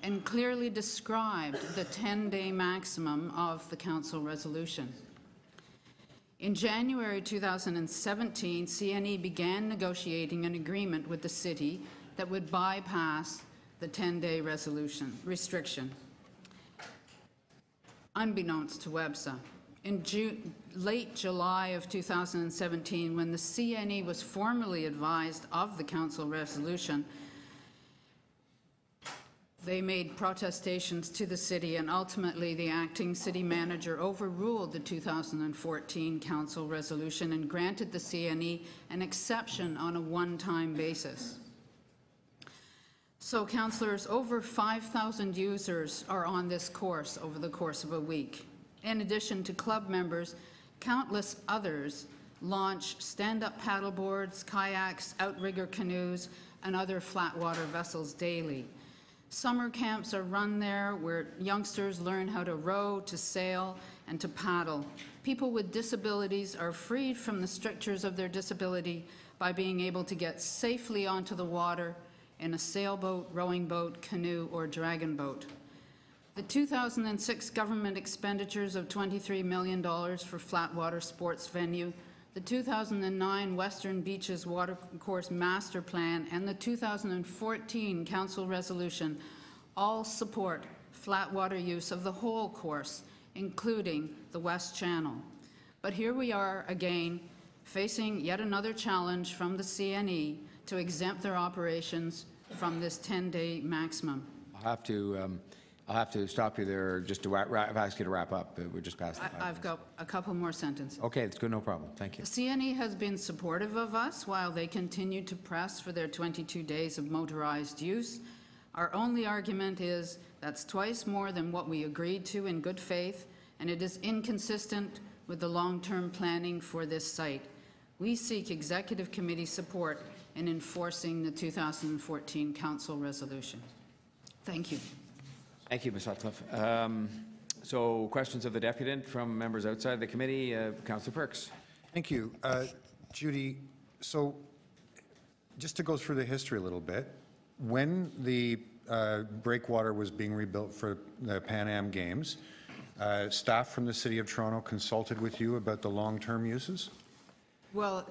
and clearly described the 10-day maximum of the council resolution. In January 2017, CNE began negotiating an agreement with the city that would bypass the 10-day restriction. Unbeknownst to WEBSA, in late July of 2017, when the CNE was formally advised of the council resolution, they made protestations to the city, and ultimately the acting city manager overruled the 2014 council resolution and granted the CNE an exception on a one-time basis. So, councillors, over 5,000 users are on this course over the course of a week. In addition to club members, countless others launch stand-up paddleboards, kayaks, outrigger canoes, and other flatwater vessels daily. Summer camps are run there where youngsters learn how to row, to sail, and to paddle. People with disabilities are freed from the strictures of their disability by being able to get safely onto the water in a sailboat, rowing boat, canoe, or dragon boat. The 2006 government expenditures of $23 million for flatwater sports venue, the 2009 Western Beaches Watercourse Master Plan, and the 2014 Council Resolution all support flatwater use of the whole course, including the West Channel. But here we are again, facing yet another challenge from the CNE to exempt their operations from this 10-day maximum. I'll have to stop you there just to ask you to wrap up. We're just past the 5 minutes. I've got a couple more sentences. Okay, that's good, no problem. Thank you. The CNE has been supportive of us while they continue to press for their 22 days of motorized use. Our only argument is that's twice more than what we agreed to in good faith, and it is inconsistent with the long-term planning for this site. We seek Executive Committee support in enforcing the 2014 Council Resolution. Thank you. Thank you, Ms. Sutcliffe. So questions of the deputant from members outside the committee. Councillor Perks. Thank you. Judy, so just to go through the history a little bit, when the breakwater was being rebuilt for the Pan Am Games, staff from the City of Toronto consulted with you about the long-term uses? Well,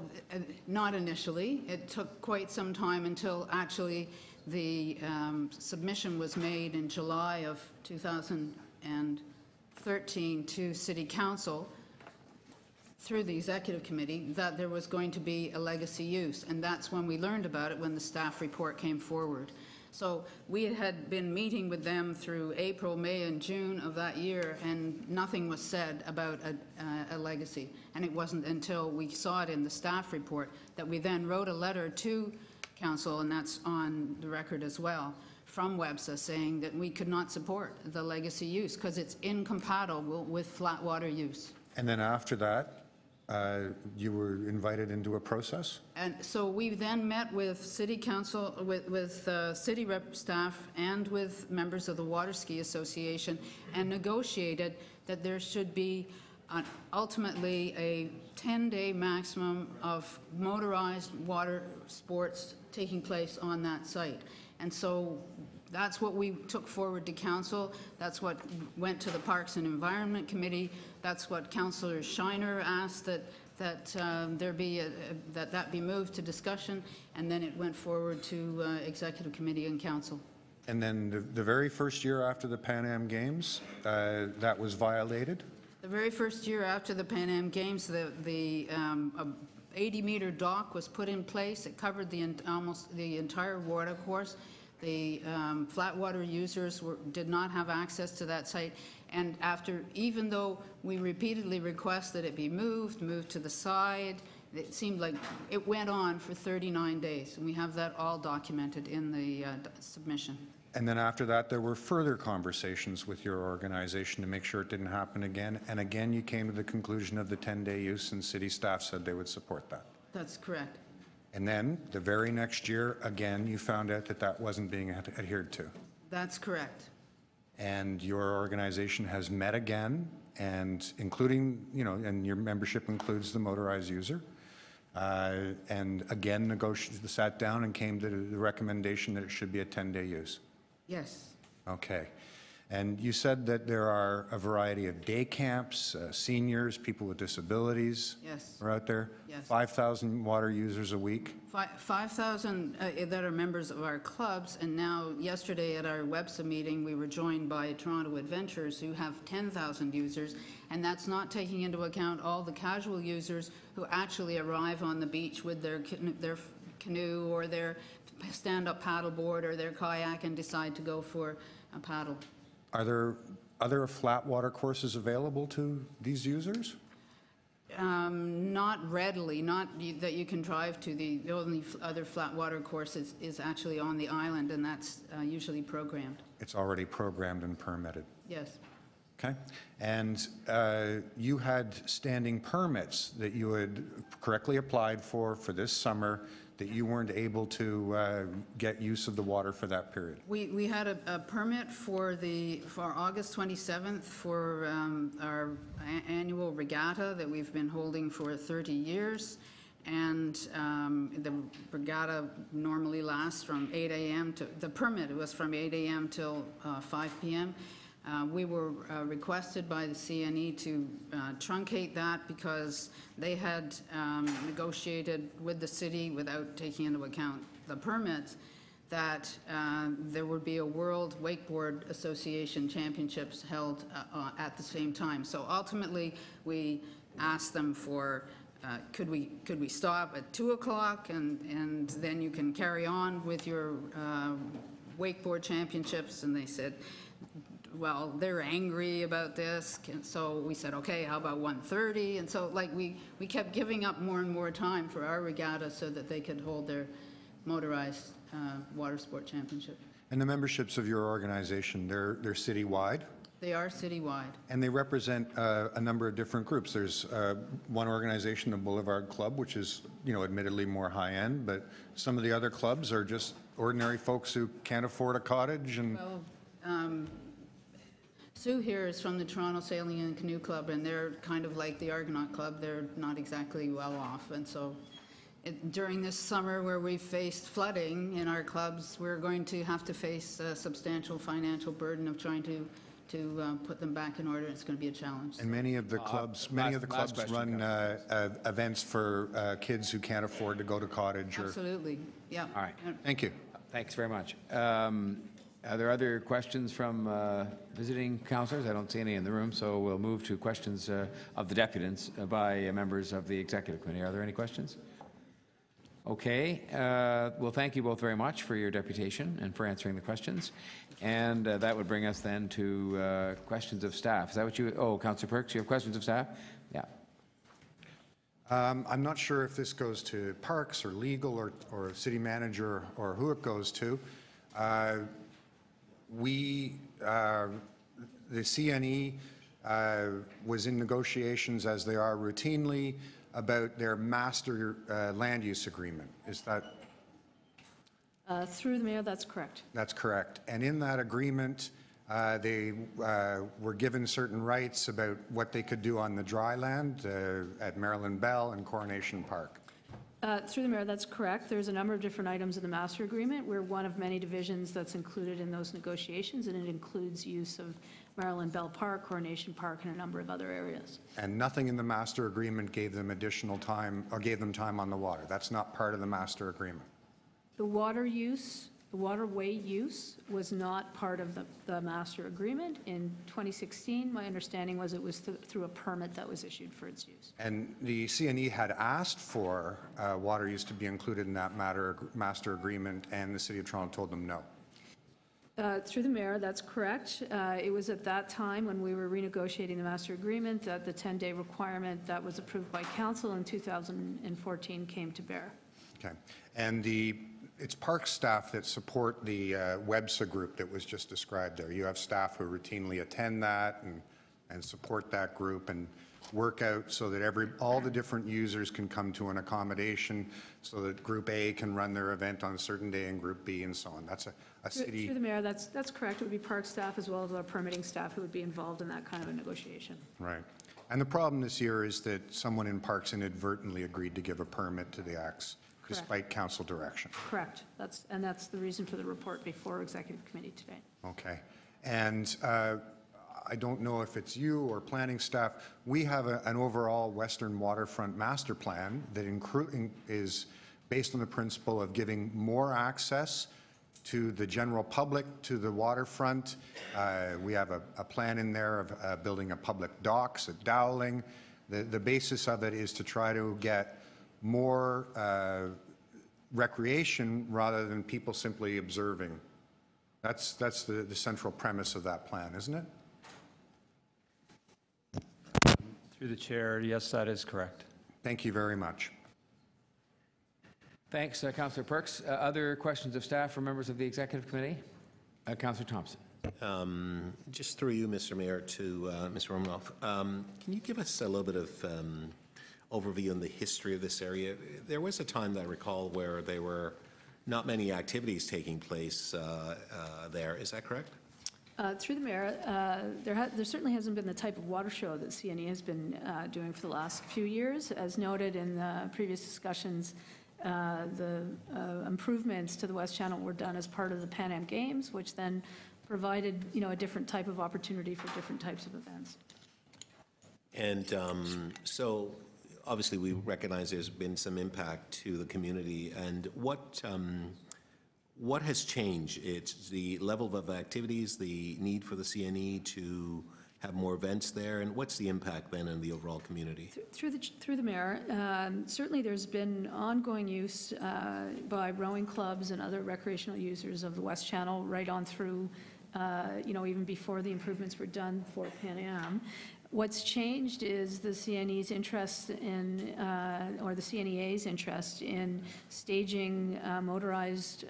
not initially. It took quite some time until actually the submission was made in July of 2013 to City Council through the Executive Committee that there was going to be a legacy use, and that's when we learned about it, when the staff report came forward. So we had been meeting with them through April, May, and June of that year, and nothing was said about a legacy. And it wasn't until we saw it in the staff report that we then wrote a letter to Council, and that's on the record as well, from WEBSA saying that we could not support the legacy use because it's incompatible with flat water use. And then after that, you were invited into a process? And so we then met with City Council, with City Rep staff and with members of the Water Ski Association and negotiated that there should be ultimately a 10-day maximum of motorized water sports taking place on that site. And so that's what we took forward to Council. That's what went to the Parks and Environment Committee. That's what Councillor Shiner asked that there be that be moved to discussion, and then it went forward to Executive Committee and Council. And then the very first year after the Pan Am Games, that was violated? The very first year after the Pan Am Games, the 80-meter dock was put in place. It covered almost the entire water course. The flat water users did not have access to that site, and even though we repeatedly requested it be moved to the side, it seemed like it went on for 39 days, and we have that all documented in the submission. And then after that, there were further conversations with your organization to make sure it didn't happen again, and again you came to the conclusion of the 10-day use, and city staff said they would support that. That's correct. And then the very next year, again, you found out that that wasn't being adhered to. That's correct. And your organization has met again, and including, and your membership includes the motorized user, and again sat down and came to the recommendation that it should be a 10-day use. Yes. Okay. And you said that there are a variety of day camps, seniors, people with disabilities. Yes. Are out there? Yes. 5,000 water users a week? 5,000 that are members of our clubs, and now yesterday at our WEBSA meeting we were joined by Toronto Adventurers who have 10,000 users, and that's not taking into account all the casual users who actually arrive on the beach with their canoe or their stand-up paddleboard or their kayak and decide to go for a paddle. Are there other flat water courses available to these users? Not readily, not that you can drive to. The only other flat water course is actually on the island, and that's usually programmed. It's already programmed and permitted. Yes. Okay. And you had standing permits that you had correctly applied for this summer that you weren't able to get use of the water for that period. We had a permit for August 27th for our annual regatta that we've been holding for 30 years. And the regatta normally lasts from 8 a.m. the permit was from 8 a.m. till 5 p.m. We were requested by the CNE to truncate that because they had negotiated with the city without taking into account the permits that there would be a World Wakeboard Association Championships held at the same time. So ultimately, we asked them for could we stop at 2 o'clock and then you can carry on with your wakeboard championships, and they said, well, they're angry about this, so we said, okay, how about 1:30? And so we kept giving up more and more time for our regatta so that they could hold their motorized water sport championship. And the memberships of your organization, they're citywide? They are citywide. And they represent a number of different groups. There's one organization, the Boulevard Club, which is, admittedly more high-end, but some of the other clubs are just ordinary folks who can't afford a cottage and... Well, Sue here is from the Toronto Sailing and Canoe Club, and they're kind of like the Argonaut Club. They're not exactly well off, and so during this summer where we've faced flooding in our clubs, we're going to have to face a substantial financial burden of trying to put them back in order. It's going to be a challenge. And many of the clubs, run events for kids who can't afford to go to cottage. Absolutely, yeah. All right. Thank you. Thanks very much. Are there other questions from visiting councillors? I don't see any in the room, so we'll move to questions of the deputants by members of the Executive Committee. Are there any questions? Okay. Well, thank you both very much for your deputation and for answering the questions. And that would bring us then to questions of staff. Is that what you... Oh, Councillor Perks, you have questions of staff? Yeah. I'm not sure if this goes to Parks or Legal or City Manager or who it goes to. The CNE was in negotiations, as they are routinely, about their master land use agreement. Is that? Through the mayor, that's correct. That's correct. And in that agreement, they were given certain rights about what they could do on the dry land at Marilyn Bell and Coronation Park. Through the mayor, that's correct. There's a number of different items in the master agreement. We're one of many divisions that's included in those negotiations, and it includes use of Marilyn Bell Park, Coronation Park, and a number of other areas. And nothing in the master agreement gave them additional time or gave them time on the water. That's not part of the master agreement. The water use, the waterway use was not part of the master agreement. In 2016, my understanding was it was through a permit that was issued for its use. And the CNE had asked for water use to be included in that master agreement, and the City of Toronto told them no. Through the mayor, that's correct. It was at that time when we were renegotiating the master agreement that the 10-day requirement that was approved by council in 2014 came to bear. Okay. And it's park staff that support the WEBSA group that was just described there. You have staff who routinely attend that and support that group and work out so that all the different users can come to an accommodation, so that Group A can run their event on a certain day and Group B and so on. That's a city... Through the mayor, that's correct. It would be park staff as well as our permitting staff who would be involved in that kind of a negotiation. Right. And the problem this year is that someone in Parks inadvertently agreed to give a permit to the acts, despite council direction. Correct. That's the reason for the report before Executive Committee today. Okay. And I don't know if it's you or planning staff. We have an overall Western Waterfront Master Plan that is based on the principle of giving more access to the general public to the waterfront. We have a plan in there of building a public docks at Dowling. The basis of it is to try to get more recreation rather than people simply observing. That's the central premise of that plan, isn't it? Through the chair, yes, that is correct. Thank you very much. Thanks, Councillor Perks. Other questions of staff from members of the Executive Committee? Councillor Thompson. Just through you, Mr. Mayor, to Mr. Romanoff. Can you give us a little bit of overview on the history of this area? There was a time that I recall where there were not many activities taking place there. Is that correct? Through the mayor, there certainly hasn't been the type of water show that CNE has been doing for the last few years. As noted in the previous discussions, the improvements to the West Channel were done as part of the Pan Am Games, which then provided, a different type of opportunity for different types of events. And so, obviously, we recognize there's been some impact to the community. And what has changed? It's the level of activities, the need for the CNE to have more events there, and what's the impact then on the overall community? Through the mayor, certainly there's been ongoing use by rowing clubs and other recreational users of the West Channel right on through, even before the improvements were done for Pan Am. What's changed is the CNE's interest in, or the CNEA's interest in staging motorized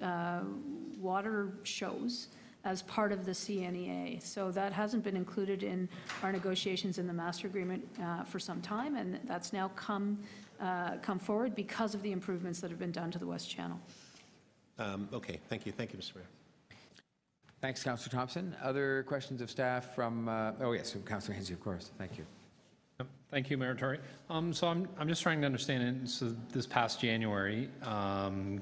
water shows as part of the CNEA. So that hasn't been included in our negotiations in the master agreement for some time, and that's now come forward because of the improvements that have been done to the West Channel. Okay, thank you. Thank you, Mr. Mayor. Thanks, Councillor Thompson. Other questions of staff from, oh yes, Councillor Hensey, of course. Thank you. Thank you, Mayor Tory. So I'm just trying to understand, so this past January,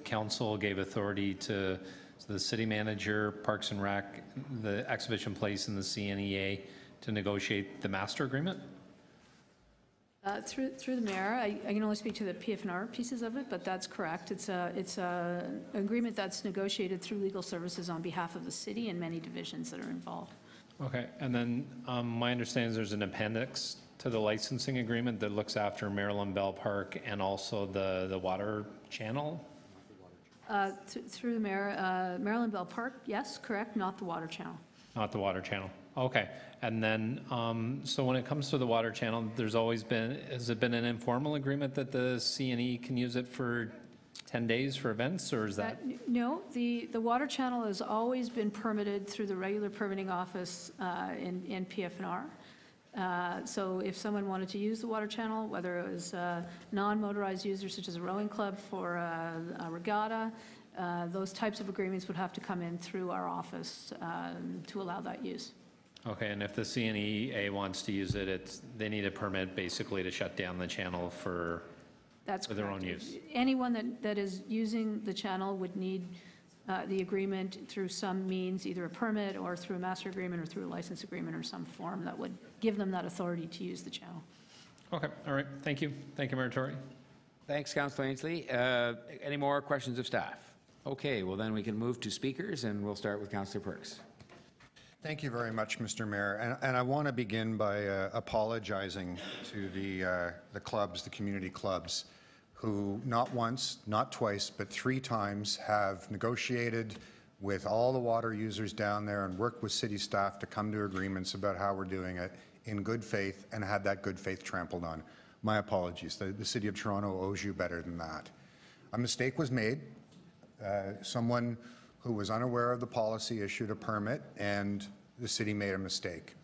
council gave authority to the city manager, Parks and Rec, the exhibition place, and the CNEA to negotiate the master agreement? Through the mayor, I can only speak to the PFNR pieces of it, but that's correct. It's an agreement that's negotiated through legal services on behalf of the city and many divisions that are involved. Okay, and then my understanding is there's an appendix to the licensing agreement that looks after Maryland Bell Park and also the water channel? Through the mayor, Maryland Bell Park, yes, correct, not the water channel. Not the water channel. Okay. And then, so when it comes to the water channel, there's always been, has it been an informal agreement that the CNE can use it for 10 days for events, or is that? No, the water channel has always been permitted through the regular permitting office in PFNR. So if someone wanted to use the water channel, whether it was non-motorized users such as a rowing club for a regatta, those types of agreements would have to come in through our office to allow that use. Okay, and if the CNEA wants to use it, they need a permit basically to shut down the channel for their own use. Anyone that is using the channel would need the agreement through some means, either a permit or through a master agreement or through a license agreement or some form that would give them that authority to use the channel. Okay, all right, thank you. Thank you, Mayor Tory. Thanks, Councillor Ainsley. Any more questions of staff? Okay, well then we can move to speakers, and we'll start with Councillor Perks. Thank you very much, Mr. Mayor. And I want to begin by apologizing to the clubs, the community clubs, who not once, not twice, but 3 times have negotiated with all the water users down there and worked with city staff to come to agreements about how we're doing it in good faith and had that good faith trampled on. My apologies. The City of Toronto owes you better than that. A mistake was made. Someone who was unaware of the policy issued a permit, and the city made a mistake.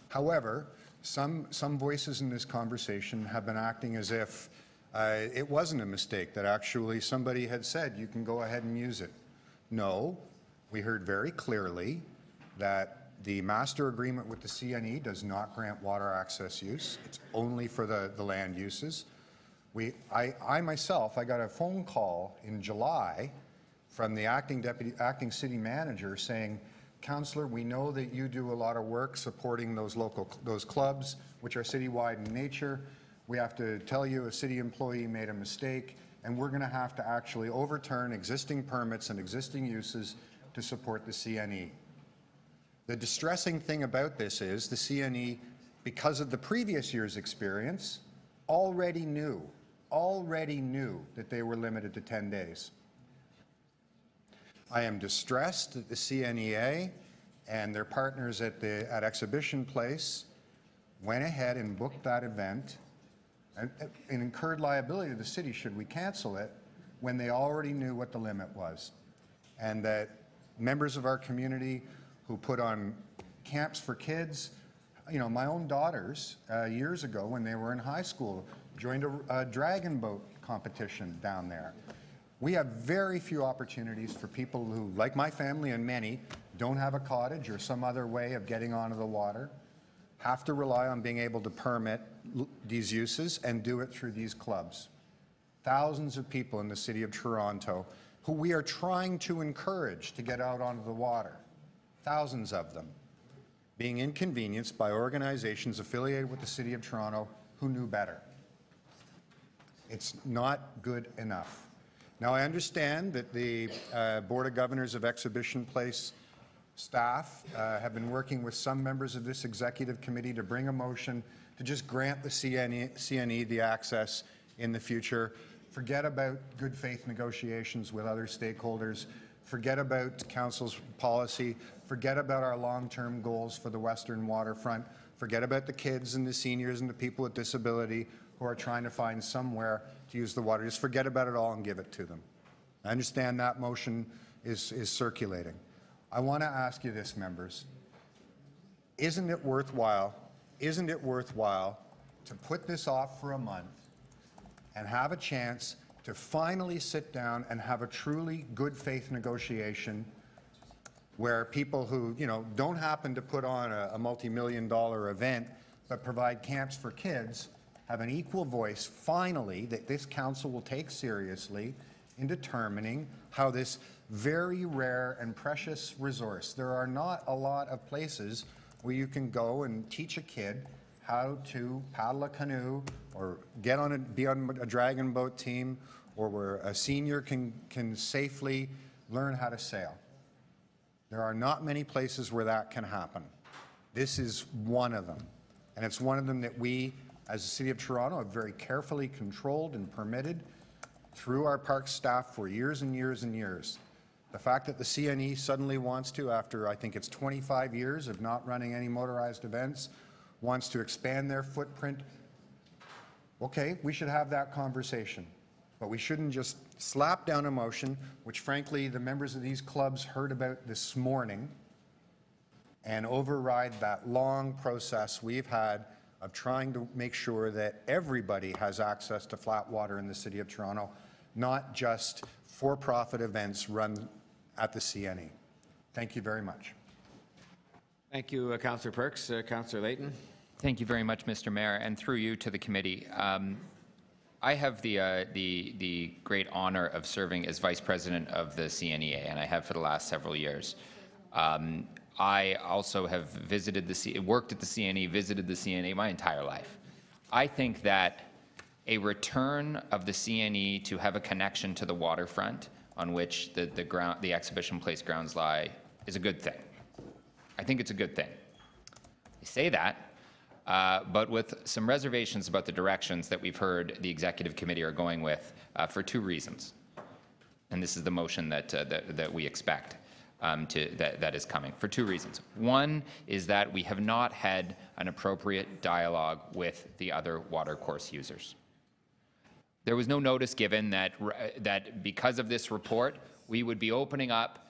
However, some voices in this conversation have been acting as if it wasn't a mistake, that actually somebody had said you can go ahead and use it. No, we heard very clearly that the master agreement with the CNE does not grant water access use. It's only for the land uses. I myself, I got a phone call in July from the acting city manager saying, Councillor, we know that you do a lot of work supporting those clubs, which are citywide in nature. We have to tell you a city employee made a mistake, and we're going to have to actually overturn existing permits and existing uses to support the CNE. The distressing thing about this is the CNE, because of the previous year's experience, already knew that they were limited to 10 days. I am distressed that the CNEA and their partners at Exhibition Place went ahead and booked that event and incurred liability to the city should we cancel it when they already knew what the limit was. And that members of our community who put on camps for kids, you know, my own daughters years ago when they were in high school joined a dragon boat competition down there. We have very few opportunities for people who, like my family and many, don't have a cottage or some other way of getting onto the water, have to rely on being able to permit these uses and do it through these clubs. Thousands of people in the City of Toronto who we are trying to encourage to get out onto the water, thousands of them, being inconvenienced by organizations affiliated with the City of Toronto who knew better. It's not good enough. Now, I understand that the Board of Governors of Exhibition Place staff have been working with some members of this executive committee to bring a motion to just grant the CNE the access in the future. Forget about good faith negotiations with other stakeholders. Forget about Council's policy. Forget about our long-term goals for the Western waterfront. Forget about the kids and the seniors and the people with disability who are trying to find somewhere to use the water. Just forget about it all and give it to them. I understand that motion is circulating. I want to ask you this, members. Isn't it worthwhile to put this off for a month and have a chance to finally sit down and have a truly good faith negotiation where people who, don't happen to put on a multi-million-dollar event but provide camps for kids have an equal voice, finally, that this council will take seriously in determining how this very rare and precious resource. There are not a lot of places where you can go and teach a kid how to paddle a canoe or be on a dragon boat team, or where a senior can safely learn how to sail. There are not many places where that can happen. This is one of them. And it's one of them that we, as the City of Toronto, have very carefully controlled and permitted through our parks staff for years and years and years. The fact that the CNE suddenly wants to, after I think it's 25 years of not running any motorized events, wants to expand their footprint, okay, we should have that conversation. But we shouldn't just slap down a motion, which frankly the members of these clubs heard about this morning, and override that long process we've had of trying to make sure that everybody has access to flat water in the City of Toronto, not just for-profit events run at the CNE. Thank you very much. Thank you, Councillor Perks. Councillor Layton. Thank you very much, Mr. Mayor, and through you to the committee. I have the great honor of serving as Vice President of the CNEA, and I have for the last several years. I also have worked at the CNE, visited the CNE my entire life. I think that a return of the CNE to have a connection to the waterfront on which the exhibition place grounds lie is a good thing. I think it's a good thing. I say that, but with some reservations about the directions that we've heard the Executive Committee are going with for two reasons. And this is the motion that we expect that is coming, for two reasons. One is that we have not had an appropriate dialogue with the other watercourse users. There was no notice given that because of this report, we would be opening up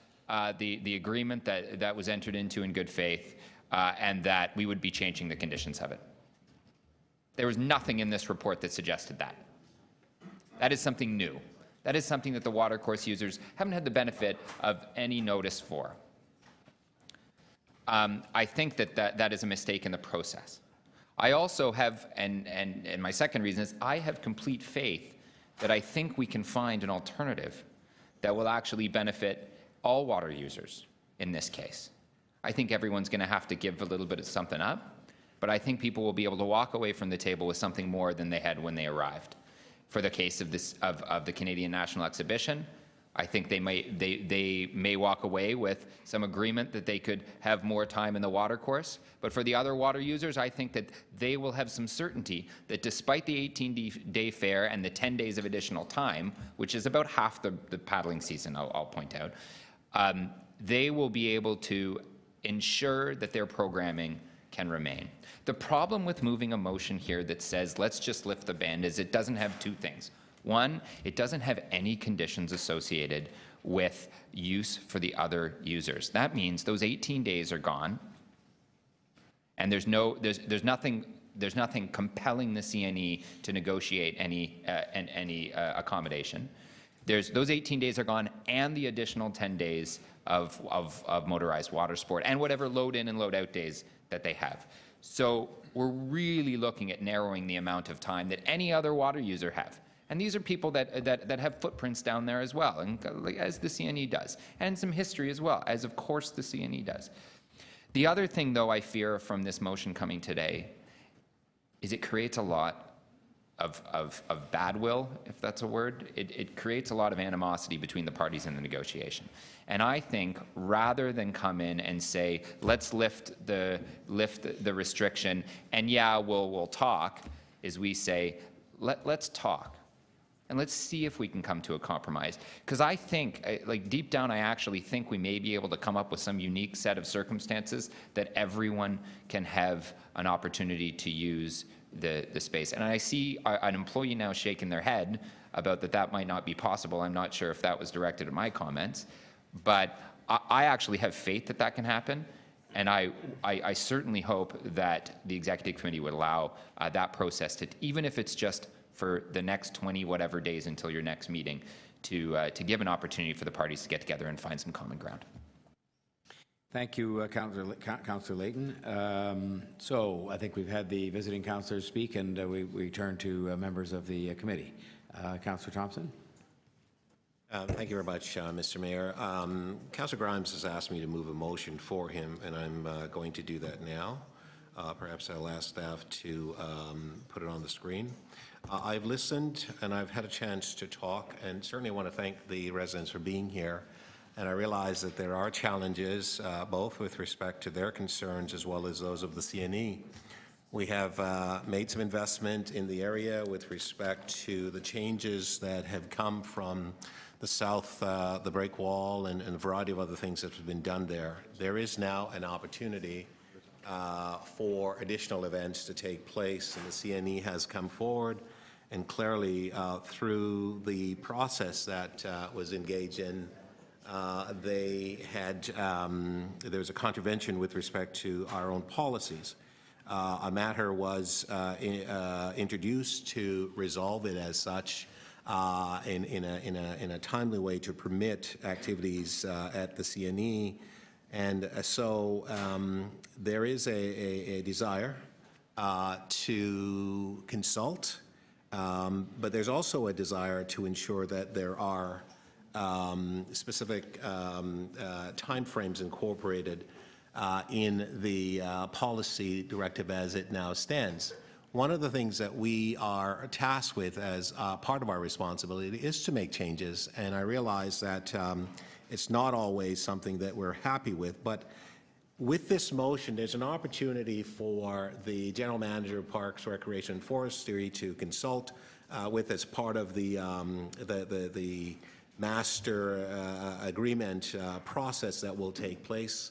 the agreement that was entered into in good faith, and that we would be changing the conditions of it. There was nothing in this report that suggested that. That is something new. That is something that the watercourse users haven't had the benefit of any notice for. I think that is a mistake in the process. I also have, and my second reason is, I have complete faith that I think we can find an alternative that will actually benefit all water users in this case. I think everyone's going to have to give a little bit of something up, but I think people will be able to walk away from the table with something more than they had when they arrived. For the case of the Canadian National Exhibition, I think they may walk away with some agreement that they could have more time in the watercourse. But for the other water users, I think that they will have some certainty that despite the 18-day fair and the 10 days of additional time, which is about half the paddling season, I'll point out, they will be able to ensure that their programming can remain. The problem with moving a motion here that says, let's just lift the ban, is it doesn't have two things. One, it doesn't have any conditions associated with use for the other users. That means those 18 days are gone, and there's nothing compelling the CNE to negotiate any accommodation. Those 18 days are gone, and the additional 10 days of motorized water sport, and whatever load in and load out days that they have. So we're really looking at narrowing the amount of time that any other water user have. And these are people that have footprints down there as well, and as the CNE does, and some history as well, as of course the CNE does. The other thing, though, I fear from this motion coming today is it creates a lot of bad will, if that's a word. It creates a lot of animosity between the parties in the negotiation. And I think rather than come in and say, let's lift the restriction, and yeah, we'll talk, is we say, let's talk. And let's see if we can come to a compromise. Because I think, like deep down, I actually think we may be able to come up with some unique set of circumstances that everyone can have an opportunity to use the space. And I see an employee now shaking their head about that might not be possible. I'm not sure if that was directed at my comments. But I actually have faith that can happen. And I certainly hope that the Executive Committee would allow that process to, even if it's just for the next 20 whatever days until your next meeting, to give an opportunity for the parties to get together and find some common ground. Thank you, Councillor Layton. So I think we've had the visiting councillors speak, and we turn to members of the committee. Councillor Thompson. Thank you very much, Mr. Mayor. Councillor Grimes has asked me to move a motion for him, and I'm going to do that now. Perhaps I'll ask staff to put it on the screen. I've listened and I've had a chance to talk, and certainly want to thank the residents for being here. And I realize that there are challenges, both with respect to their concerns as well as those of the CNE. We have made some investment in the area with respect to the changes that have come from the south, the break wall, and a variety of other things that have been done there. There is now an opportunity for additional events to take place, and the CNE has come forward, and clearly through the process that was engaged in, there was a contravention with respect to our own policies. A matter was introduced to resolve it as such in a timely way to permit activities at the CNE. And so there is a desire to consult, but there's also a desire to ensure that there are specific timeframes incorporated in the policy directive as it now stands. One of the things that we are tasked with as part of our responsibility is to make changes, and I realize that it's not always something that we're happy with, but with this motion, there's an opportunity for the General Manager of Parks, Recreation, and Forestry to consult with as part of the master agreement process that will take place.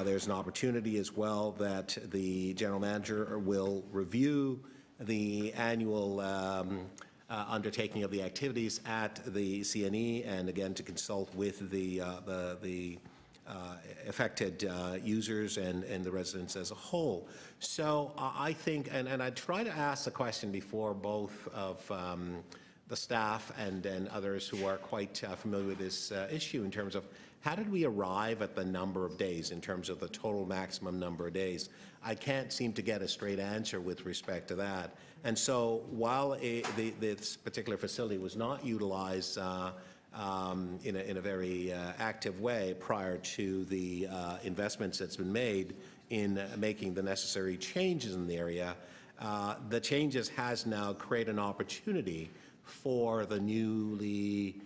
There's an opportunity as well that the General Manager will review the annual undertaking of the activities at the CNE, and again to consult with the affected users and the residents as a whole. So I think, and I try to ask the question before both of the staff and others who are quite familiar with this issue in terms of how did we arrive at the number of days in terms of the total maximum number of days? I can't seem to get a straight answer with respect to that. And so while this particular facility was not utilized in a very active way prior to the investments that's been made in making the necessary changes in the area, the changes has now created an opportunity for the newly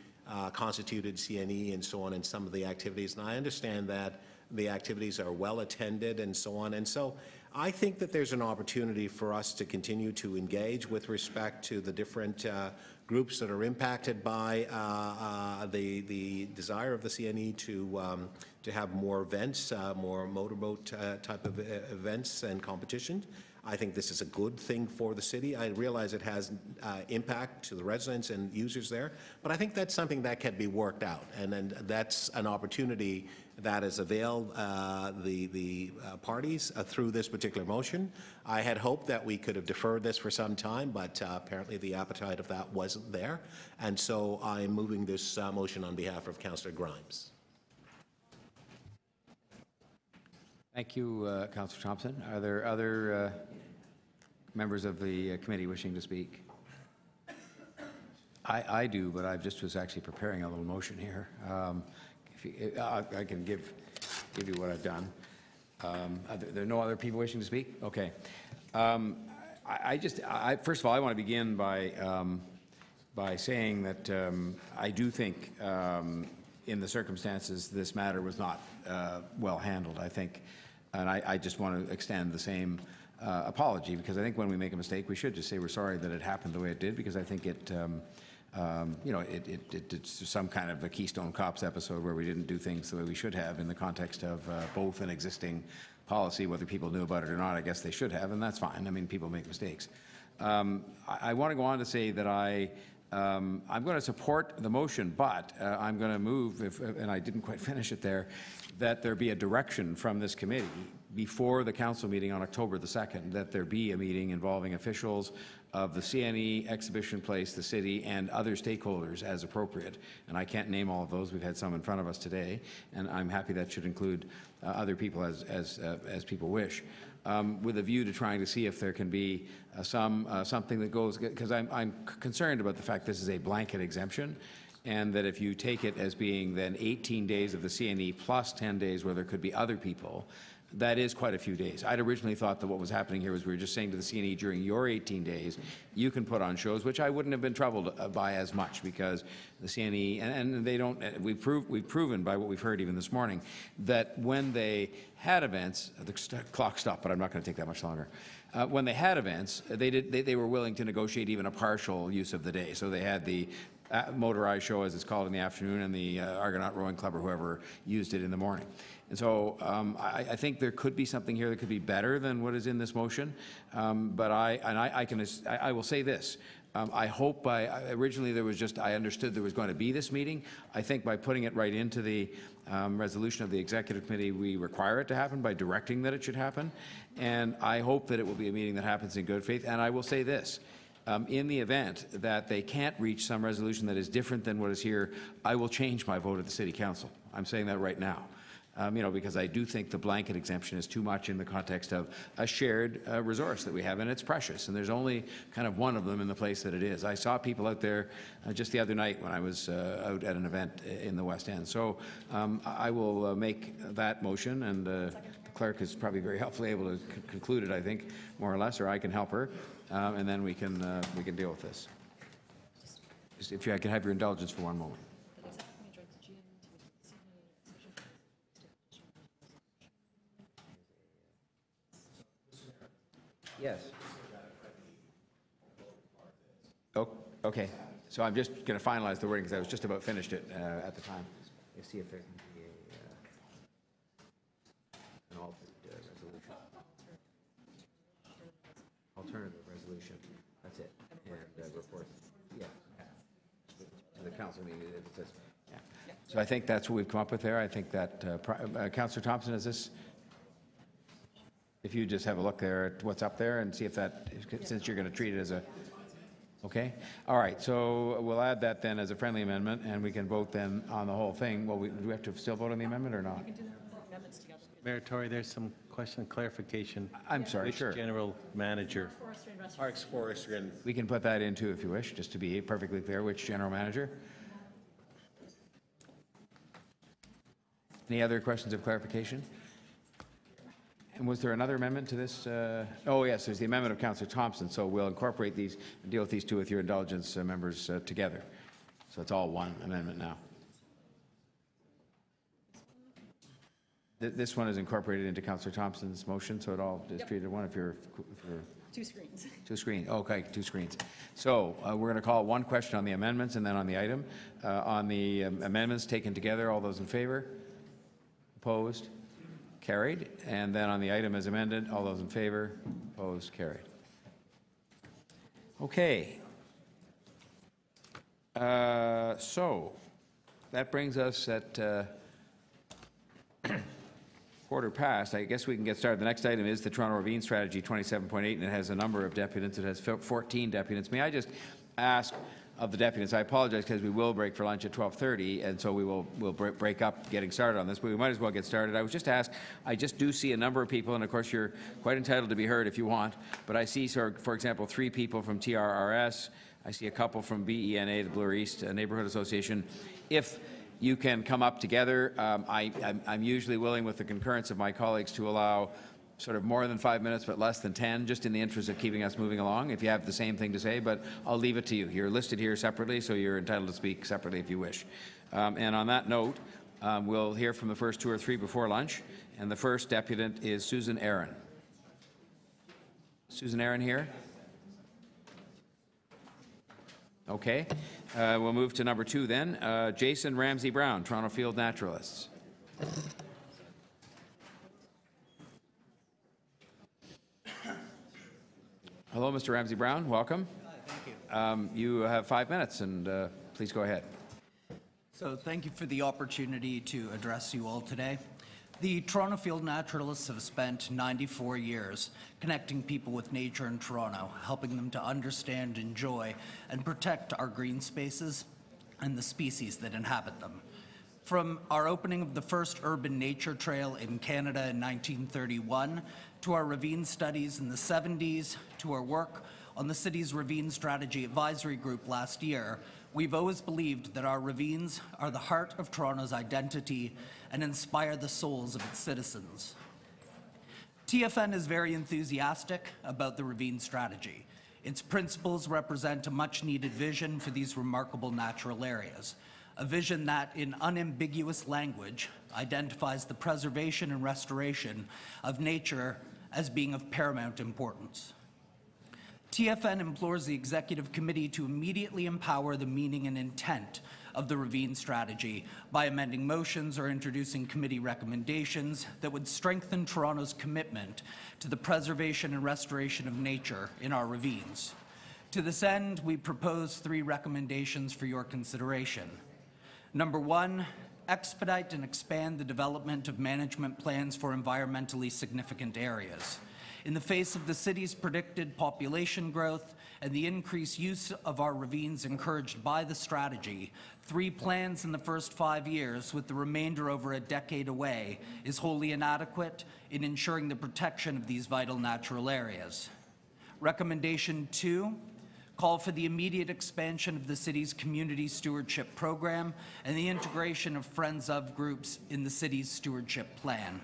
constituted CNE and so on, and some of the activities. And I understand that the activities are well attended and so on. And so I think that there's an opportunity for us to continue to engage with respect to the different groups that are impacted by the desire of the CNE to have more events, more motorboat type of events and competitions. I think this is a good thing for the city. I realize it has impact to the residents and users there, but I think that's something that can be worked out, and then that's an opportunity that has availed the parties through this particular motion. I had hoped that we could have deferred this for some time, but apparently the appetite of that wasn't there, and so I'm moving this motion on behalf of Councillor Grimes. Thank you, Councillor Thompson. Are there other members of the committee wishing to speak? I do, but I just was actually preparing a little motion here. I can give you what I've done. There are no other people wishing to speak? Okay. First of all, I want to begin by saying that I do think in the circumstances this matter was not well handled, I think. And I just want to extend the same apology, because I think when we make a mistake, we should just say we're sorry that it happened the way it did, because I think it's some kind of a Keystone Cops episode where we didn't do things the way we should have in the context of both an existing policy, whether people knew about it or not. I guess they should have, and that's fine. I mean, people make mistakes. I want to go on to say that I'm going to support the motion, but I'm going to move, and I didn't quite finish it there, that there be a direction from this committee before the council meeting on October the 2nd, that there be a meeting involving officials of the CNE, Exhibition Place, the city, and other stakeholders as appropriate. And I can't name all of those. We've had some in front of us today, and I'm happy that should include other people as people wish, with a view to trying to see if there can be something that goes, because I'm concerned about the fact this is a blanket exemption, and that if you take it as being then 18 days of the CNE plus 10 days where there could be other people, that is quite a few days. I'd originally thought that what was happening here was we were just saying to the CNE, during your 18 days, you can put on shows, which I wouldn't have been troubled by as much, because the CNE, and they don't, we've proven by what we've heard even this morning, that when they had events, the clock stopped, but I'm not going to take that much longer. When they had events, they were willing to negotiate even a partial use of the day. So they had the motorized show, as it's called, in the afternoon, and the Argonaut Rowing Club or whoever used it in the morning. And so I think there could be something here that could be better than what is in this motion. But I will say this. I hope originally there was just, I understood there was going to be this meeting. I think by putting it right into the resolution of the Executive Committee, we require it to happen by directing that it should happen. And I hope that it will be a meeting that happens in good faith. And I will say this. In the event that they can't reach some resolution that is different than what is here, I will change my vote at the City Council. I'm saying that right now. Because I do think the blanket exemption is too much in the context of a shared resource that we have, and it's precious, and there's only kind of one of them in the place that it is. I saw people out there just the other night when I was out at an event in the West End. So I will make that motion, and the clerk is probably very helpfully able to conclude it, I think, more or less, or I can help her, and then we can deal with this. Just if I could have your indulgence for one moment. Yes. Oh, okay. So I'm just going to finalize the wording because I was just about finished it at the time. Let's see if there can be an resolution. Alternative resolution. That's it. And report. Yeah. To the council meeting. It says, yeah. So I think that's what we've come up with there. I think that Councillor Thompson, is this? If you just have a look there at what's up there and see if that, since you're going to treat it as a, okay? All right, so we'll add that then as a friendly amendment, and we can vote then on the whole thing. Well, do we have to still vote on the amendment or not? Mayor Tory, there's some question clarification. I'm sorry, Which sure. general manager? Parks, Forestry, and... We can put that in too if you wish, just to be perfectly clear, which general manager? Any other questions of clarification? And was there another amendment to this? Oh, yes, there's the amendment of Councillor Thompson. So we'll incorporate these and deal with these two with your indulgence, members, together. So it's all one amendment now. This one is incorporated into Councillor Thompson's motion, so it all is treated one if you're Two screens. Two screens. Okay, two screens. So we're going to call one question on the amendments and then on the item. On the amendments taken together, all those in favor? Opposed? Carried. And then on the item as amended, all those in favor? Opposed? Carried. Okay. So that brings us at quarter past. I guess we can get started. The next item is the Toronto Ravine Strategy 27.8, and it has a number of deputants. It has 14 deputants. May I just ask of the deputants, I apologize because we will break for lunch at 12:30, and so we'll break up getting started on this, but we might as well get started. I was just asked, I just do see a number of people, and of course you're quite entitled to be heard if you want, but I see, for example, 3 people from TRRS. I see a couple from BENA, the Bloor East Neighborhood Association. If you can come up together, I'm usually willing, with the concurrence of my colleagues, to allow sort of more than 5 minutes, but less than 10, just in the interest of keeping us moving along, if you have the same thing to say, but I'll leave it to you. You're listed here separately, so you're entitled to speak separately if you wish. And on that note, we'll hear from the first 2 or 3 before lunch, and the first deputant is Susan Aaron. Susan Aaron here? Okay. We'll move to number 2 then. Jason Ramsey Brown, Toronto Field Naturalists. Hello, Mr. Ramsey Brown. Welcome. Thank you. You have 5 minutes, and please go ahead. So thank you for the opportunity to address you all today. The Toronto Field Naturalists have spent 94 years connecting people with nature in Toronto, helping them to understand, enjoy, and protect our green spaces and the species that inhabit them. From our opening of the first urban nature trail in Canada in 1931, to our ravine studies in the 70s, to our work on the city's Ravine Strategy Advisory Group last year, we've always believed that our ravines are the heart of Toronto's identity and inspire the souls of its citizens. TFN is very enthusiastic about the ravine strategy. Its principles represent a much-needed vision for these remarkable natural areas, a vision that, in unambiguous language, identifies the preservation and restoration of nature as being of paramount importance. TFN implores the Executive Committee to immediately empower the meaning and intent of the ravine strategy by amending motions or introducing committee recommendations that would strengthen Toronto's commitment to the preservation and restoration of nature in our ravines. To this end, we propose 3 recommendations for your consideration. Number 1, expedite and expand the development of management plans for environmentally significant areas. In the face of the city's predicted population growth and the increased use of our ravines encouraged by the strategy, 3 plans in the first 5 years, with the remainder over a decade away, is wholly inadequate in ensuring the protection of these vital natural areas. Recommendation 2, call for the immediate expansion of the city's community stewardship program and the integration of Friends of groups in the city's stewardship plan.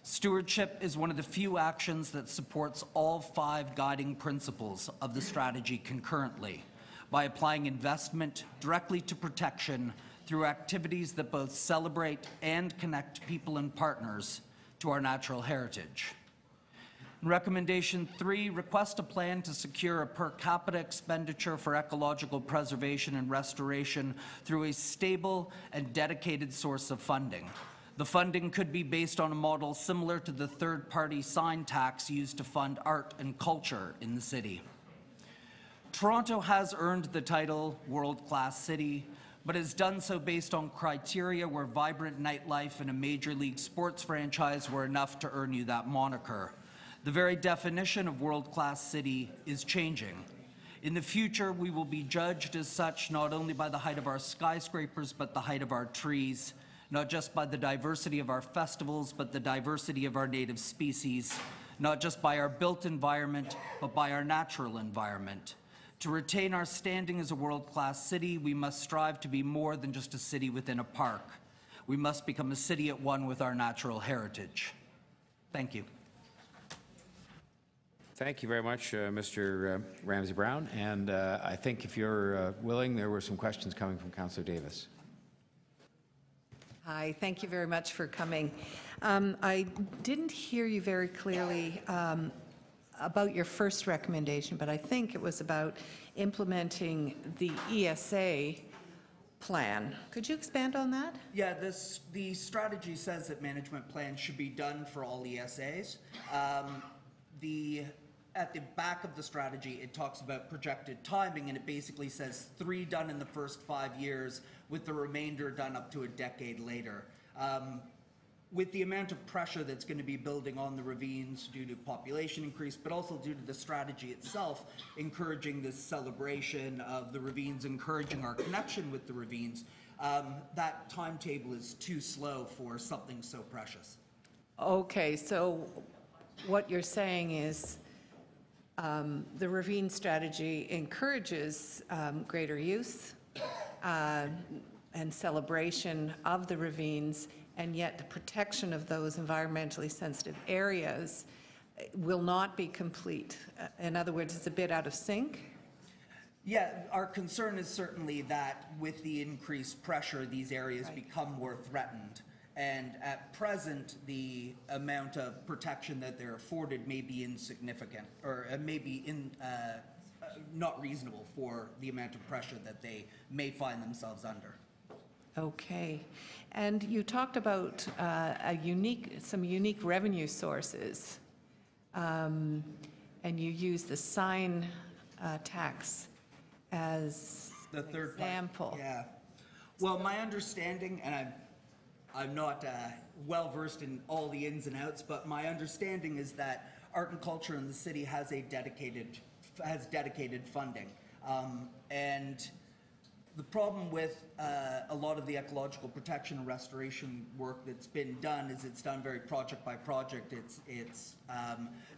Stewardship is one of the few actions that supports all 5 guiding principles of the strategy concurrently, by applying investment directly to protection through activities that both celebrate and connect people and partners to our natural heritage. Recommendation 3, request a plan to secure a per capita expenditure for ecological preservation and restoration through a stable and dedicated source of funding. The funding could be based on a model similar to the third-party sign tax used to fund art and culture in the city. Toronto has earned the title world-class city, but has done so based on criteria where vibrant nightlife and a major league sports franchise were enough to earn you that moniker. The very definition of world-class city is changing. In the future, we will be judged as such not only by the height of our skyscrapers, but the height of our trees, not just by the diversity of our festivals, but the diversity of our native species, not just by our built environment, but by our natural environment. To retain our standing as a world-class city, we must strive to be more than just a city within a park. We must become a city at one with our natural heritage. Thank you. Thank you very much, Mr. Ramsey-Brown. And I think if you're willing, there were some questions coming from Councillor Davis. Hi, thank you very much for coming. I didn't hear you very clearly about your first recommendation, but I think it was about implementing the ESA plan. Could you expand on that? Yeah, the strategy says that management plans should be done for all ESAs. At the back of the strategy, it talks about projected timing, and it basically says 3 done in the first 5 years, with the remainder done up to a decade later. With the amount of pressure that's going to be building on the ravines due to population increase, but also due to the strategy itself, encouraging this celebration of the ravines, encouraging our connection with the ravines, that timetable is too slow for something so precious. Okay, so what you're saying is the ravine strategy encourages greater use and celebration of the ravines, and yet the protection of those environmentally sensitive areas will not be complete. In other words, it's a bit out of sync? Yeah, our concern is certainly that with the increased pressure, these areas become more threatened. And at present, the amount of protection that they're afforded may be insignificant, or may be not reasonable for the amount of pressure that they may find themselves under. Okay. And you talked about some unique revenue sources, and you used the sign tax as the third example. Yeah. Well, my understanding, and I'm not well-versed in all the ins and outs, but my understanding is that art and culture in the city has dedicated funding. And the problem with a lot of the ecological protection and restoration work that's been done is it's done very project by project. It's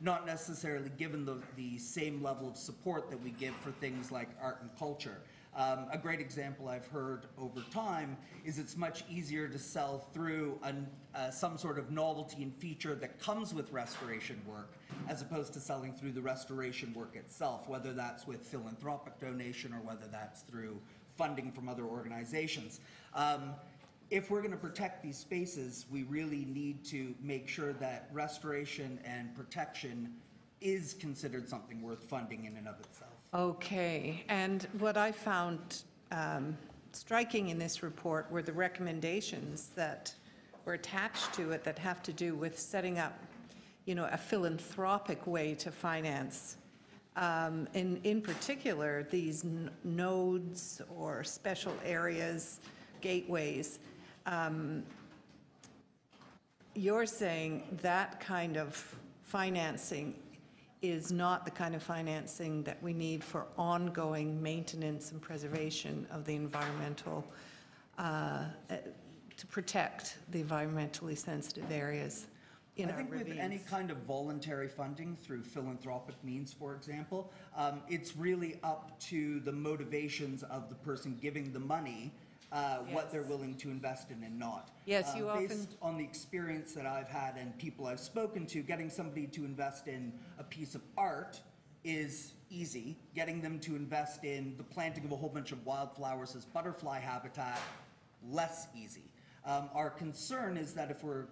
not necessarily given the same level of support that we give for things like art and culture. A great example I've heard over time is it's much easier to sell through some sort of novelty and feature that comes with restoration work as opposed to selling through the restoration work itself, whether that's with philanthropic donation or whether that's through funding from other organizations. If we're going to protect these spaces, we really need to make sure that restoration and protection is considered something worth funding in and of itself. Okay, and what I found striking in this report were the recommendations that were attached to it that have to do with setting up, a philanthropic way to finance. In particular, these nodes or special areas, gateways. You're saying that kind of financing is not the kind of financing that we need for ongoing maintenance and preservation of the environmental, to protect the environmentally sensitive areas in our ravines. With any kind of voluntary funding through philanthropic means, for example, it's really up to the motivations of the person giving the money, what they're willing to invest in and not. Yes, you often... Based on the experience that I've had and people I've spoken to, getting somebody to invest in a piece of art is easy. Getting them to invest in the planting of a whole bunch of wildflowers as butterfly habitat, less easy. Our concern is that if we're,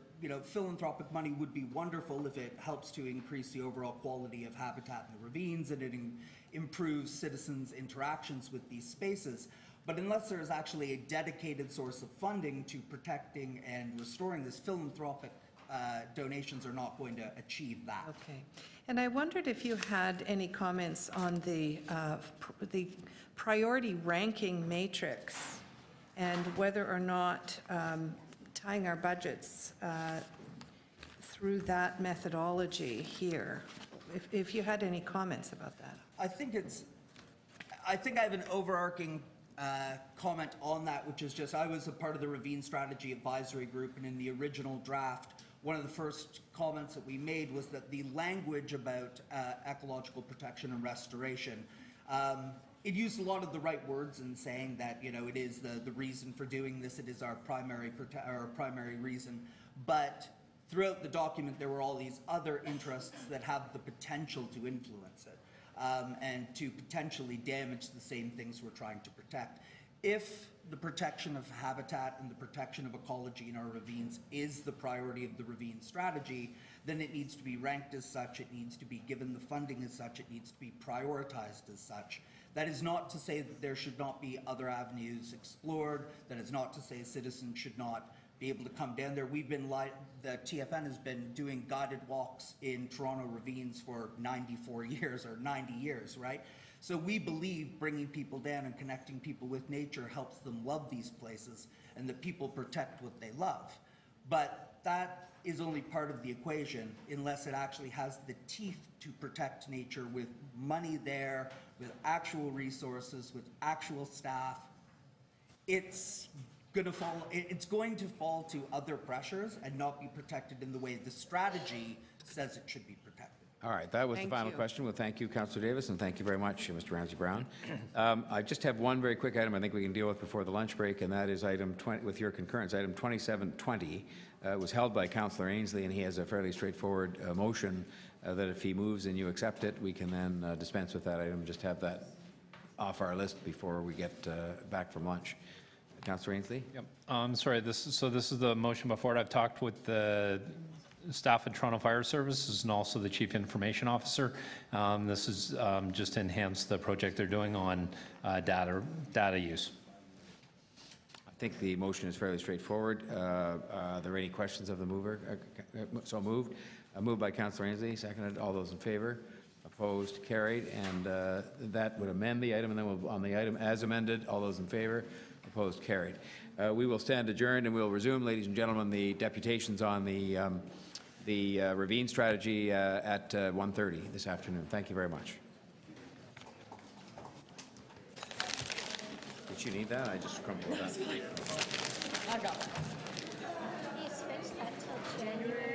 philanthropic money would be wonderful if it helps to increase the overall quality of habitat in the ravines and it improves citizens' interactions with these spaces. But unless there is actually a dedicated source of funding to protecting and restoring this, philanthropic donations are not going to achieve that. Okay. And I wondered if you had any comments on the priority ranking matrix and whether or not tying our budgets through that methodology here, if you had any comments about that. I think I have an overarching comment on that, which is just I was a part of the Ravine Strategy Advisory Group, and in the original draft, one of the first comments that we made was that the language about ecological protection and restoration, it used a lot of the right words in saying that it is the reason for doing this, it is our primary reason, but throughout the document there were all these other interests that have the potential to influence it. And to potentially damage the same things we're trying to protect. If the protection of habitat and the protection of ecology in our ravines is the priority of the ravine strategy, then it needs to be ranked as such, it needs to be given the funding as such, it needs to be prioritized as such. That is not to say that there should not be other avenues explored, that is not to say citizens should not be able to come down there. The TFN has been doing guided walks in Toronto ravines for 94 years or 90 years, right? So we believe bringing people down and connecting people with nature helps them love these places and that people protect what they love. But that is only part of the equation unless it actually has the teeth to protect nature with money there, with actual resources, with actual staff. It's going to fall to other pressures and not be protected in the way the strategy says it should be protected. All right, that was the final question. Well, thank you, Councillor Davis, and thank you very much, Mr. Ramsey-Brown. I just have one very quick item I think we can deal with before the lunch break, and that is item 20, with your concurrence, item 2720. It was held by Councillor Ainsley, and he has a fairly straightforward motion that if he moves and you accept it, we can then dispense with that item and just have that off our list before we get back from lunch. Councillor Ainsley? Yep. Sorry, this is the motion before it. I've talked with the staff at Toronto Fire Services and also the Chief Information Officer. This is just to enhance the project they're doing on data use. I think the motion is fairly straightforward. Are there any questions of the mover? So moved. Moved by Councillor Ainsley, seconded. All those in favor? Opposed? Carried. And that would amend the item. And then on the item as amended, all those in favor? Opposed? Carried. We will stand adjourned, and we'll resume, ladies and gentlemen, the deputations on the ravine strategy at 1:30 this afternoon. Thank you very much. Did you need that? I just crumbled that. I got it. Please fix that till January.